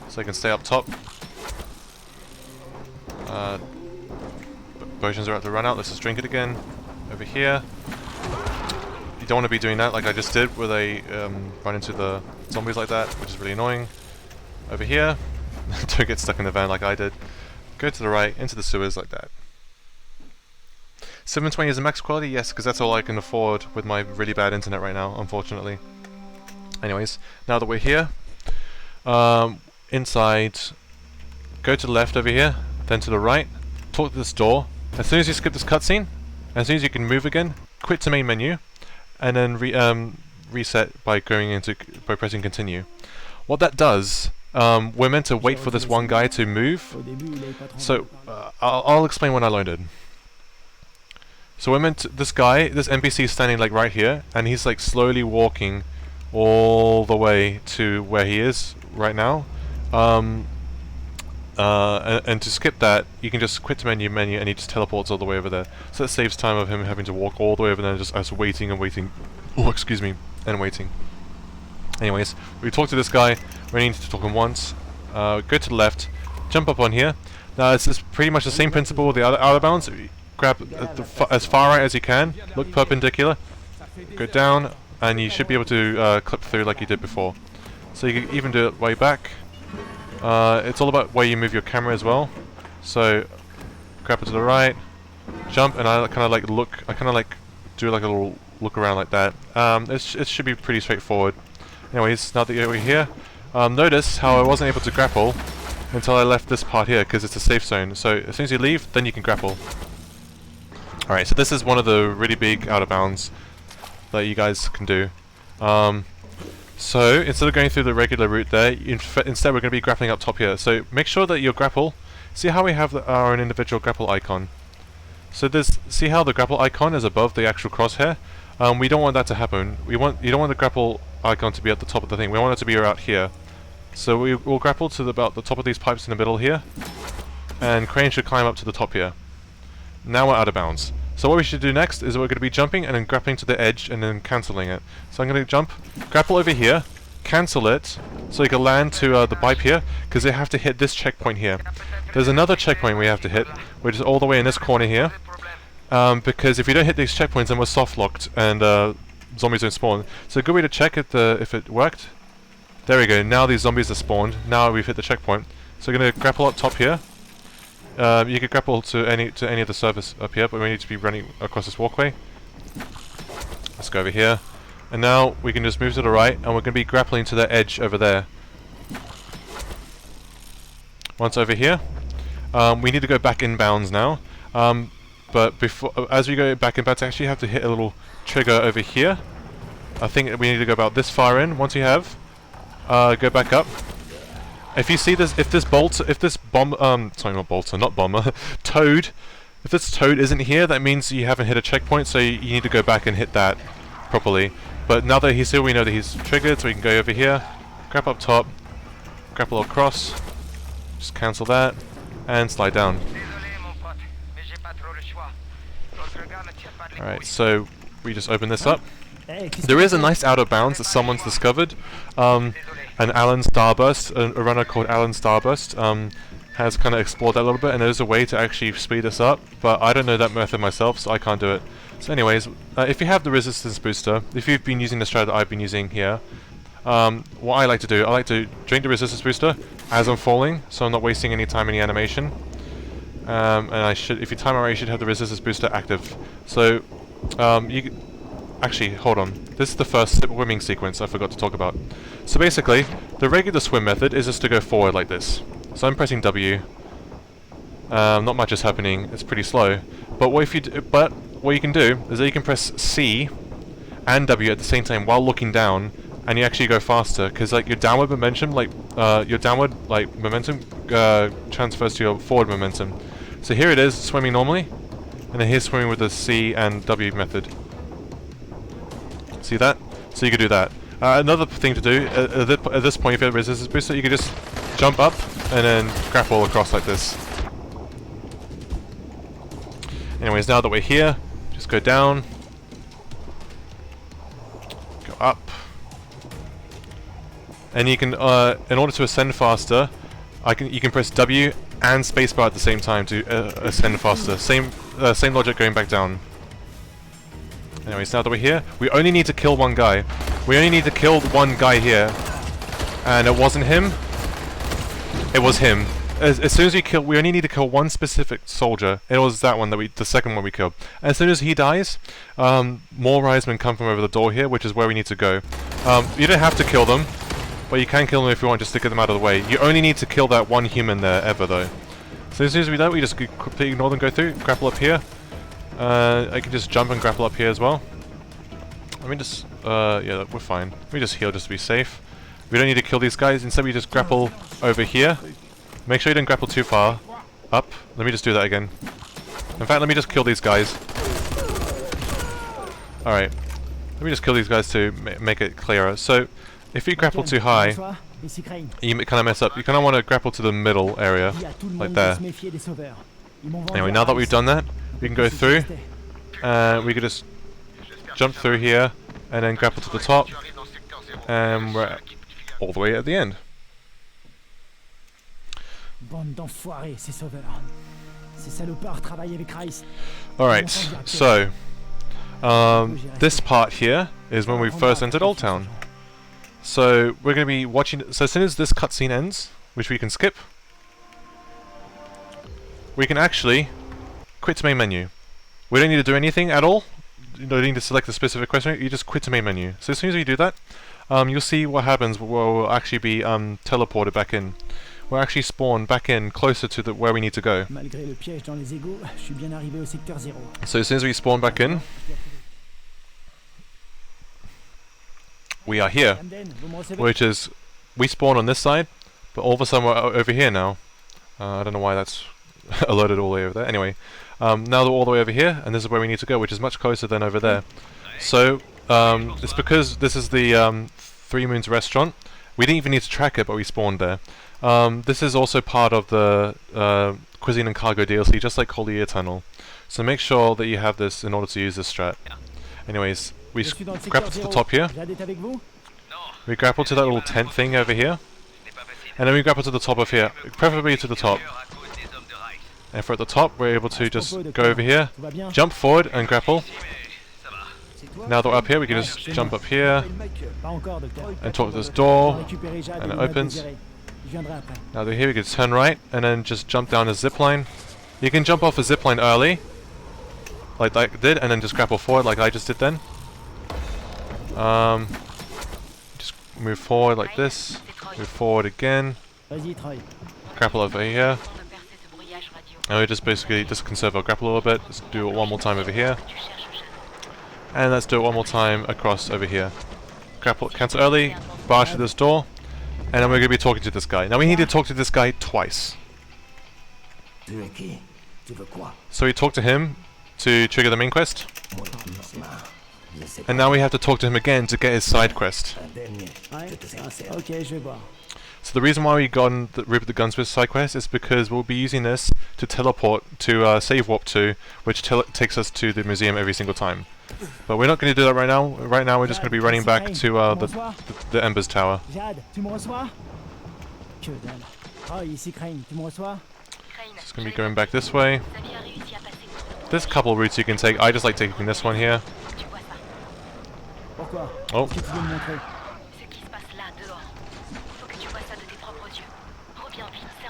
so I can stay up top. Potions are about to run out, let's just drink it again. Over here. You don't want to be doing that like I just did, where they run into the zombies like that, which is really annoying. Over here. Don't get stuck in the van like I did. Go to the right, into the sewers like that. 720 is the max quality? Yes, because that's all I can afford with my really bad internet right now, unfortunately. Anyways, now that we're here, inside, go to the left over here, then to the right, talk to this door. As soon as you skip this cutscene, as soon as you can move again, quit to main menu, and then reset by pressing continue. What that does, we're meant to wait for this one guy to move. So I'll explain what I learned. So we're meant to, this NPC is standing like right here, and he's like slowly walking all the way to where he is right now. And to skip that, you can just quit to menu, and he just teleports all the way over there. So that saves time of him having to walk all the way over there, and just us waiting and waiting. Oh, excuse me, and waiting. Anyways, we talk to this guy. We only need to talk him once. Go to the left, jump up on here. Now it's pretty much the same principle with the other out of bounds. Grab as far right as you can. Look perpendicular. Go down, and you should be able to clip through like you did before. So you can even do it way back. It's all about where you move your camera as well. So grab it to the right, jump, and I kind of like look. I kind of like do like a little look around like that. It should be pretty straightforward. Anyways, now that we're here, notice how I wasn't able to grapple until I left this part here because it's a safe zone. So as soon as you leave, then you can grapple. Alright, so this is one of the really big out of bounds that you guys can do. So instead of going through the regular route there, instead we're going to be grappling up top here. So make sure that your grapple, see how we have our own individual grapple icon. So see how the grapple icon is above the actual crosshair? We don't want that to happen. You don't want the grapple icon to be at the top of the thing. We want it to be out here. So we'll grapple to about the top of these pipes in the middle here, and Crane should climb up to the top here. Now we're out of bounds. So what we should do next is we're going to be jumping and then grappling to the edge and then cancelling it. So I'm going to jump, grapple over here, cancel it, so you can land to the pipe here, because they have to hit this checkpoint here. There's another checkpoint we have to hit, which is all the way in this corner here. Because if you don't hit these checkpoints, then we're soft locked and zombies don't spawn. So a good way to check if it worked. There we go. Now these zombies are spawned. Now we've hit the checkpoint. So we're gonna grapple up top here. You could grapple to any of the surface up here, but we need to be running across this walkway. Let's go over here, and now we can just move to the right, and we're gonna be grappling to the edge over there. Once over here, we need to go back inbounds now. But as we go back inbounds, actually have to hit a little trigger over here. I think we need to go about this far in. Once you have, go back up. If you see this, if this toad, if this toad isn't here, that means you haven't hit a checkpoint, so you need to go back and hit that properly. But now that he's here, we know that he's triggered, so we can go over here, grab up top, grapple across, just cancel that, and slide down. Alright, so we just open this up. There is a nice out of bounds that someone's discovered. An Alan Starburst, a runner called Alan Starburst, has kind of explored that a little bit, and there's a way to actually speed this up, but I don't know that method myself, so I can't do it. So anyways, if you have the resistance booster, if you've been using the strat that I've been using here, what I like to do, I like to drink the resistance booster as I'm falling, so I'm not wasting any time in the animation. And I should, if you time it right, you should have the resistance booster active. So, actually, hold on. This is the first swimming sequence I forgot to talk about. So basically, the regular swim method is just to go forward like this. So I'm pressing W. Not much is happening. It's pretty slow. But what you can do is that you can press C and W at the same time while looking down, and you actually go faster because like your downward momentum, transfers to your forward momentum. So here it is swimming normally, and then here's swimming with the C and W method. See that? So you could do that. Another thing to do at this point, if you have a resistance booster, you could just jump up and then grapple across like this. Anyways, now that we're here, just go down, go up, and you can, in order to ascend faster, you can press W and spacebar at the same time to ascend faster. Same logic going back down. Anyways, now that we're here, we only need to kill one guy. We only need to kill one guy here, and it wasn't him. It was him. As soon as we only need to kill one specific soldier. It was that one the second one we killed. As soon as he dies, more Risemen come from over the door here, which is where we need to go. You don't have to kill them, but you can kill them if you want, just to get them out of the way. You only need to kill that one human there ever, though. So as soon as we do that, we just completely ignore them, go through, grapple up here. I can just jump and grapple up here as well. Let me just, yeah, we're fine. Let me just heal just to be safe. We don't need to kill these guys, instead we just grapple over here. Make sure you don't grapple too far up. Let me just do that again. In fact, let me just kill these guys. Alright. Let me just kill these guys to make it clearer. So, if you grapple too high, you kind of mess up. You kind of want to grapple to the middle area, like there. Anyway, now that we've done that, we can go through, and we can just jump through here, and then grapple to the top, and we're all the way at the end. Alright, so this part here is when we first entered Old Town. So we're going to be watching, so as soon as this cutscene ends, which we can skip, we can actually quit to main menu. We don't need to do anything at all. You don't need to select a specific question, you just quit to main menu. So as soon as we do that, you'll see what happens. We'll actually be teleported back in. We'll actually spawn back in closer to where we need to go. So as soon as we spawn back in, we are here, which is, we spawn on this side, but all of a sudden we're over here now. I don't know why that's alerted all the way over there. Anyway, now they're all the way over here, and this is where we need to go, which is much closer than over there. So, it's because this is the Three Moons restaurant. We didn't even need to track it, but we spawned there. This is also part of the Cuisine and Cargo DLC, just like Collier Tunnel. So make sure that you have this in order to use this strat. Anyways, we grapple to the top here. We grapple to that little tent thing over here. And then we grapple to the top of here, preferably to the top. And for at the top, we're able to just go over here, jump forward and grapple. Now that we're up here, we can just jump up here and talk to this door, and it opens. Now that we're here, we can turn right and then just jump down a zipline. You can jump off a zipline early, like I did, and then just grapple forward like I just did then. Just move forward like this, move forward again, grapple over here. And we just basically just conserve our grapple a little bit. Let's do it one more time over here. And let's do it one more time across over here. Grapple, cancel early, barge to this door, and then we're going to be talking to this guy. Now we need to talk to this guy twice. So we talk to him to trigger the main quest. And now we have to talk to him again to get his side quest. So the reason why we got on the Rupert the Gunsmith side quest is because we'll be using this to teleport to save warp to, which takes us to the museum every single time. But we're not going to do that right now. Right now we're just going to be running back to the Embers Tower. Jade, tu me reçois? Que dalle. Oh, ici Crane, tu me reçois? Just going to be going back this way. There's a couple routes you can take. I just like taking this one here. Oh.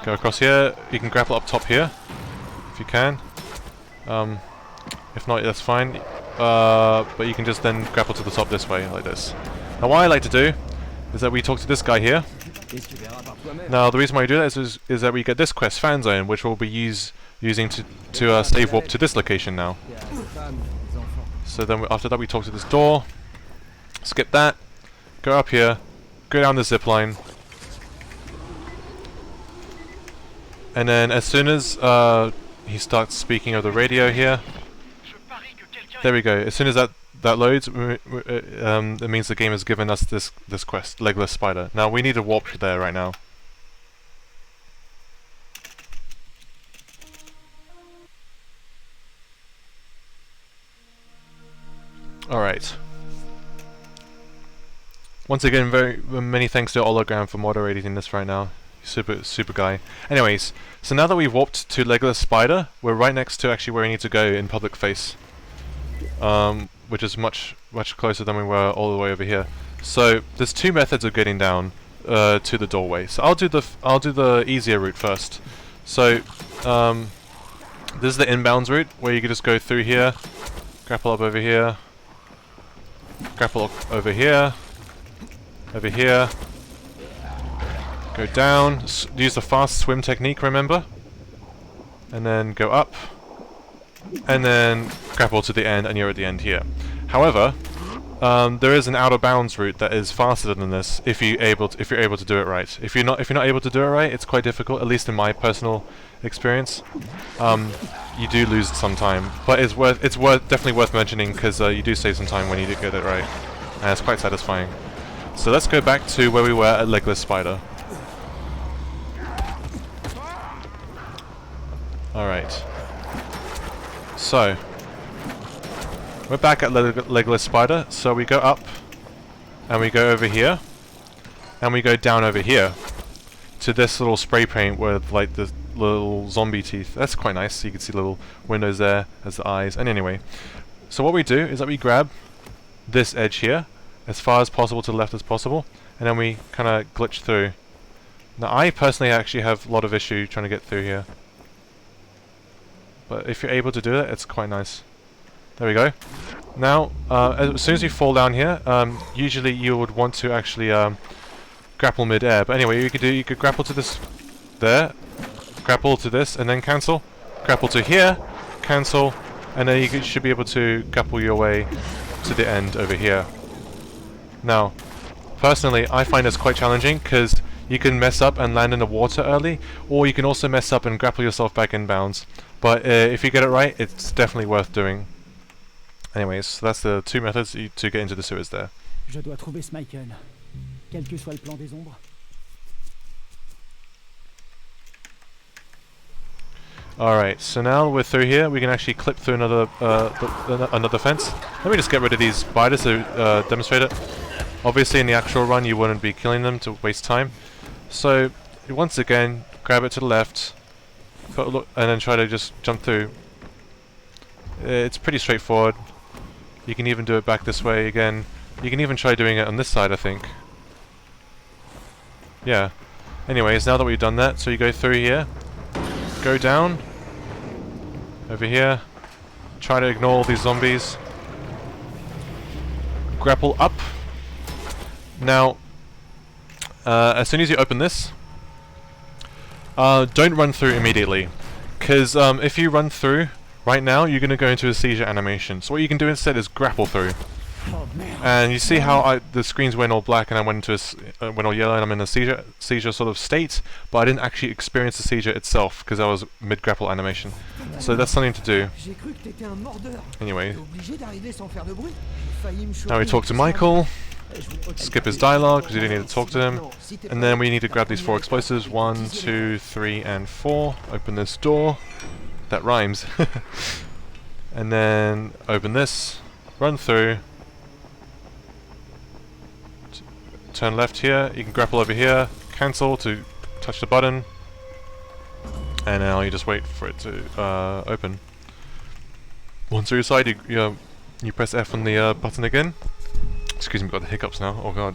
Go across here. You can grapple up top here, if you can. If not, that's fine. But you can just then grapple to the top this way, like this. Now what I like to do is that we talk to this guy here. Now the reason why we do that is that we get this quest, Fan Zone, which we'll be using to save warp to this location now. So then after that we talk to this door. Skip that. Go up here. Go down the zip line. And then as soon as he starts speaking over the radio here, there we go. As soon as that loads, it means the game has given us this quest, Legless Spider. Now we need to warp there right now. Alright. Once again, very many thanks to Hologram for moderating this right now. Super guy. Anyways, so now that we've warped to Legless Spider, we're right next to actually where we need to go in public face. Which is much closer than we were all the way over here. So there's two methods of getting down to the doorway. So I'll do the easier route first. So this is the inbounds route where you can just go through here, grapple up over here, grapple up over here, over here. Go down, use the fast swim technique, remember? And then go up, and then grapple to the end, and you're at the end here. However, there is an out of bounds route that is faster than this if you're able to do it right. If you're not able to do it right, it's quite difficult. At least in my personal experience, you do lose some time. But it's definitely worth mentioning because you do save some time when you do get it right, and it's quite satisfying. So let's go back to where we were at Legless Spider. Alright. So, we're back at Legless Spider, so we go up, and we go over here, and we go down over here, to this little spray paint with like the little zombie teeth. That's quite nice, so you can see little windows there as the eyes. And anyway, so what we do is that we grab this edge here, as far as possible to the left as possible, and then we kind of glitch through. Now I personally actually have a lot of issue trying to get through here. But if you're able to do it, it's quite nice. There we go. Now, as soon as you fall down here, usually you would want to actually grapple mid-air. But anyway, you could grapple to this there, grapple to this, and then cancel. Grapple to here, cancel, and then you should be able to grapple your way to the end over here. Now, personally, I find this quite challenging because you can mess up and land in the water early, or you can also mess up and grapple yourself back inbounds. But if you get it right, it's definitely worth doing. Anyways, so that's the two methods to get into the sewers there. Je dois trouver ce Michael, quel que soit le plan des ombres. Alright, so now we're through here, we can actually clip through another fence. Let me just get rid of these spiders to demonstrate it. Obviously in the actual run you wouldn't be killing them to waste time. So, once again, grab it to the left, and then try to just jump through. It's pretty straightforward. You can even do it back this way again. You can even try doing it on this side, I think. Yeah. Anyways, now that we've done that, so you go through here, go down, over here, try to ignore all these zombies, grapple up. Now, as soon as you open this, don't run through immediately, because if you run through right now, you're going to go into a seizure animation. So what you can do instead is grapple through. And you see how the screens went all black and I went into went all yellow and I'm in a seizure sort of state, but I didn't actually experience the seizure itself because I was mid grapple animation. So that's something to do. Anyway, now we talk to Michael, skip his dialogue because you don't need to talk to him. And then we need to grab these 4 explosives. 1, 2, 3, and 4. Open this door. That rhymes. And then open this. Run through. Turn left here. You can grapple over here. Cancel to touch the button. And now you just wait for it to open. Once you're inside, you press F on the button again. Excuse me, got the hiccups now. Oh god.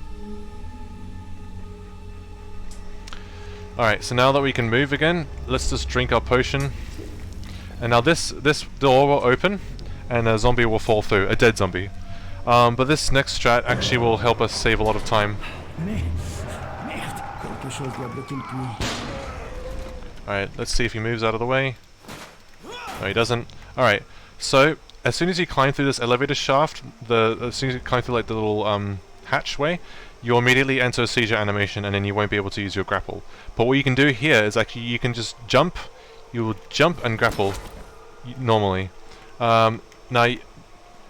Alright, so now that we can move again, let's just drink our potion. And now this door will open, and a zombie will fall through, a dead zombie. But this next strat actually will help us save a lot of time. Alright, let's see if he moves out of the way. No, he doesn't. Alright, so as soon as you climb through this elevator shaft, as soon as you climb through like the little hatchway, you'll immediately enter a seizure animation, and then you won't be able to use your grapple. But what you can do here is actually you can just jump. You will jump and grapple normally. Now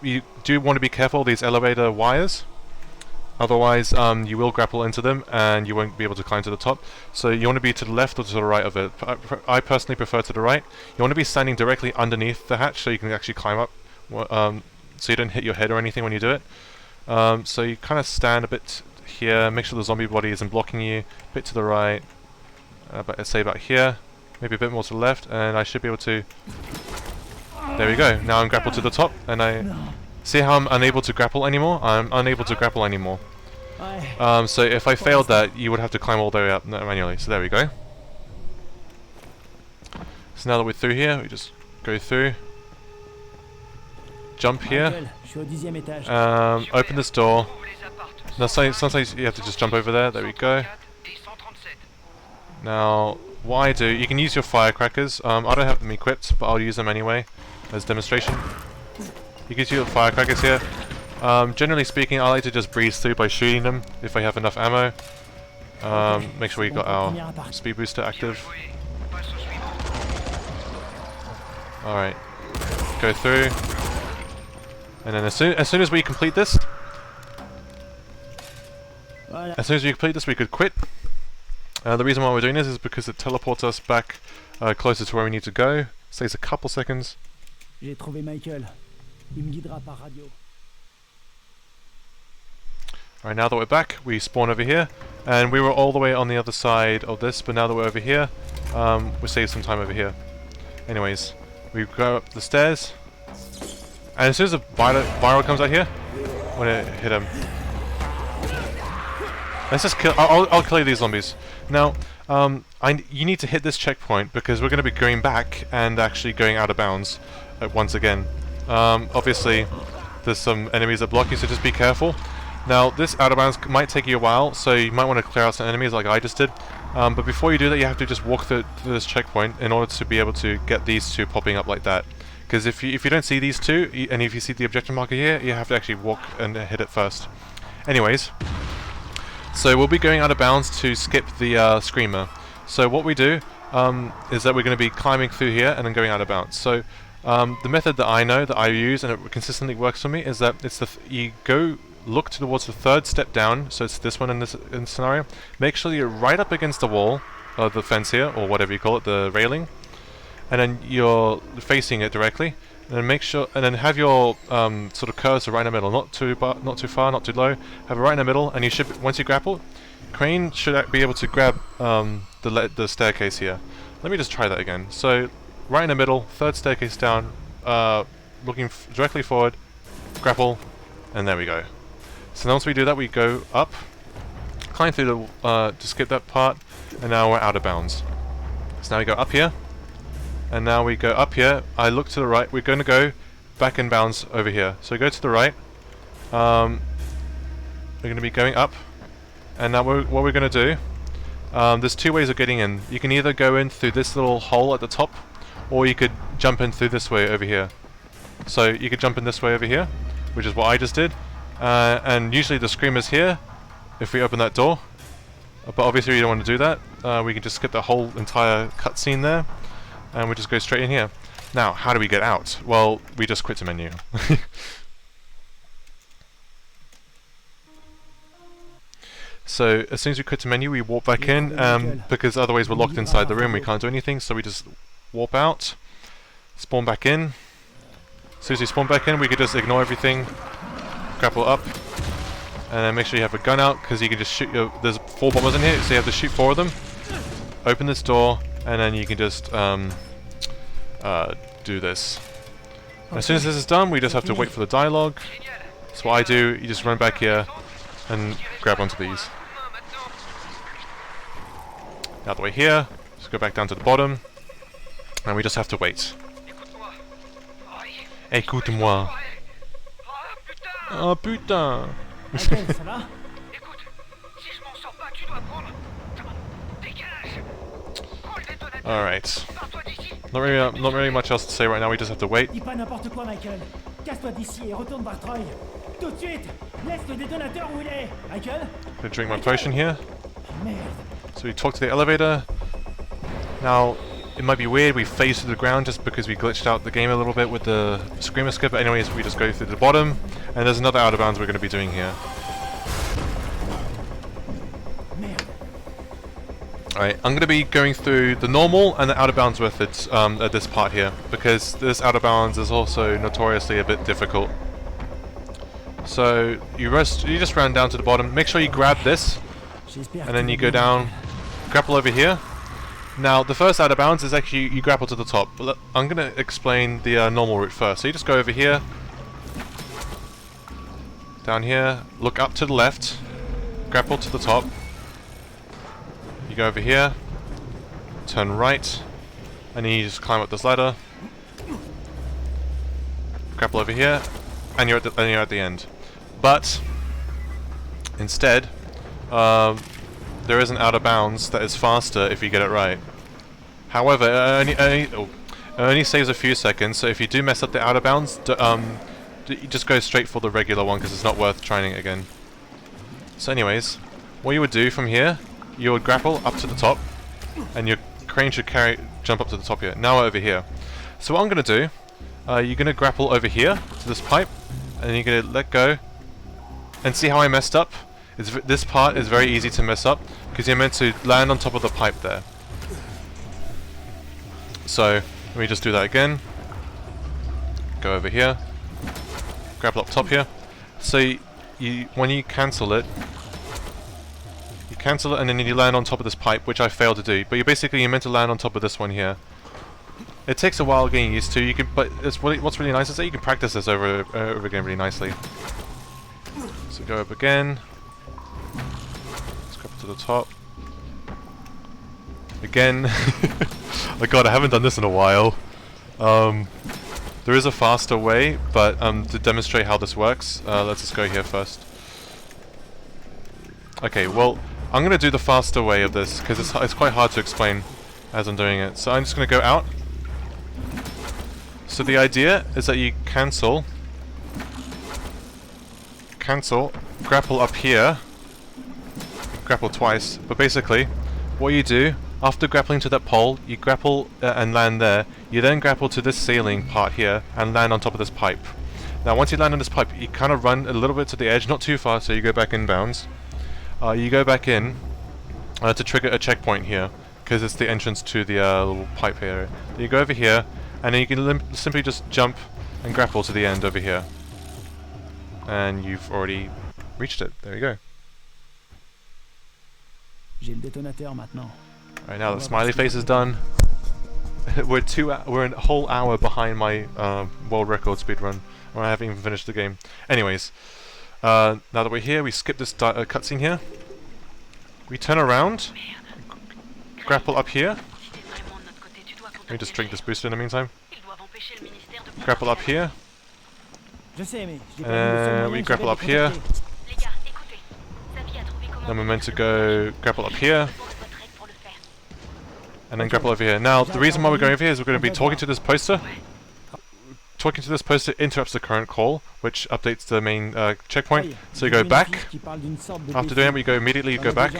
you do want to be careful of these elevator wires. Otherwise, you will grapple into them and you won't be able to climb to the top. So you want to be to the left or to the right of it. I personally prefer to the right. You want to be standing directly underneath the hatch so you can actually climb up. So you don't hit your head or anything when you do it. So you kind of stand a bit here, make sure the zombie body isn't blocking you. A bit to the right, but let's say about here. Maybe a bit more to the left, and I should be able to... There we go. Now I'm grappled to the top, and I... See how I'm unable to grapple anymore? I'm unable to grapple anymore. So if I failed that, you would have to climb all the way up manually. So there we go. So now that we're through here, we just go through. Jump here. Open this door. Now sometimes you have to just jump over there. There we go. Now... what I do, you can use your firecrackers. I don't have them equipped, but I'll use them anyway as demonstration. You can use your firecrackers here. Generally speaking, I like to just breeze through by shooting them if I have enough ammo. Make sure we got our speed booster active. Alright, go through. And then as soon as we complete this, we could quit. The reason why we're doing this is because it teleports us back closer to where we need to go. Saves a couple seconds. J'ai trouvé Michael. Il me guidera par radio. Alright, now that we're back, we spawn over here. And we were all the way on the other side of this, but now that we're over here, we save some time over here. Anyways, we go up the stairs. And as soon as the viral comes out here, I'm gonna hit him. Let's just kill. I'll kill these zombies. Now, you need to hit this checkpoint because we're going to be going back and actually going out of bounds once again. Obviously, there's some enemies that block you, so just be careful. Now, this out of bounds might take you a while, so you might want to clear out some enemies like I just did. But before you do that, you have to just walk through this checkpoint in order to be able to get these two popping up like that. Because if you don't see these two, and if you see the objective marker here, you have to actually walk and hit it first. Anyways. So we'll be going out of bounds to skip the screamer. So what we do is that we're going to be climbing through here and then going out of bounds. So the method that I know, that I use, and it consistently works for me, is that it's you go look towards the third step down. So it's this one in this scenario. Make sure you're right up against the wall, the fence here, or whatever you call it, the railing, and then you're facing it directly. And then make sure, and then have your sort of cursor right in the middle, not too far, not too low. Have it right in the middle, and you should, once you grapple, Crane should be able to grab the staircase here. Let me just try that again. So right in the middle, third staircase down, looking directly forward, grapple, and there we go. So once we do that, we go up, climb through the to skip that part, and now we're out of bounds. So now we go up here. And now we go up here, I look to the right, we're going to go back in bounds over here. So go to the right, we're going to be going up, and now what we're going to do, there's two ways of getting in. You can either go in through this little hole at the top, or you could jump in through this way over here. So you could jump in this way over here, which is what I just did, and usually the screamer's here, if we open that door, but obviously we don't want to do that. We can just skip the whole entire cutscene there. And we just go straight in here. Now, how do we get out? Well, we just quit the menu. So as soon as we quit the menu, we warp back in, because otherwise we're locked inside the room, we can't do anything, so we just warp out, spawn back in. As soon as we spawn back in, we could just ignore everything, grapple up, and then make sure you have a gun out, because you can just shoot there's 4 bombers in here, so you have to shoot 4 of them. Open this door, and then you can just do this. And as soon as this is done, we just have to wait for the dialogue. So what I do, you just run back here and grab onto these. Out the way here, just go back down to the bottom, and we just have to wait. Écoute-moi. Oh putain. Alright. Not really much else to say right now, we just have to wait. Dis pas n'importe quoi, Michael. Casse-toi d'ici et retourne voir Troy. Tout de suite. Laisse le détonateur où il est. Michael? I'm gonna drink my potion here. Merde. So we talk to the elevator. Now, it might be weird, we phase through the ground just because we glitched out the game a little bit with the screamer skip, but anyways, we just go through the bottom, and there's another out of bounds we're going to be doing here. Alright, I'm going to be going through the normal and the out of bounds methods at this part here, because this out of bounds is also notoriously a bit difficult. So, you just run down to the bottom, make sure you grab this, and then you go down, grapple over here. Now, the first out of bounds is actually you grapple to the top. But I'm going to explain the normal route first. So you just go over here, down here, look up to the left, grapple to the top. You go over here, turn right, and then you just climb up this ladder, grapple over here, and you're at the end. But instead, there is an out of bounds that is faster if you get it right. However, it only saves a few seconds, so if you do mess up the out of bounds, you just go straight for the regular one because it's not worth trying it again. So anyways, what you would do from here, you would grapple up to the top, and your crane should jump up to the top here. Now over here. So what I'm going to do, you're going to grapple over here to this pipe, and you're going to let go, and see how I messed up? This part is very easy to mess up because you're meant to land on top of the pipe there. So let me just do that again. Go over here, grapple up top here. So when you cancel it, and then you land on top of this pipe, which I failed to do. But you're meant to land on top of this one here. It takes a while getting used to. But what's really nice is that you can practice this over again really nicely. So go up again. To the top. Again. Oh god, I haven't done this in a while. There is a faster way, but to demonstrate how this works, let's just go here first. Okay, well, I'm going to do the faster way of this, because it's quite hard to explain as I'm doing it. So I'm just going to go out. So the idea is that you cancel, grapple up here, grapple twice, but basically what you do after grappling to that pole, you grapple and land there. You then grapple to this ceiling part here and land on top of this pipe. Now once you land on this pipe, you kind of run a little bit to the edge, not too far, so you go back in bounds. You go back in to trigger a checkpoint here, because it's the entrance to the little pipe here. You go over here, and then you can simply just jump and grapple to the end over here. And you've already reached it. There you go. Alright, now the smiley face is done. we're a whole hour behind my world record speedrun, or I haven't even finished the game. Anyways, now that we're here, we skip this cutscene here. We turn around, grapple up here. Let me just drink this booster in the meantime. Grapple up here. And we grapple up here. Then we're meant to go grapple up here. And then grapple over here. Now, the reason why we're going over here is we're going to be talking to this poster. Talking to this poster interrupts the current call, which updates the main checkpoint. So you go back. After doing that, you immediately go back.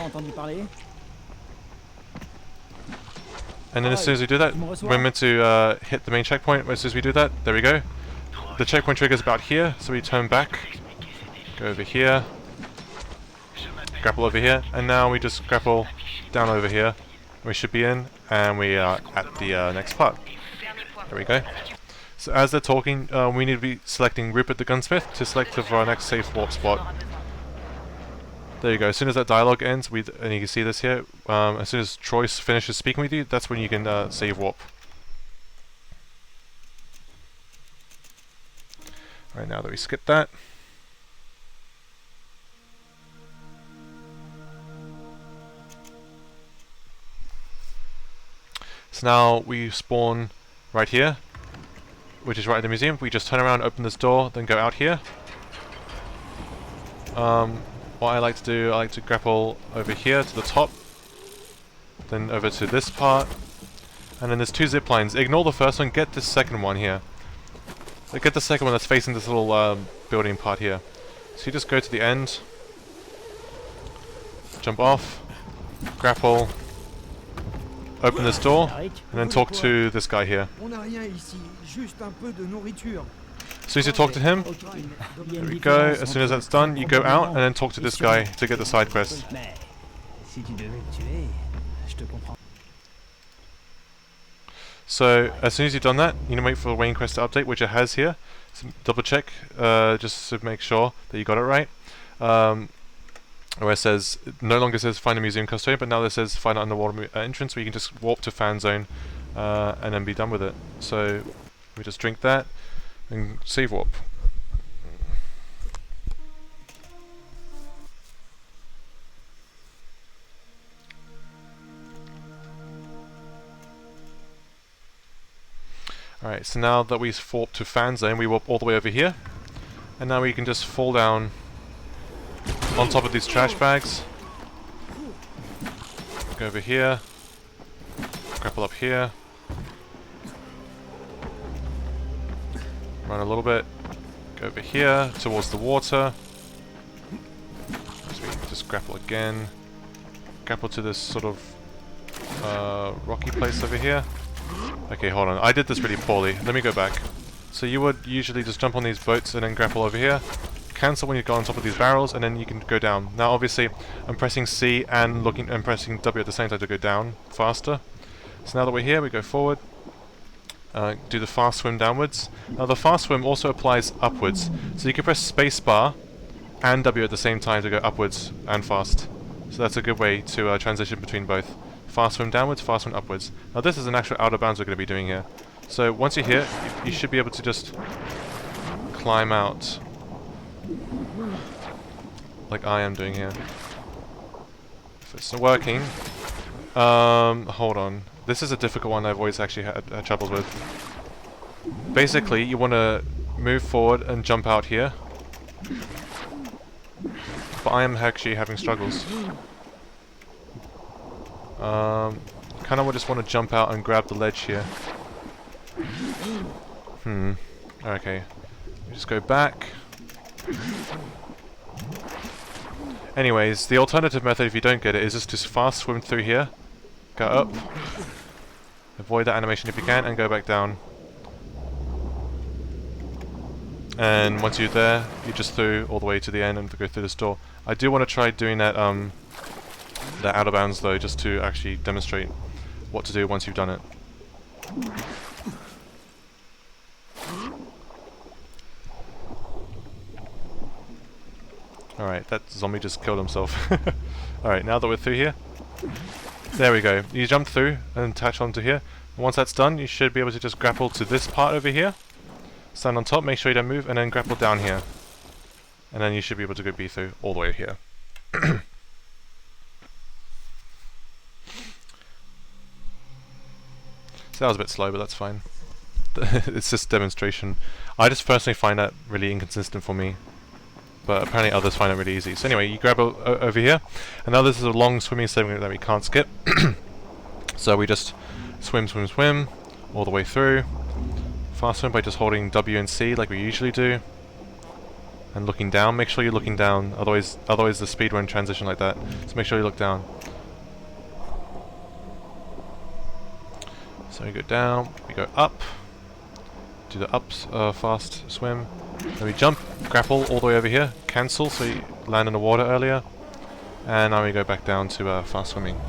And then as soon as we do that, we're meant to hit the main checkpoint. As soon as we do that, there we go. The checkpoint triggers about here, so we turn back. Go over here. grapple over here, and now we just grapple down over here. We should be in, and we are at the next part. There we go. So as they're talking, we need to be selecting Rupert the Gunsmith to select for our next safe warp spot. There you go. As soon as that dialogue ends, and you can see this here, as soon as Troy finishes speaking with you, that's when you can save warp. Alright, now that we skip that. So now we spawn right here, which is right at the museum. We just turn around, open this door, then go out here. What I like to do, I like to grapple over here to the top, then over to this part, and then there's 2 zip lines. Ignore the first one, get this second one here. Get the second one that's facing this little building part here. So you just go to the end, jump off, grapple, open this door, and then talk to this guy here. As soon as you talk to him, there we go. As soon as that's done, you go out and then talk to this guy to get the side quest. So as soon as you've done that, you need to wait for the Wayne quest to update, which it has here. So double check, just to make sure that you got it right. Where it says, no longer says find a museum custodian, but now it says find an underwater entrance, where you can just warp to fan zone and then be done with it. So we just drink that and save warp. Alright, so now that we've warped to fan zone, we warp all the way over here. And now we can just fall down on top of these trash bags. Go over here. Grapple up here. Run a little bit. Go over here towards the water. So we just grapple again. Grapple to this sort of rocky place over here. Okay, hold on. I did this really poorly. Let me go back. So you would usually just jump on these boats and then grapple over here. Cancel when you go on top of these barrels, and then you can go down. Now, obviously, I'm pressing C and pressing W at the same time to go down faster. So now that we're here, we go forward. Do the fast swim downwards. Now, the fast swim also applies upwards. So you can press space bar and W at the same time to go upwards and fast. So that's a good way to transition between both. Fast swim downwards, fast swim upwards. Now this is an actual outer bounds we're going to be doing here. So once you're here, you should be able to just climb out. Like I am doing here. If it's not working... hold on. This is a difficult one I've always actually had troubles with. Basically, you want to move forward and jump out here. But I am actually having struggles. Kind of just want to jump out and grab the ledge here. Okay. Just go back. Anyways, the alternative method, if you don't get it, is just to fast swim through here. Go up. Avoid that animation if you can, and go back down. And once you're there, you just through all the way to the end and go through this door. I do want to try doing that, that out of bounds though, just to actually demonstrate what to do once you've done it. Alright, that zombie just killed himself. Alright, now that we're through here, there we go. You jump through and attach onto here. And once that's done, you should be able to just grapple to this part over here. Stand on top, make sure you don't move, and then grapple down here. And then you should be able to go be through all the way here. So that was a bit slow, but that's fine. It's just demonstration. I just personally find that really inconsistent for me. But apparently others find it really easy. So anyway, you grab over here. And now this is a long swimming segment that we can't skip. So we just swim, swim, swim all the way through. Fast swim by just holding W and C like we usually do. And looking down. Make sure you're looking down. Otherwise the speedrun transition like that. So make sure you look down. So we go down, we go up, do the ups, fast swim, then we jump, grapple all the way over here, cancel so you land in the water earlier, And now we go back down to fast swimming.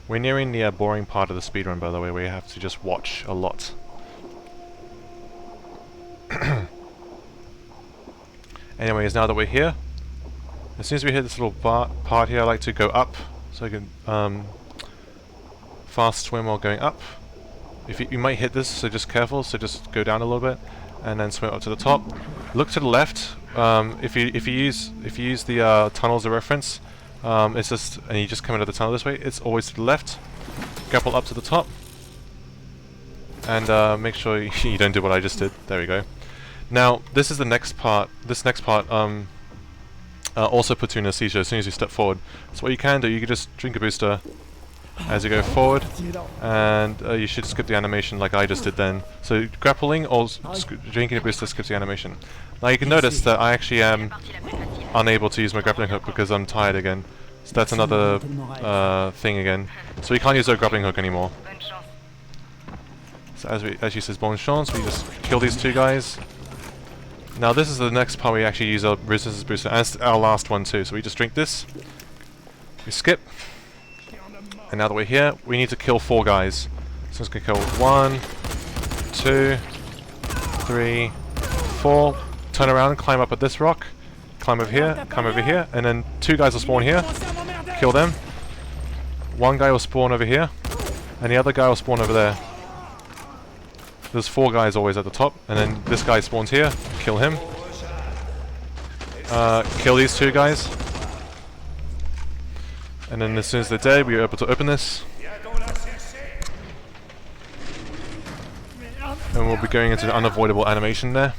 We're nearing the boring part of the speedrun, by the way, where you have to just watch a lot. Anyways, now that we're here, as soon as we hit this little part here, I like to go up, so I can fast swim while going up. If you might hit this, so just careful. So just go down a little bit, and then swim up to the top. Look to the left. If you use the tunnel as a reference, it's just, and you just come out of the tunnel this way. It's always to the left. Grapple up to the top, and make sure you don't do what I just did. There we go. Now this is the next part. This next part also puts you in a seizure as soon as you step forward. So what you can do, you can just drink a booster as you go forward, and you should skip the animation like I just did then. So grappling or drinking a booster skips the animation. Now you can notice that I actually am unable to use my grappling hook because I'm tired again. So that's another thing again. So we can't use our grappling hook anymore. So as she says, bonne chance, we just kill these two guys. Now this is the next part we actually use our resistance booster, and it's our last one too. So we just drink this, we skip, and now that we're here, we need to kill 4 guys. So let's go kill 1, 2, 3, 4. Turn around and climb up at this rock. Climb over here, and then 2 guys will spawn here. Kill them. 1 guy will spawn over here, and the other guy will spawn over there. There's 4 guys always at the top, and then this guy spawns here. Kill him. Kill these 2 guys. And then as soon as they're dead, we are able to open this. And we'll be going into the unavoidable animation there.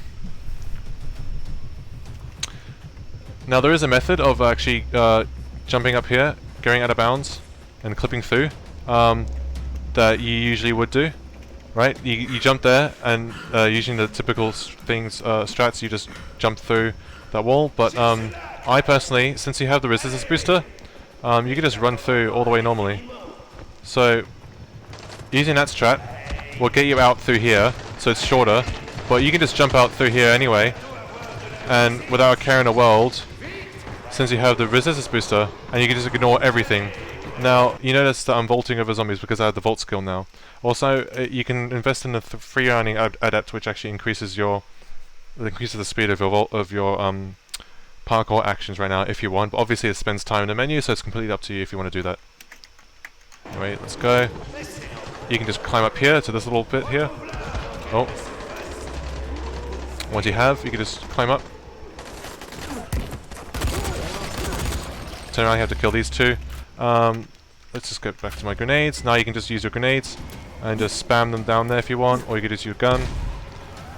Now there is a method of actually jumping up here, going out of bounds, and clipping through that you usually would do. Right? You jump there, and using the typical strats, you just jump through that wall. But I personally, since you have the resistance booster, you can just run through all the way normally. So using that strat will get you out through here, so it's shorter. But you can just jump out through here anyway, and without a care in the world, since you have the resistance booster, and you can just ignore everything. Now, you notice that I'm vaulting over zombies because I have the vault skill now. Also, you can invest in the free running adept, which actually increases the speed of your parkour actions right now if you want. But obviously, it spends time in the menu, so it's completely up to you if you want to do that. Anyway, let's go. You can just climb up here to this little bit here. Oh. Once you have, you can just climb up. Turn around, you have to kill these 2. Let's just get back to my grenades. Now you can just use your grenades and just spam them down there if you want, or you could just use your gun.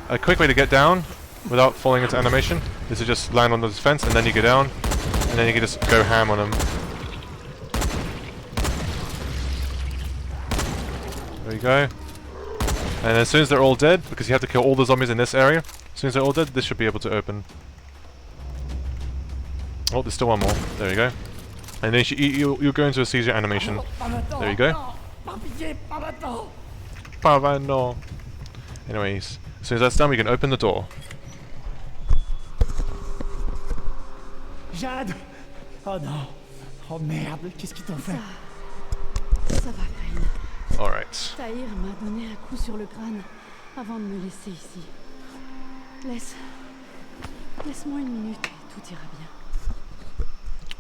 A quick way to get down without falling into animation is to just land on the defense, and then you go down, and then you can just go ham on them. There you go. And as soon as they're all dead, because you have to kill all the zombies in this area, as soon as they're all dead, this should be able to open. Oh, there's still one more. There you go. And then you'll go into a seizure animation. There you go. Pavano. Anyways, as soon as that's done, we can open the door. Jade! Oh non! Oh merde! Qu'est-ce qu'ils t'ont fait? Ça va, Crane. Alright. Tahir m'a donné un coup sur le crâne avant de me laisser ici. Laisse-moi une minute et tout ira bien.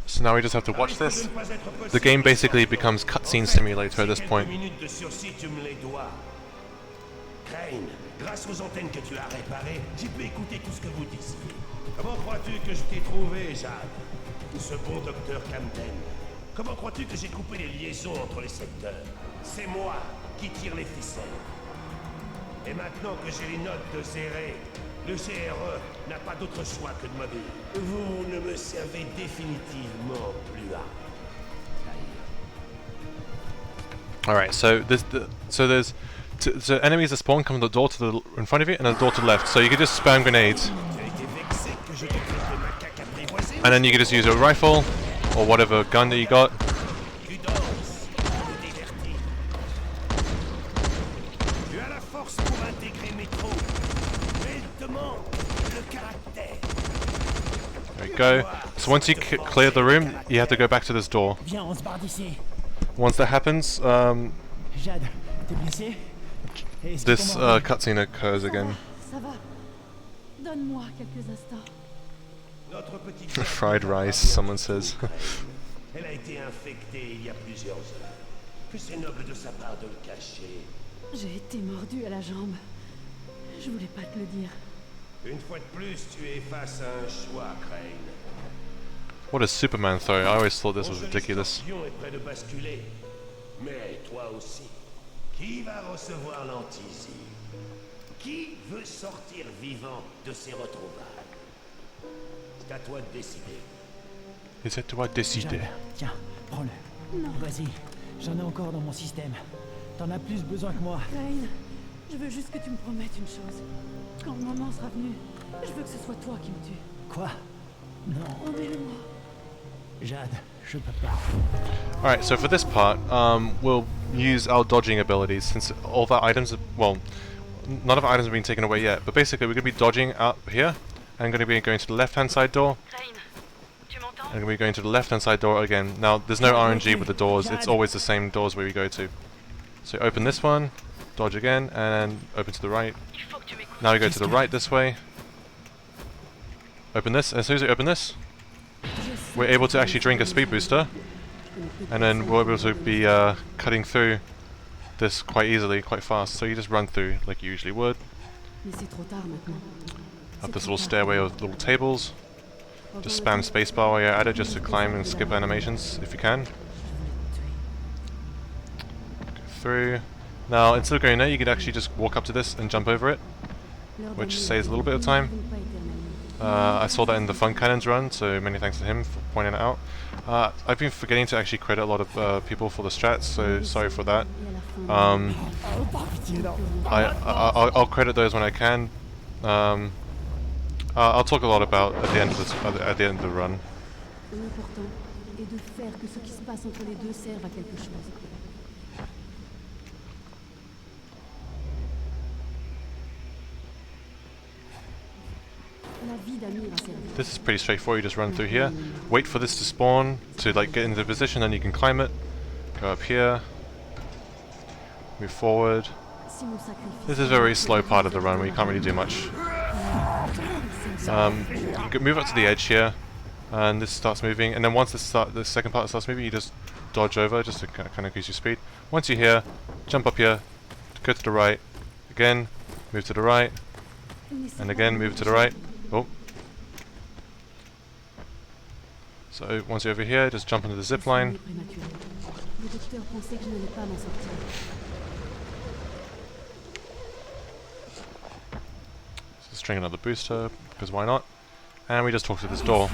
So now we just have to watch this. The game basically becomes cutscene simulator at this point. Crane, grâce aux antennes que tu as réparées, j'ai pu écouter tout ce que vous disiez. Comment crois-tu que je t'ai trouvé, Jade? Ce bon docteur Camden. Comment crois-tu que j'ai coupé les liaisons entre les secteurs? C'est moi qui tire les ficelles. Et maintenant que j'ai les notes de Zéré, le GRE n'a pas d'autre choix que de m'obéir. Vous ne me servez définitivement plus à. Alright, so there's enemies that spawn come from the door in front of you and a door to the left. So you can just spam grenades, and then you can just use a rifle or whatever gun that you got. go. So once you clear the room, you have to go back to this door. Once that happens, this cutscene occurs again. Fried rice, someone says. Elle a été infectée il y a plusieurs heures. Que c'est noble de sa part de le cacher. J'ai été mordu à la jambe. Je voulais pas te le dire. Une fois de plus, tu es face à un choix, Crane. What a Superman throw. I always thought this was ridiculous. Ton champion est prêt de basculer. Mais toi aussi. Qui va recevoir l'antisie? Qui veut sortir vivant de ces retrouvailles? C'est à toi de décider. C'est à toi de décider. Tiens, prends-le. Non. Vas-y, j'en ai encore dans mon système. T'en as plus besoin que moi. Crane, je veux juste que tu me promettes une chose. Quand le moment sera venu, je veux que ce soit toi qui me tue. Quoi? Non. Promets-le-moi. Jade, je peux pas. Alright, so for this part, we'll use our dodging abilities since all of our items, well, none of our items have been taken away yet, but basically we're going to be dodging up here, and going to be going to the left-hand side door, and going to be going to the left-hand side door again. Now, there's no RNG with the doors, it's always the same doors where we go to. So open this one, dodge again, and open to the right. Now we go to the right this way. Open this, as soon as we open this, we're able to actually drink a speed booster, and then we're able to be cutting through this quite easily, quite fast. So you just run through like you usually would. Up this little stairway with little tables. Just spam spacebar while you're at it just to climb and skip animations if you can. Go through. Now instead of going there, you could actually just walk up to this and jump over it, which saves a little bit of time. I saw that in the Fun Cannons run, so many thanks to him for pointing it out. I've been forgetting to actually credit a lot of people for the strats, so sorry for that. I'll credit those when I can. I'll talk a lot about at the end of this, at the end of the run. This is pretty straightforward. You just run through here, wait for this to spawn to like get into the position, then you can climb it. Go up here, move forward. This is a very slow part of the run where you can't really do much. You can move up to the edge here, and this starts moving. And then once the second part starts moving, you just dodge over just to kind of increase your speed. Once you're here, jump up here, go to the right, again, move to the right, and again move to the right. Oh. So once you're over here, just jump into the zip line. Just string another booster, because why not? And we just talk to this door.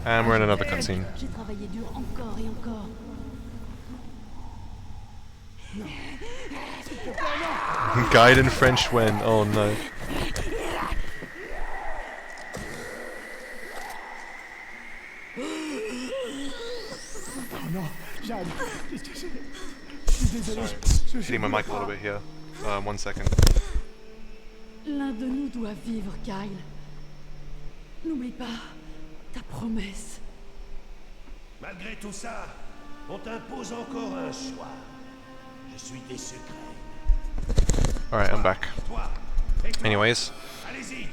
And we're in another cutscene. Guide in French when? Oh no. Sorry, hitting my mic a little bit here. 1 second. L'un de nous doit vivre, Kyle. N'oublie pas ta promesse. Malgré tout ça, on t'impose encore un choix. Je suis déçu, Crane. Alright, I'm back. Anyways,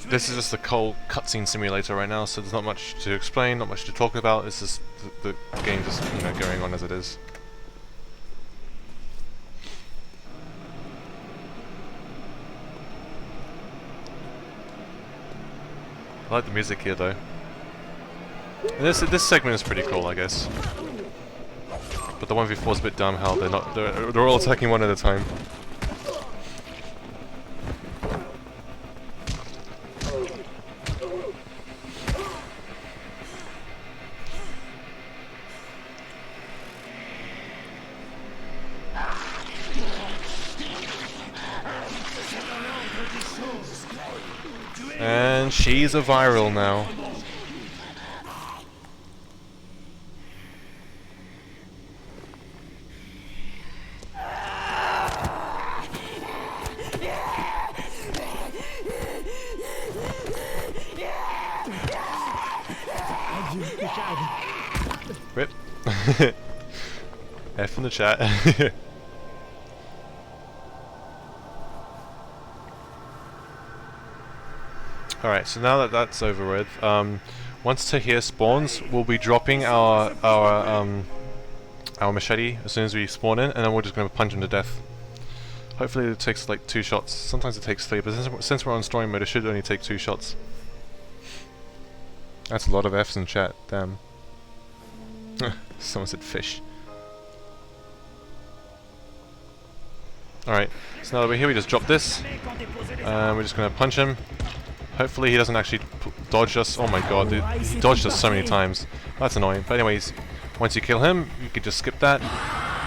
this is just the cold cutscene simulator right now, so there's not much to explain, not much to talk about. It's just the game just, you know, going on as it is. I like the music here though. And this segment is pretty cool, I guess. But the 1v4 is a bit dumb how they're all attacking one at a time. And she's a viral now. F in the chat. Alright, so now that that's over with, once Tahir spawns, we'll be dropping our machete as soon as we spawn in, and then we're just going to punch him to death. Hopefully it takes like 2 shots. Sometimes it takes 3, but since we're on story mode, it should only take 2 shots. That's a lot of Fs in chat, damn. Someone said fish. Alright, so now that we're here, we just drop this. We're just going to punch him. Hopefully he doesn't actually dodge us. Oh my god, dude, he dodged us so many times. That's annoying. But anyways, once you kill him, you can just skip that.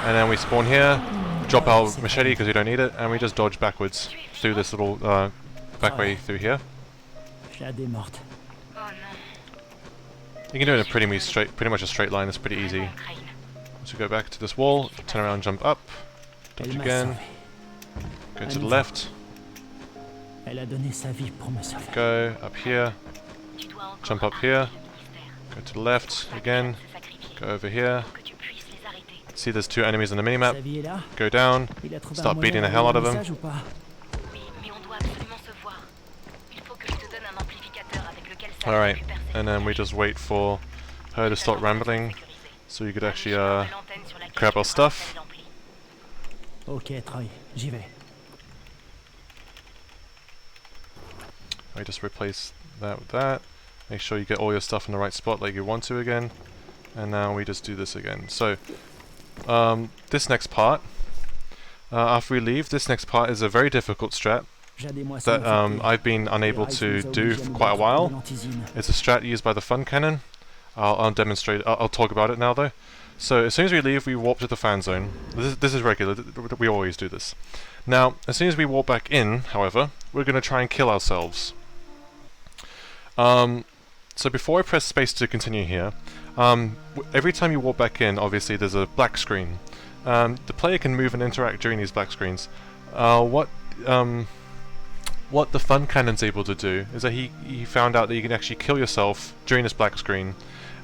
And then we spawn here, drop our machete because we don't need it, and we just dodge backwards through this little back way through here. You can do it in a pretty much a straight line. It's pretty easy. So go back to this wall, turn around, jump up, dodge again, go to the left. Go up here, jump up here, go to the left again, go over here. See there's 2 enemies on the minimap, go down, start beating the hell out of them. Alright, and then we just wait for her to stop rambling so you could actually grab our stuff. I just replace that with that. Make sure you get all your stuff in the right spot like you want to again. And now we just do this again. So, this next part, after we leave, this next part is a very difficult strat that I've been unable to do for quite a while. It's a strat used by the fun cannon. I'll demonstrate, I'll talk about it now though. So as soon as we leave, we warp to the fan zone. This is regular, we always do this. Now, as soon as we warp back in, however, we're going to try and kill ourselves. So before I press space to continue here, every time you warp back in, obviously there's a black screen. The player can move and interact during these black screens. What the fun cannon's able to do is that he found out that you can actually kill yourself during this black screen,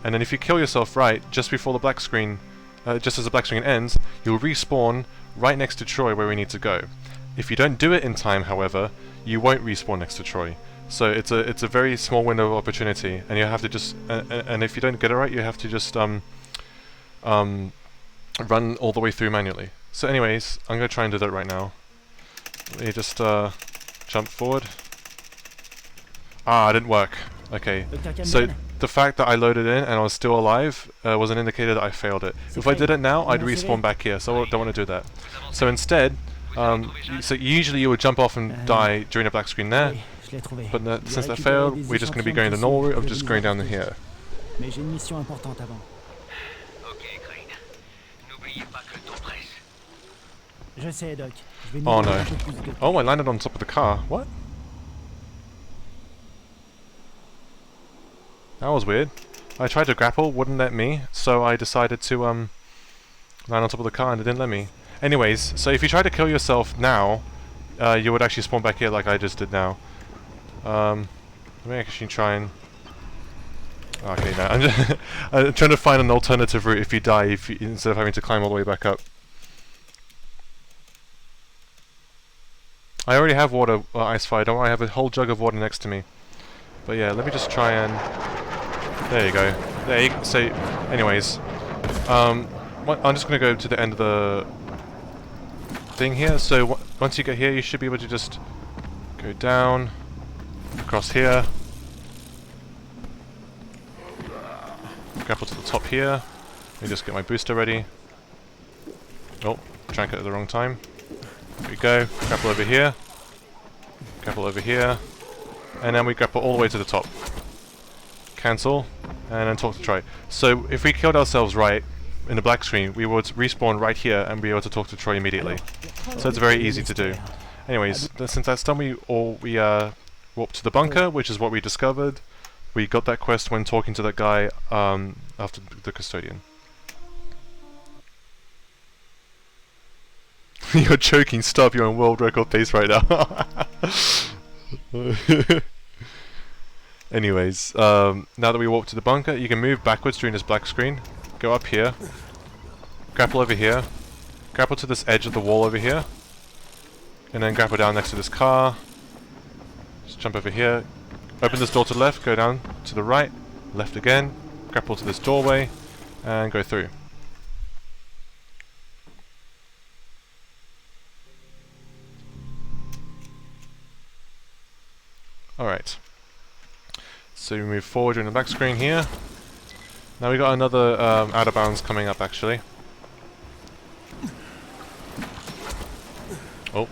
and then if you kill yourself right just before the black screen, just as the black screen ends, you'll respawn right next to Troy where we need to go. If you don't do it in time, however, you won't respawn next to Troy. So it's a very small window of opportunity, and you have to just and if you don't get it right, you have to just run all the way through manually. So anyways, I'm gonna try and do that right now. Let me just jump forward. Ah, it didn't work. Okay, so the fact that I loaded in and I was still alive was an indicator that I failed it. If I did it now, I'd respawn back here, so I don't want to do that. So instead, so usually you would jump off and die during a black screen there, but since that failed, we're just going to be going the normal route of just going down here. Oh no. Oh, I landed on top of the car. What? That was weird. I tried to grapple, wouldn't let me, so I decided to land on top of the car and it didn't let me. Anyways, so if you try to kill yourself now, you would actually spawn back here like I just did now. Let me actually try and... Okay, now I'm trying to find an alternative route if you die, instead of having to climb all the way back up. I already have water, ice fire, don't worry, I have a whole jug of water next to me. But yeah, let me just try and... There you go. There you go. So, anyways, I'm just going to go to the end of the thing here. So once you get here, you should be able to just go down, across here, grapple to the top here. Let me just get my booster ready. Oh, drank it at the wrong time. There we go. Grapple over here. Grapple over here. And then we grapple all the way to the top. Cancel. And then talk to Troy. So if we killed ourselves right in the black screen, we would respawn right here and be able to talk to Troy immediately. So it's very easy to do. Anyways, since that's done, we warp to the bunker, which is what we discovered. We got that quest when talking to that guy after the custodian. You're choking, stop, you're on world record pace right now. Anyways, now that we walk to the bunker, you can move backwards during this black screen, go up here, grapple over here, grapple to this edge of the wall over here, and then grapple down next to this car. Just jump over here, open this door to the left, go down to the right, left again, grapple to this doorway, and go through. Alright. So we move forward in the back screen here. Now we got another out of bounds coming up actually. Oh,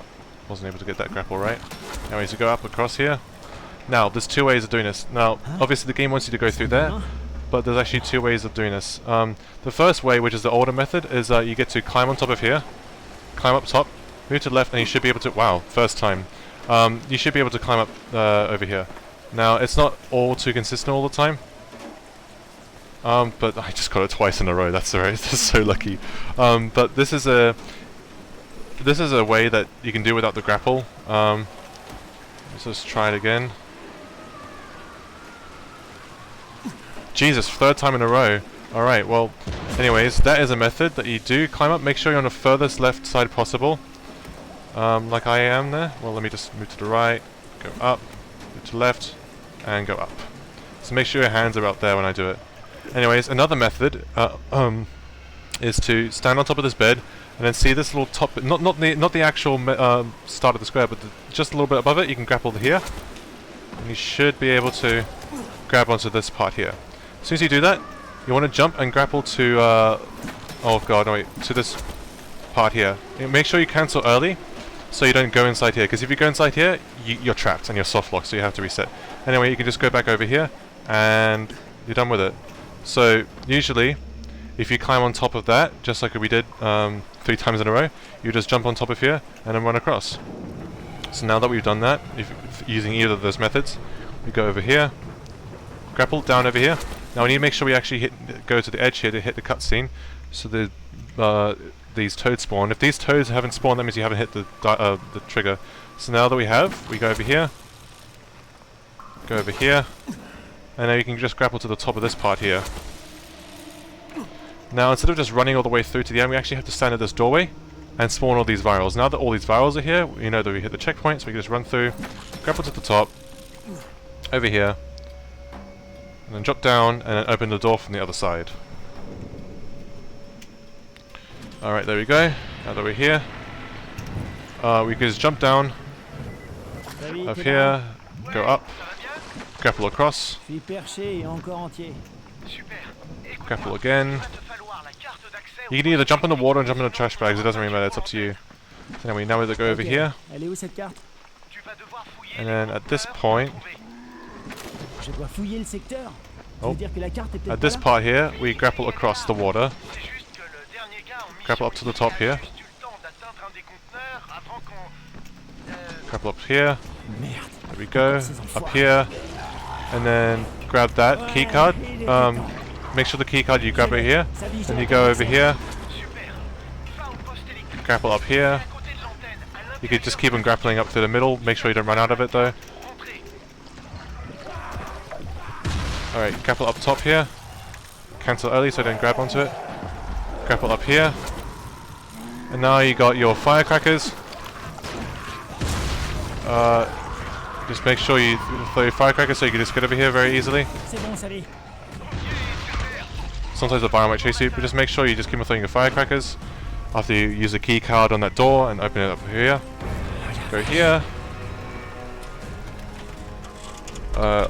wasn't able to get that grapple right. Anyways, you go up across here. Now, there's two ways of doing this. Now, obviously the game wants you to go through there, but there's actually two ways of doing this. The first way, which is the older method, is you get to climb on top of here, climb up top, move to the left, and you should be able to... Wow, first time. You should be able to climb up over here. Now, it's not all too consistent all the time. But I just got it twice in a row. That's alright. That's so lucky. But this is a way that you can do without the grapple. Let's just try it again. Jesus, third time in a row. Alright, well, anyways, that is a method that you do climb up. Make sure you're on the furthest left side possible. Like I am there. Well, let me just move to the right, go up, move to the left, and go up. So make sure your hands are out there when I do it. Anyways, another method is to stand on top of this bed and then see this little top, not the actual start of the square, but just a little bit above it. You can grapple here, and you should be able to grab onto this part here. As soon as you do that, you want to jump and grapple to oh god, no wait, to this part here. Make sure you cancel early, so you don't go inside here, because if you go inside here, you're trapped and you're soft locked, so you have to reset. Anyway, you can just go back over here, and you're done with it. So usually, if you climb on top of that, just like we did 3 times in a row, you just jump on top of here and then run across. So now that we've done that, if using either of those methods, we go over here, grapple down over here. Now we need to make sure we actually go to the edge here to hit the cutscene, so these toads spawn. If these toads haven't spawned, that means you haven't hit the trigger. So now that we have, we go over here, and now you can just grapple to the top of this part here. Now instead of just running all the way through to the end, we actually have to stand at this doorway and spawn all these virals. Now that all these virals are here, you know that we hit the checkpoint, so we can just run through, grapple to the top, over here, and then drop down and then open the door from the other side. Alright, there we go. Now that we're here, we can just jump down, up here, go up, grapple across, grapple again. You can either jump in the water or jump in the trash bags, it doesn't really matter, it's up to you. So anyway, now we go over here, and then at this point, at this part here, we grapple across the water, grapple up to the top here, grapple up here, there we go, up here, and then grab that keycard. Make sure the keycard you grab it here, then you go over here, grapple up here. You could just keep on grappling up to the middle, make sure you don't run out of it though. Alright, grapple up top here, cancel early so don't grab onto it, grapple up here, and now you got your firecrackers. Just make sure you throw your firecrackers so you can just get over here very easily. Sometimes the bio might chase you, but just make sure you just keep on throwing your firecrackers after you use the key card on that door and open it up here. Go here.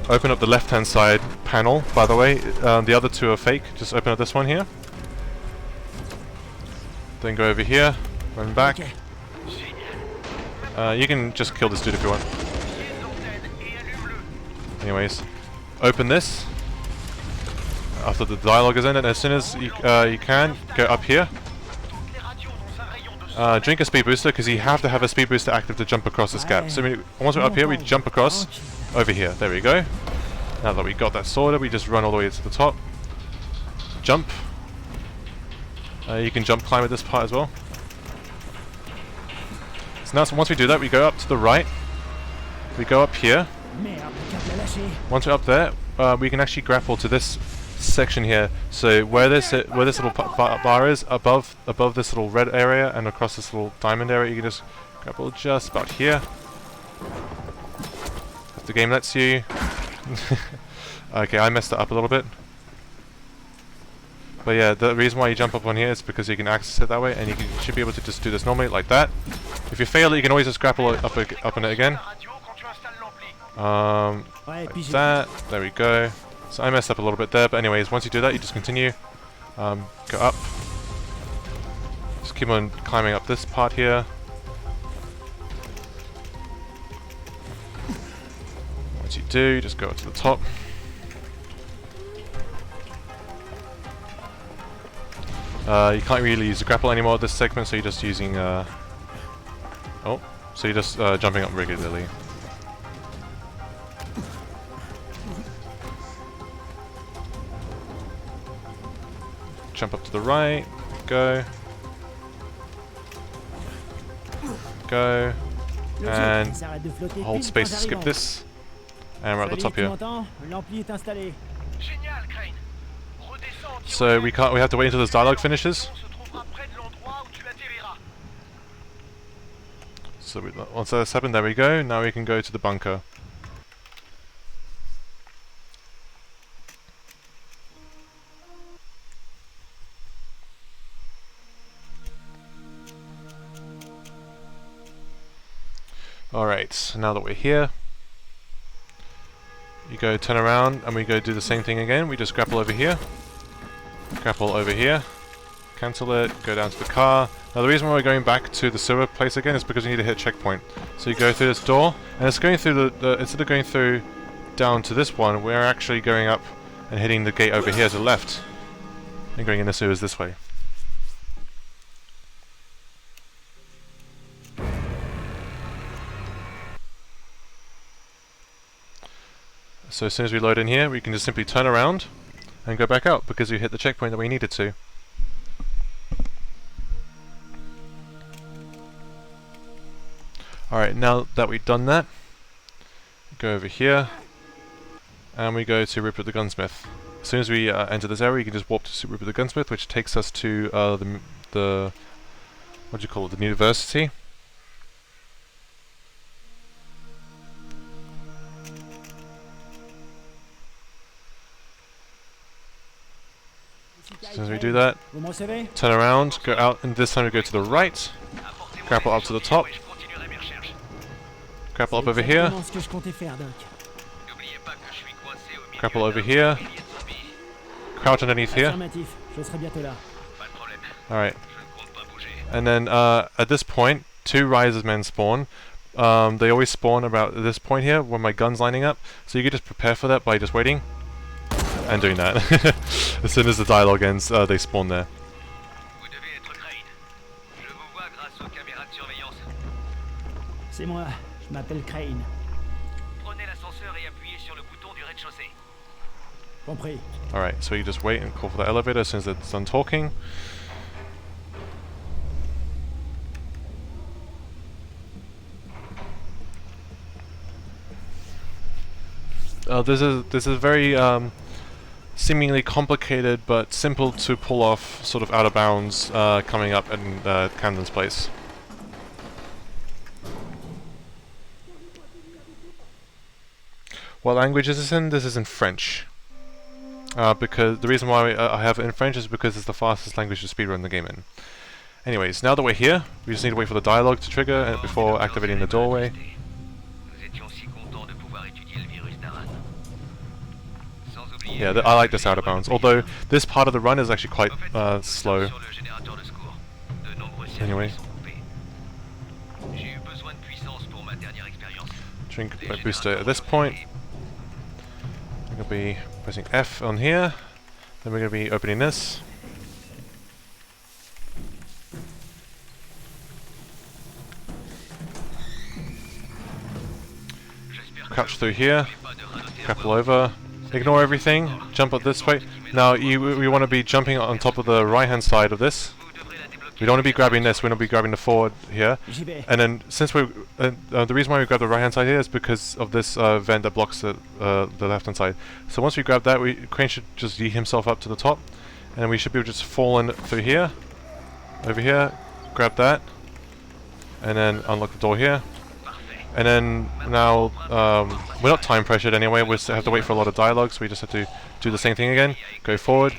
Open up the left hand side panel, by the way. The other two are fake, just open up this one here. Then go over here, run back. You can just kill this dude if you want. Anyways, open this after the dialogue is ended. As soon as you can, go up here. Drink a speed booster, because you have to have a speed booster active to jump across this gap. So once we're up here, we jump across over here. There we go. Now that we got that sorted, we just run all the way to the top. Jump. You can jump climb at this part as well. So now, once we do that, we go up to the right. We go up here. Once we're up there, we can actually grapple to this section here. So where this little bar is, above this little red area and across this little diamond area, you can just grapple just about here. If the game lets you. Okay, I messed it up a little bit. But yeah, the reason why you jump up on here is because you can access it that way, and you should be able to just do this normally, like that. If you fail it, you can always just grapple up on it again. Like that. There we go. So I messed up a little bit there, but anyways, once you do that, you just continue. Go up. Just keep on climbing up this part here. Once you do, you just go up to the top. You can't really use the grapple anymore at this segment, so you're just using, so you're just jumping up regularly. Jump up to the right, go, and hold space to skip this, and we're at the top here. So we have to wait until this dialogue finishes. So once that's happened, there we go. Now we can go to the bunker. Alright, now that we're here, you go turn around and we go do the same thing again. We just grapple over here. Grapple over here, cancel it, go down to the car. Now the reason why we're going back to the sewer place again is because we need to hit a checkpoint. So you go through this door, and it's going through instead of going through down to this one, we're actually going up and hitting the gate over here to the left, and going in the sewers this way. So as soon as we load in here, we can just simply turn around and go back out because we hit the checkpoint that we needed to. Alright, now that we've done that, go over here and we go to Rupert the Gunsmith. As soon as we enter this area, you can just warp to Rupert the Gunsmith, which takes us to the what do you call it, the university. As soon as we do that, turn around, go out, and this time we go to the right, grapple up to the top, grapple up over here, grapple over here, crouch underneath here. Alright. And then at this point, 2 Rises men spawn. They always spawn about this point here, when my gun's lining up, so you can just prepare for that by just waiting. And doing that. As soon as the dialogue ends, they spawn there. C'est moi, je m'appelle Crane. Prenez l'ascenseur et appuyez sur le bouton du rez-de-chaussée. Compris. Alright, so you just wait and call for the elevator as soon as it's done talking. This is very seemingly complicated but simple to pull off, sort of out of bounds, coming up in Camden's place. What language is this in? This is in French. Because the reason why I have it in French is because it's the fastest language to speedrun the game in. Anyways, now that we're here, we just need to wait for the dialogue to trigger before activating the doorway. Yeah, I like this out of bounds, although this part of the run is actually quite slow. Anyway. Drink my booster at this point. We're going to be pressing F on here, then we're going to be opening this. Crouch through here, grapple over. Ignore everything, jump up this way. Now we want to be jumping on top of the right hand side of this. We don't want to be grabbing this, we want to be grabbing the forward here. And then, since we're... the reason why we grab the right hand side here is because of this vent that blocks the left hand side. So once we grab that, Crane should just yeet himself up to the top. And then we should be able to just fall in through here. Over here. Grab that. And then unlock the door here. And then now, we're not time pressured anyway, we have to wait for a lot of dialogue, so we just have to do the same thing again. Go forward,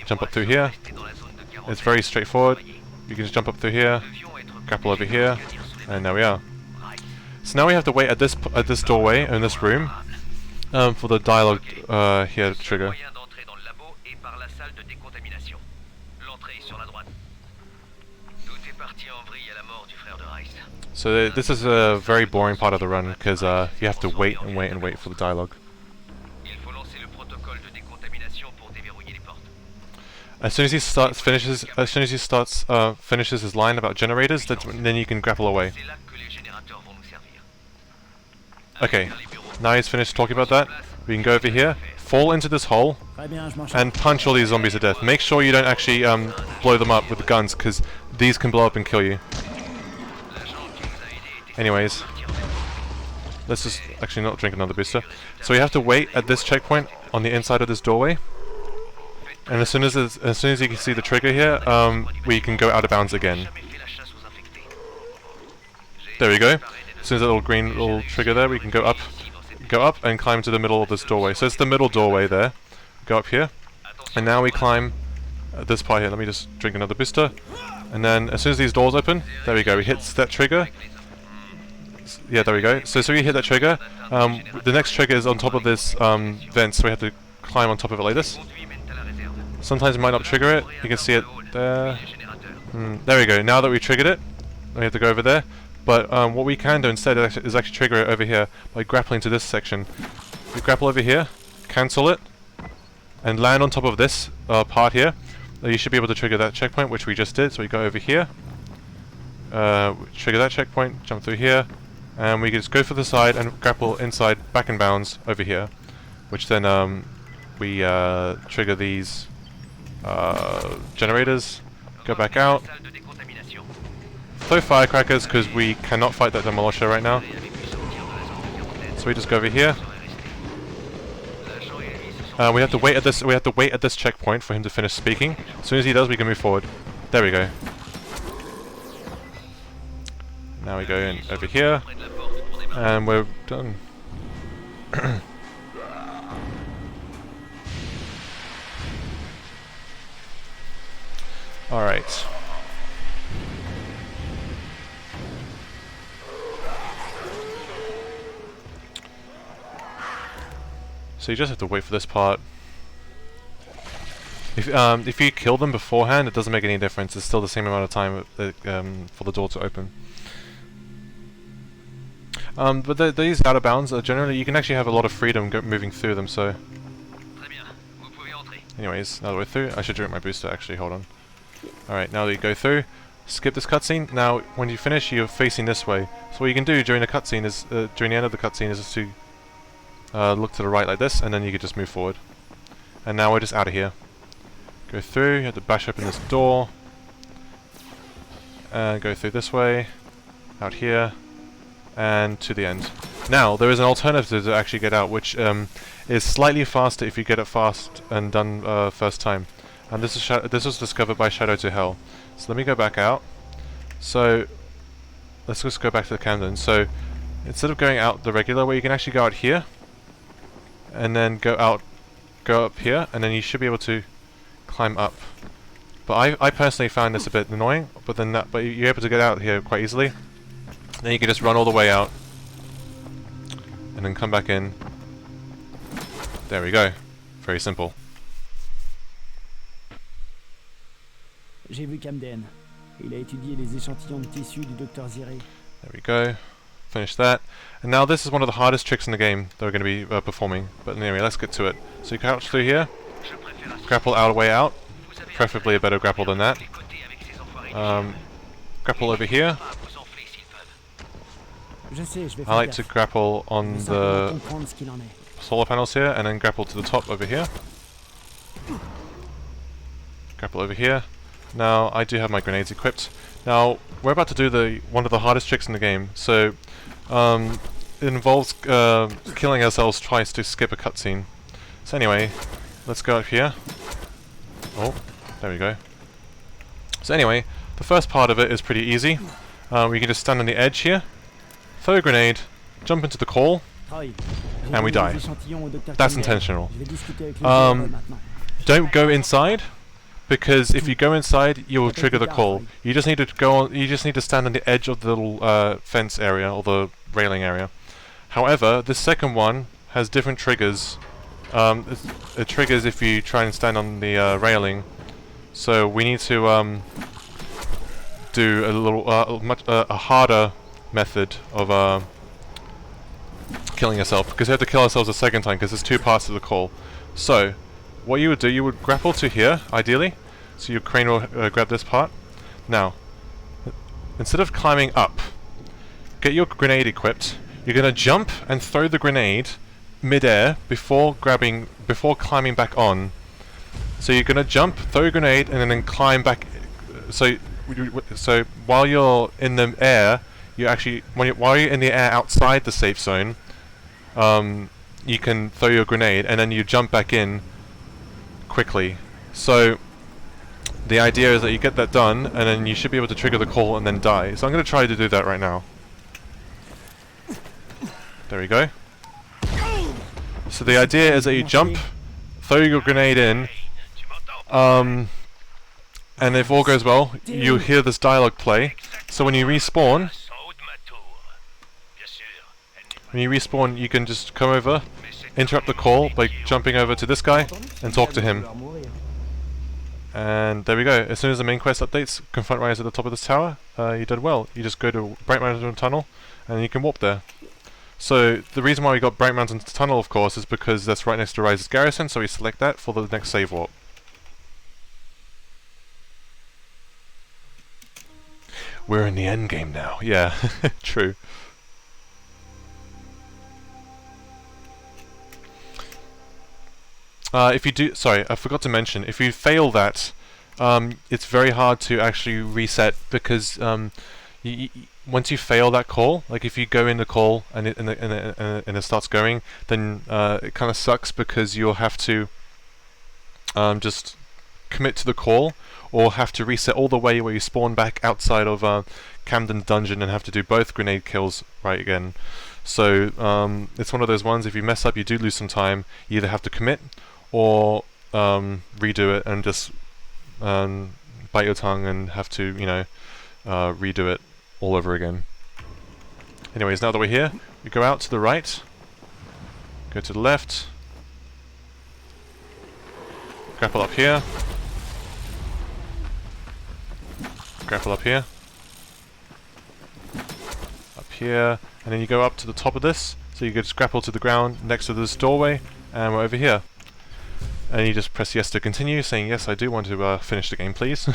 jump up through here. It's very straightforward. You can just jump up through here, grapple over here, and there we are. So now we have to wait at this doorway in this room for the dialogue here to trigger. So this is a very boring part of the run because you have to wait and wait and wait for the dialogue. As soon as he finishes his line about generators, then you can grapple away. Okay, now he's finished talking about that. We can go over here, fall into this hole, and punch all these zombies to death. Make sure you don't actually blow them up with the guns, because these can blow up and kill you. Anyways, let's just actually not drink another booster. So we have to wait at this checkpoint on the inside of this doorway, and as soon as you can see the trigger here, we can go out of bounds again. There we go. As soon as that little green little trigger there, we can go up and climb to the middle of this doorway. So it's the middle doorway there. Go up here, and now we climb this part here. Let me just drink another booster, and then as soon as these doors open, there we go. We hit that trigger. Yeah, there we go. So we hit that trigger. The next trigger is on top of this vent, so we have to climb on top of it like this. Sometimes it might not trigger it. You can see it there. There we go. Now that we triggered it, we have to go over there. But what we can do instead is actually trigger it over here by grappling to this section. We grapple over here, cancel it, and land on top of this part here. You should be able to trigger that checkpoint, which we just did. So we go over here, trigger that checkpoint, jump through here, and we can just go for the side and grapple inside, back in bounds over here, which then we trigger these generators, go back out, throw firecrackers because we cannot fight that demolisher right now. So we just go over here. We have to wait at this. We have to wait at this checkpoint for him to finish speaking. As soon as he does, we can move forward. There we go. Now we go in over here, and we're done. All right. So you just have to wait for this part. If you kill them beforehand, it doesn't make any difference. It's still the same amount of time for the door to open. But these out of bounds are generally, you can actually have a lot of freedom moving through them. So, anyways, now that we're through, I should drink my booster. Actually, hold on. All right, now that you go through, skip this cutscene. Now, when you finish, you're facing this way. So what you can do during the cutscene is, during the end of the cutscene, is just to look to the right like this, and then you can just move forward. And now we're just out of here. Go through, you have to bash open this door, and go through this way, out here, and to the end. Now, there is an alternative to actually get out, which is slightly faster if you get it fast and done first time. And this was discovered by Shadow to Hell. So let me go back out. So, let's just go back to the Camden. So, instead of going out the regular way, you can actually go out here, and then go up here, and then you should be able to climb up. But I personally found this a bit annoying, but you're able to get out here quite easily. Then you can just run all the way out, and then come back in. There we go. Very simple. J'ai vu Camden. Il a étudié les échantillons de tissu du Dr. Ziré. There we go. Finish that. And now this is one of the hardest tricks in the game that we're going to be performing. But anyway, let's get to it. So you crouch through here, grapple our way out, preferably a better grapple than that. Grapple over here. I like to grapple on the solar panels here, and then grapple to the top over here. Grapple over here. Now, I do have my grenades equipped. Now, we're about to do one of the hardest tricks in the game. So, it involves killing ourselves twice to skip a cutscene. So anyway, let's go up here. Oh, there we go. So anyway, the first part of it is pretty easy. We can just stand on the edge here, throw a grenade, jump into the call, and we die. That's intentional. Don't go inside, because if you go inside, you will trigger the call. You just need to go on. You just need to stand on the edge of the little fence area or the railing area. However, this second one has different triggers. It triggers if you try and stand on the railing. So we need to do a little a harder method of killing yourself, because we have to kill ourselves a second time because there's two parts to the call. So what you would do, you would grapple to here, ideally. So your crane will grab this part. Now, instead of climbing up, get your grenade equipped. You're gonna jump and throw the grenade mid-air before climbing back on. So you're gonna jump, throw a grenade, and then climb back. So while you're in the air, you actually while you're in the air outside the safe zone, you can throw your grenade, and then you jump back in quickly. So the idea is that you get that done, and then you should be able to trigger the call and then die. So I'm gonna try to do that right now. There we go. So the idea is that you jump, throw your grenade in, and if all goes well, you hear this dialogue play. So when you respawn, you can just come over, interrupt the call by jumping over to this guy and talk to him. And there we go. As soon as the main quest updates, confront Rise at the top of this tower, you did well. You just go to Bright Mountain Tunnel, and you can warp there. So the reason why we got Bright Mountain Tunnel, of course, is because that's right next to Rise's garrison, so we select that for the next save warp. We're in the end game now. Yeah, true. If you do, sorry, I forgot to mention, if you fail that, it's very hard to actually reset, because once you fail that call, like if you go in the call and it starts going, then it kind of sucks, because you'll have to just commit to the call, or have to reset all the way where you spawn back outside of Camden's dungeon and have to do both grenade kills right again. So it's one of those ones, if you mess up, you do lose some time. You either have to commit or redo it and just bite your tongue and have to, you know, redo it all over again. Anyways, now that we're here, we go out to the right, go to the left, grapple up here, grapple up here, and then you go up to the top of this, so you can just grapple to the ground next to this doorway, and we're over here. And you just press yes to continue, saying yes, I do want to finish the game, please.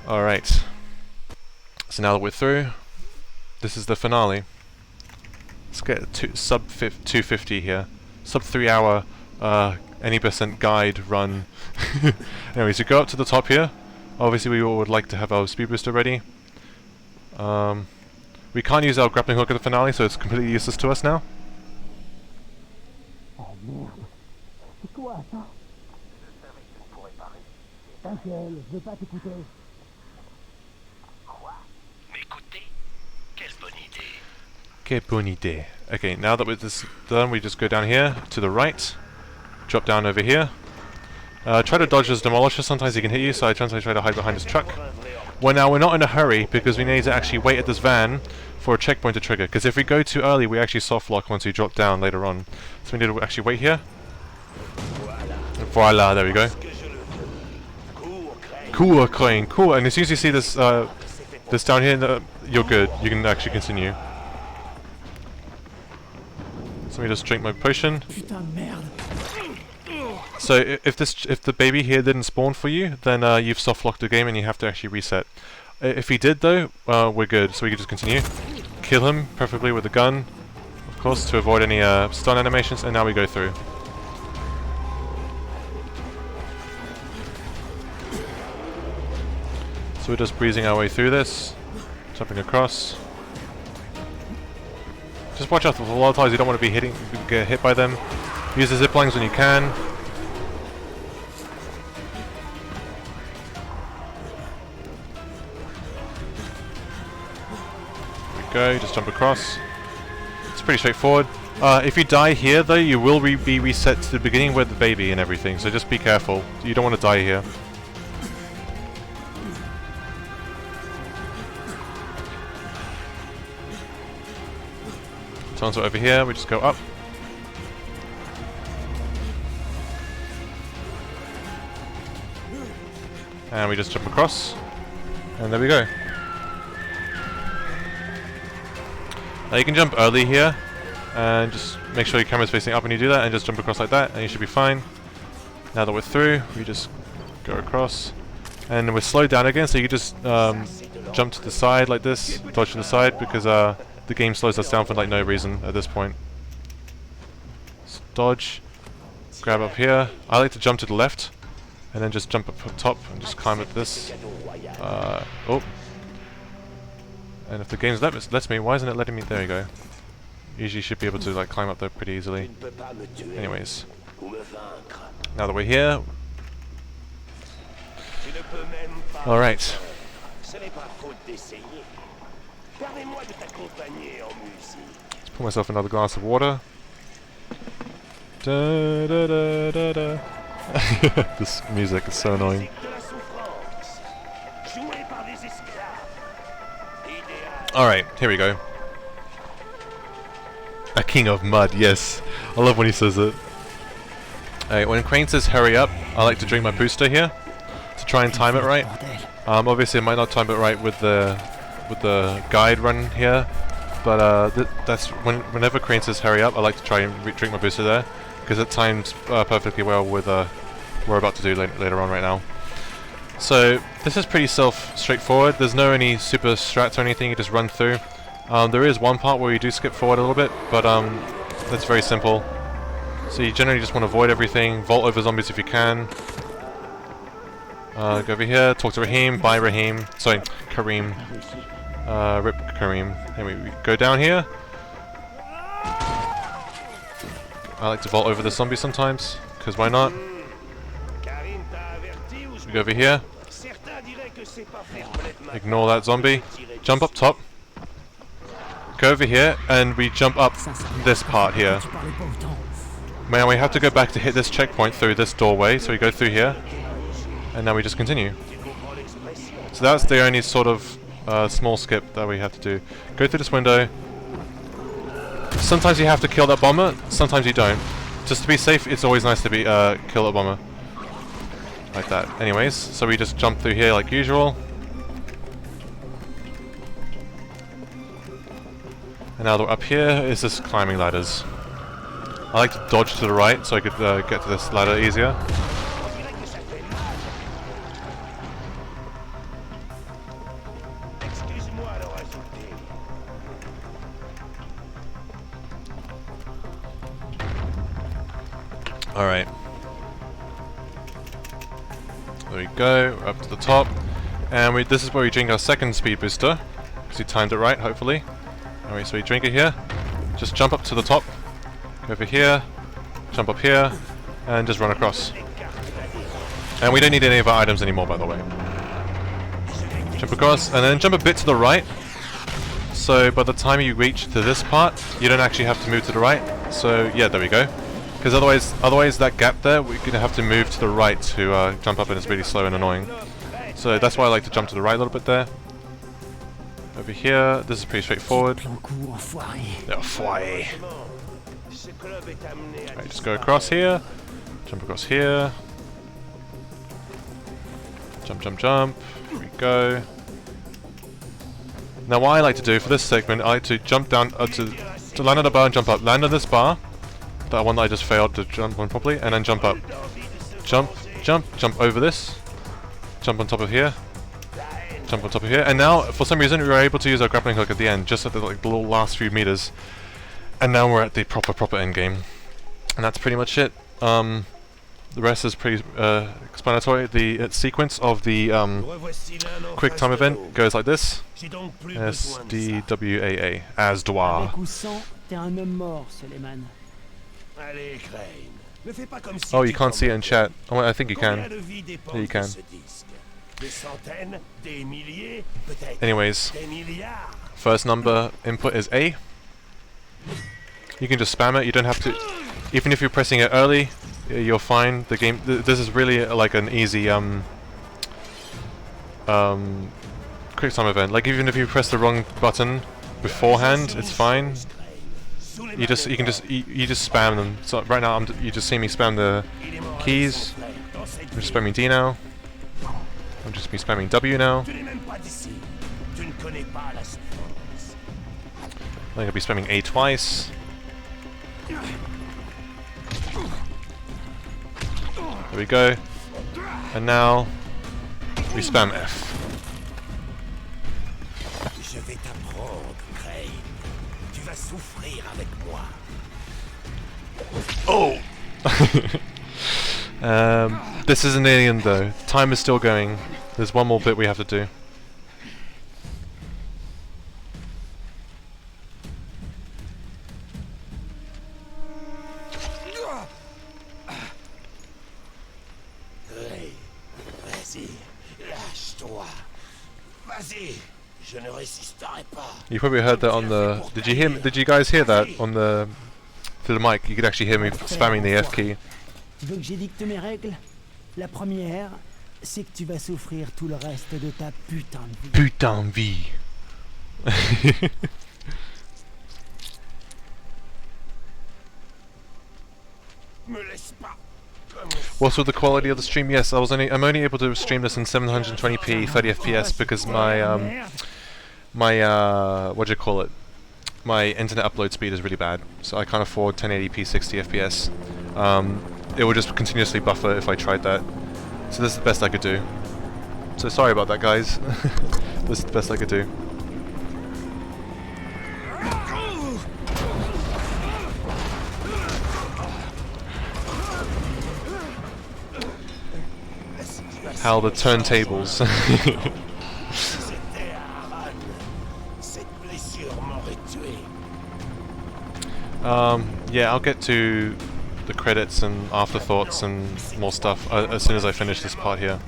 Alright. So now that we're through, this is the finale. Let's get sub 250 here. Sub 3 hour any percent guide run. Anyways, you go up to the top here. Obviously we would like to have our speed booster ready. We can't use our grappling hook at the finale, so it's completely useless to us now. Quelle bonne idée. Okay, now that with this done, we just go down here to the right, drop down over here. Try to dodge his demolisher, sometimes he can hit you, so I try to hide behind his truck. Well, now we're not in a hurry, because we need to actually wait at this van for a checkpoint to trigger, because if we go too early, we actually soft lock once we drop down later on. So we need to actually wait here. Voila, there we go. Cool, crane, cool. And as soon as you see this, this down here, you're good. You can actually continue. So let me just drink my potion. So if the baby here didn't spawn for you, then you've soft locked the game and you have to actually reset. If he did though, we're good. So we can just continue. Kill him, preferably with a gun, of course, to avoid any stun animations. And now we go through. So we're just breezing our way through this, jumping across. Just watch out for volatiles, you don't want to get hit by them. Use the zip lines when you can. There we go, just jump across. It's pretty straightforward. If you die here though, you will be reset to the beginning with the baby and everything, so just be careful. You don't want to die here. So over here, we just go up. And we just jump across. And there we go. Now you can jump early here. And just make sure your camera's facing up when you do that. And just jump across like that. And you should be fine. Now that we're through, we just go across. And we're slowed down again. So you can just jump to the side like this. Dodge to the side because the game slows us down for like no reason at this point. Just dodge, grab up here. I like to jump to the left, and then just jump up top and just climb up this. Oh, and if the game lets me, why isn't it letting me? There you go. Usually should be able to like climb up there pretty easily. Anyways, now that we're here, all right. Let's pour myself another glass of water. Da, da, da, da, da. This music is so annoying. Alright, here we go. A king of mud, yes. I love when he says it. Alright, when Crane says hurry up, I like to drink my booster here to try and time it right. Obviously I might not time it right with the guide run here, but that's whenever Crane says hurry up, I like to try and drink my booster there, because it times perfectly well with what we're about to do later on right now. So this is pretty straightforward. There's no any super strats or anything, you just run through. There is one part where you do skip forward a little bit, but that's very simple. So you generally just want to avoid everything, vault over zombies if you can. Go over here, talk to Raheem, bye Raheem, sorry, Kareem. Rip Kareem. Anyway, we go down here. I like to vault over the zombie sometimes, because why not? We go over here. Ignore that zombie. Jump up top. Go over here, and we jump up this part here. Now we have to go back to hit this checkpoint through this doorway, so we go through here. And now we just continue. So that's the only sort of small skip that we have to do. Go through this window. Sometimes you have to kill that bomber, sometimes you don't. Just to be safe, it's always nice to be kill that bomber. Like that. Anyways, so we just jump through here like usual. And now that we're up here is this climbing ladders. I like to dodge to the right so I could get to this ladder easier. Alright. There we go, we're up to the top. And this is where we drink our second speed booster. Because we timed it right, hopefully. Alright, so we drink it here. Just jump up to the top. Go over here. Jump up here. And just run across. And we don't need any of our items anymore, by the way. Jump across, and then jump a bit to the right. So by the time you reach to this part, you don't actually have to move to the right. So yeah, there we go. Because otherwise that gap there, we're going to have to move to the right to jump up, and it's really slow and annoying. So that's why I like to jump to the right a little bit there. Over here, this is pretty straightforward. Right, just go across here, jump across here, jump, jump, jump, here we go. Now what I like to do for this segment, I like to jump down, to land on the bar and jump up. Land on this bar, that one that I just failed to jump on properly, and then jump up. Jump, jump, jump over this, jump on top of here, jump on top of here, and now, for some reason, we were able to use our grappling hook at the end, just at the little last few meters. And now we're at the proper end game. And that's pretty much it. The rest is pretty explanatory. The sequence of the quick time event goes like this. SDWAA. Asdoir. Avec ou sans, t'es un homme mort, Suleiman. Allez, Crane. Ne fais pas comme si Oh, you tu can't see it in t'en chat. Oh, I think you Combien can. de vies dépendent Yeah, you de can. ce disque? Des centaines, des milliers, peut-être Anyways, des milliards. first number input is A. You can just spam it. You don't have to. Even if you're pressing it early, you're fine. The game. This is really like an easy quick time event. Like even if you press the wrong button beforehand, it's fine. You just spam them. So right now you just see me spam the keys. I'm just spamming D now. I'm just be spamming W now. Tu n'es même pas d'ici. Tu ne connais pas la souffrance. I'm gonna be spamming A twice. There we go. And now we spam F. Je vais t'apprendre, Crane. Tu vas souffrir avec moi. Oh! This isn't the end though. Time is still going. There's one more bit we have to do. Vas-y, lâche-toi. Vas-y, je ne résisterai pas. You probably heard that on the. Did you hear? Did you guys hear that on the through the mic? You could actually hear me spamming the F key. Tu veux que j'édicte mes règles? La première, c'est que tu vas souffrir tout le reste de ta putain de vie. Putain vie. Me laisse pas. What's with the quality of the stream? Yes, I'm only able to stream this in 720p 30 FPS because my what do you call it? My internet upload speed is really bad, so I can't afford 1080p 60 FPS. It would just continuously buffer if I tried that. So this is the best I could do. So sorry about that, guys. This is the best I could do. How the turntables. Yeah, I'll get to the credits and afterthoughts and more stuff as soon as I finish this part here.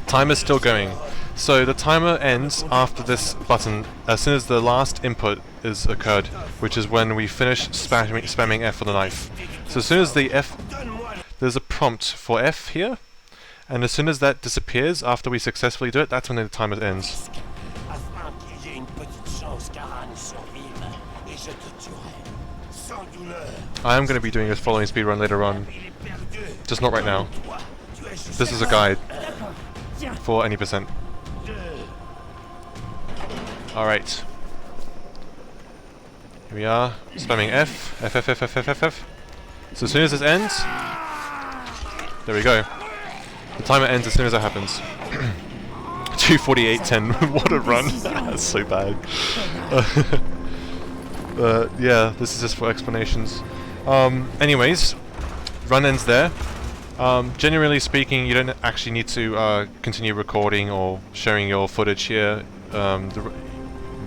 Timer's still going. So the timer ends after this button as soon as the last input is occurred, which is when we finish spamming F for the knife. So as soon as the F... There's a prompt for F here, and as soon as that disappears after we successfully do it, that's when the timer ends. I am going to be doing a following speedrun later on, just not right now. This is a guide for any percent. Alright. Here we are, spamming F, F, F, F, F, F, F, F. So as soon as this ends, there we go. The timer ends as soon as that happens. 2:48:10. What a run! That's so bad. Yeah, this is just for explanations. Anyways, run ends there. Generally speaking, you don't actually need to continue recording or sharing your footage here. The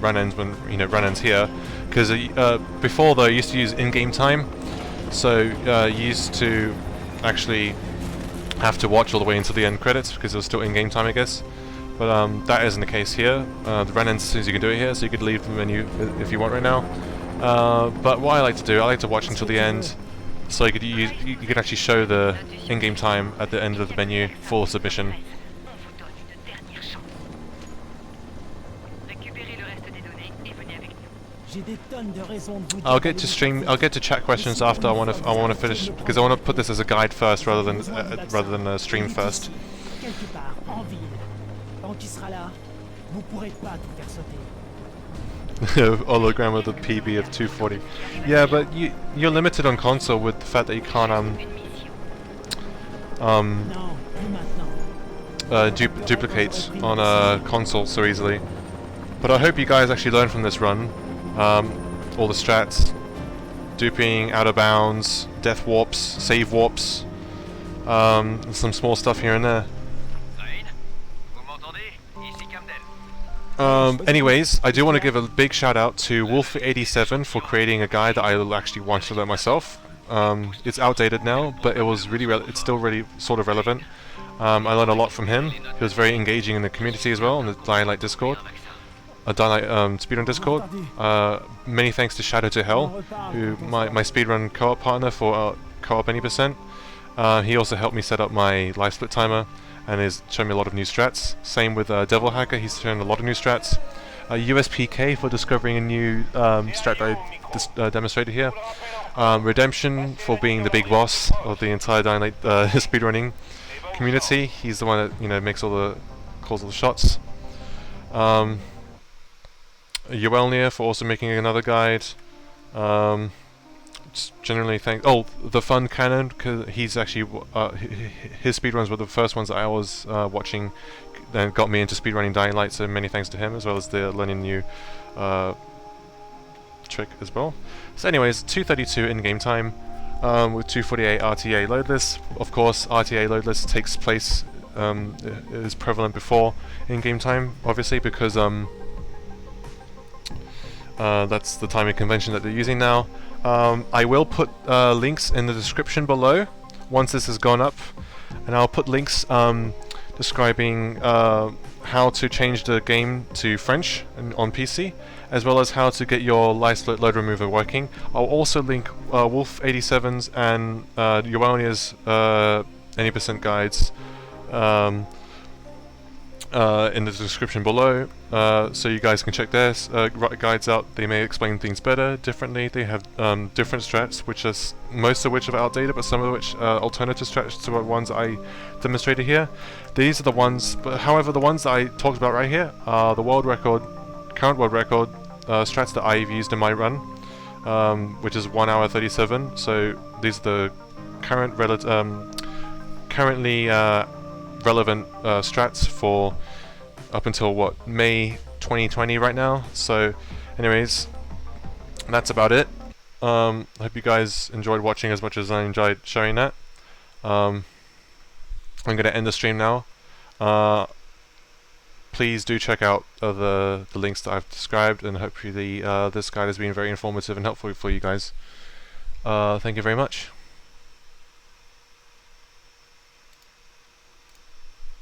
run ends when run ends here, because before though, you used to use in-game time, so you used to actually have to watch all the way until the end credits because it was still in-game time, I guess. But that isn't the case here. The run ends as soon as you can do it here, so you could leave the menu if you want right now. But what I like to do, I like to watch until the end, so you could actually show the in-game time at the end of the menu for submission. I'll get to chat questions after I want to finish, because I want to put this as a guide first rather than a stream first. Hologram of the PB of 240. Yeah, but you're limited on console with the fact that you can't duplicate on a console so easily. But I hope you guys actually learn from this run. All the strats, duping, out of bounds, death warps, save warps, some small stuff here and there. Crane, vous m'entendez? Ici Camden. Anyways, I do want to give a big shout out to Wolf87 for creating a guide that I actually wanted to learn myself. It's outdated now, but it was really it's still really sort of relevant. I learned a lot from him. He was very engaging in the community as well, on the Dying Light Discord. Dying Light Speedrun Discord. Many thanks to Shadow to Hell, who my Speedrun co-op partner for co-op any %. He also helped me set up my live split timer and has shown me a lot of new strats. Same with Devil Hacker, he's shown a lot of new strats. USPK for discovering a new strat that I demonstrated here. Redemption for being the big boss of the entire Dying Light speedrunning community. He's the one that calls all the shots. Uelnia for also making another guide. Generally thanks. Oh, the Fun Cannon, because he's actually his speedruns were the first ones that I was watching, and got me into speedrunning Dying Light. So many thanks to him, as well as the learning new trick as well. So, anyways, 2:32 in game time with 2:48 RTA loadless. Of course, RTA loadless takes place is prevalent before in game time, obviously, because that's the timing convention that they're using now. I will put links in the description below once this has gone up, and I'll put links describing how to change the game to French on PC, as well as how to get your light split load remover working. I'll also link Wolf87's and Uelnia's any % guides in the description below, so you guys can check their guides out. They may explain things better, differently. They have different strats, most of which are outdated, but some of which are alternative strats to the ones I demonstrated here. These are the ones, but however, the ones that I talked about right here are the current world record strats that I've used in my run, which is 1 hour 37. So these are the currently relevant strats for up until May 2020 right now. So anyways, that's about it. I hope you guys enjoyed watching as much as I enjoyed showing that. I'm gonna end the stream now. Please do check out the links that I've described, and hopefully this guide has been very informative and helpful for you guys. Thank you very much.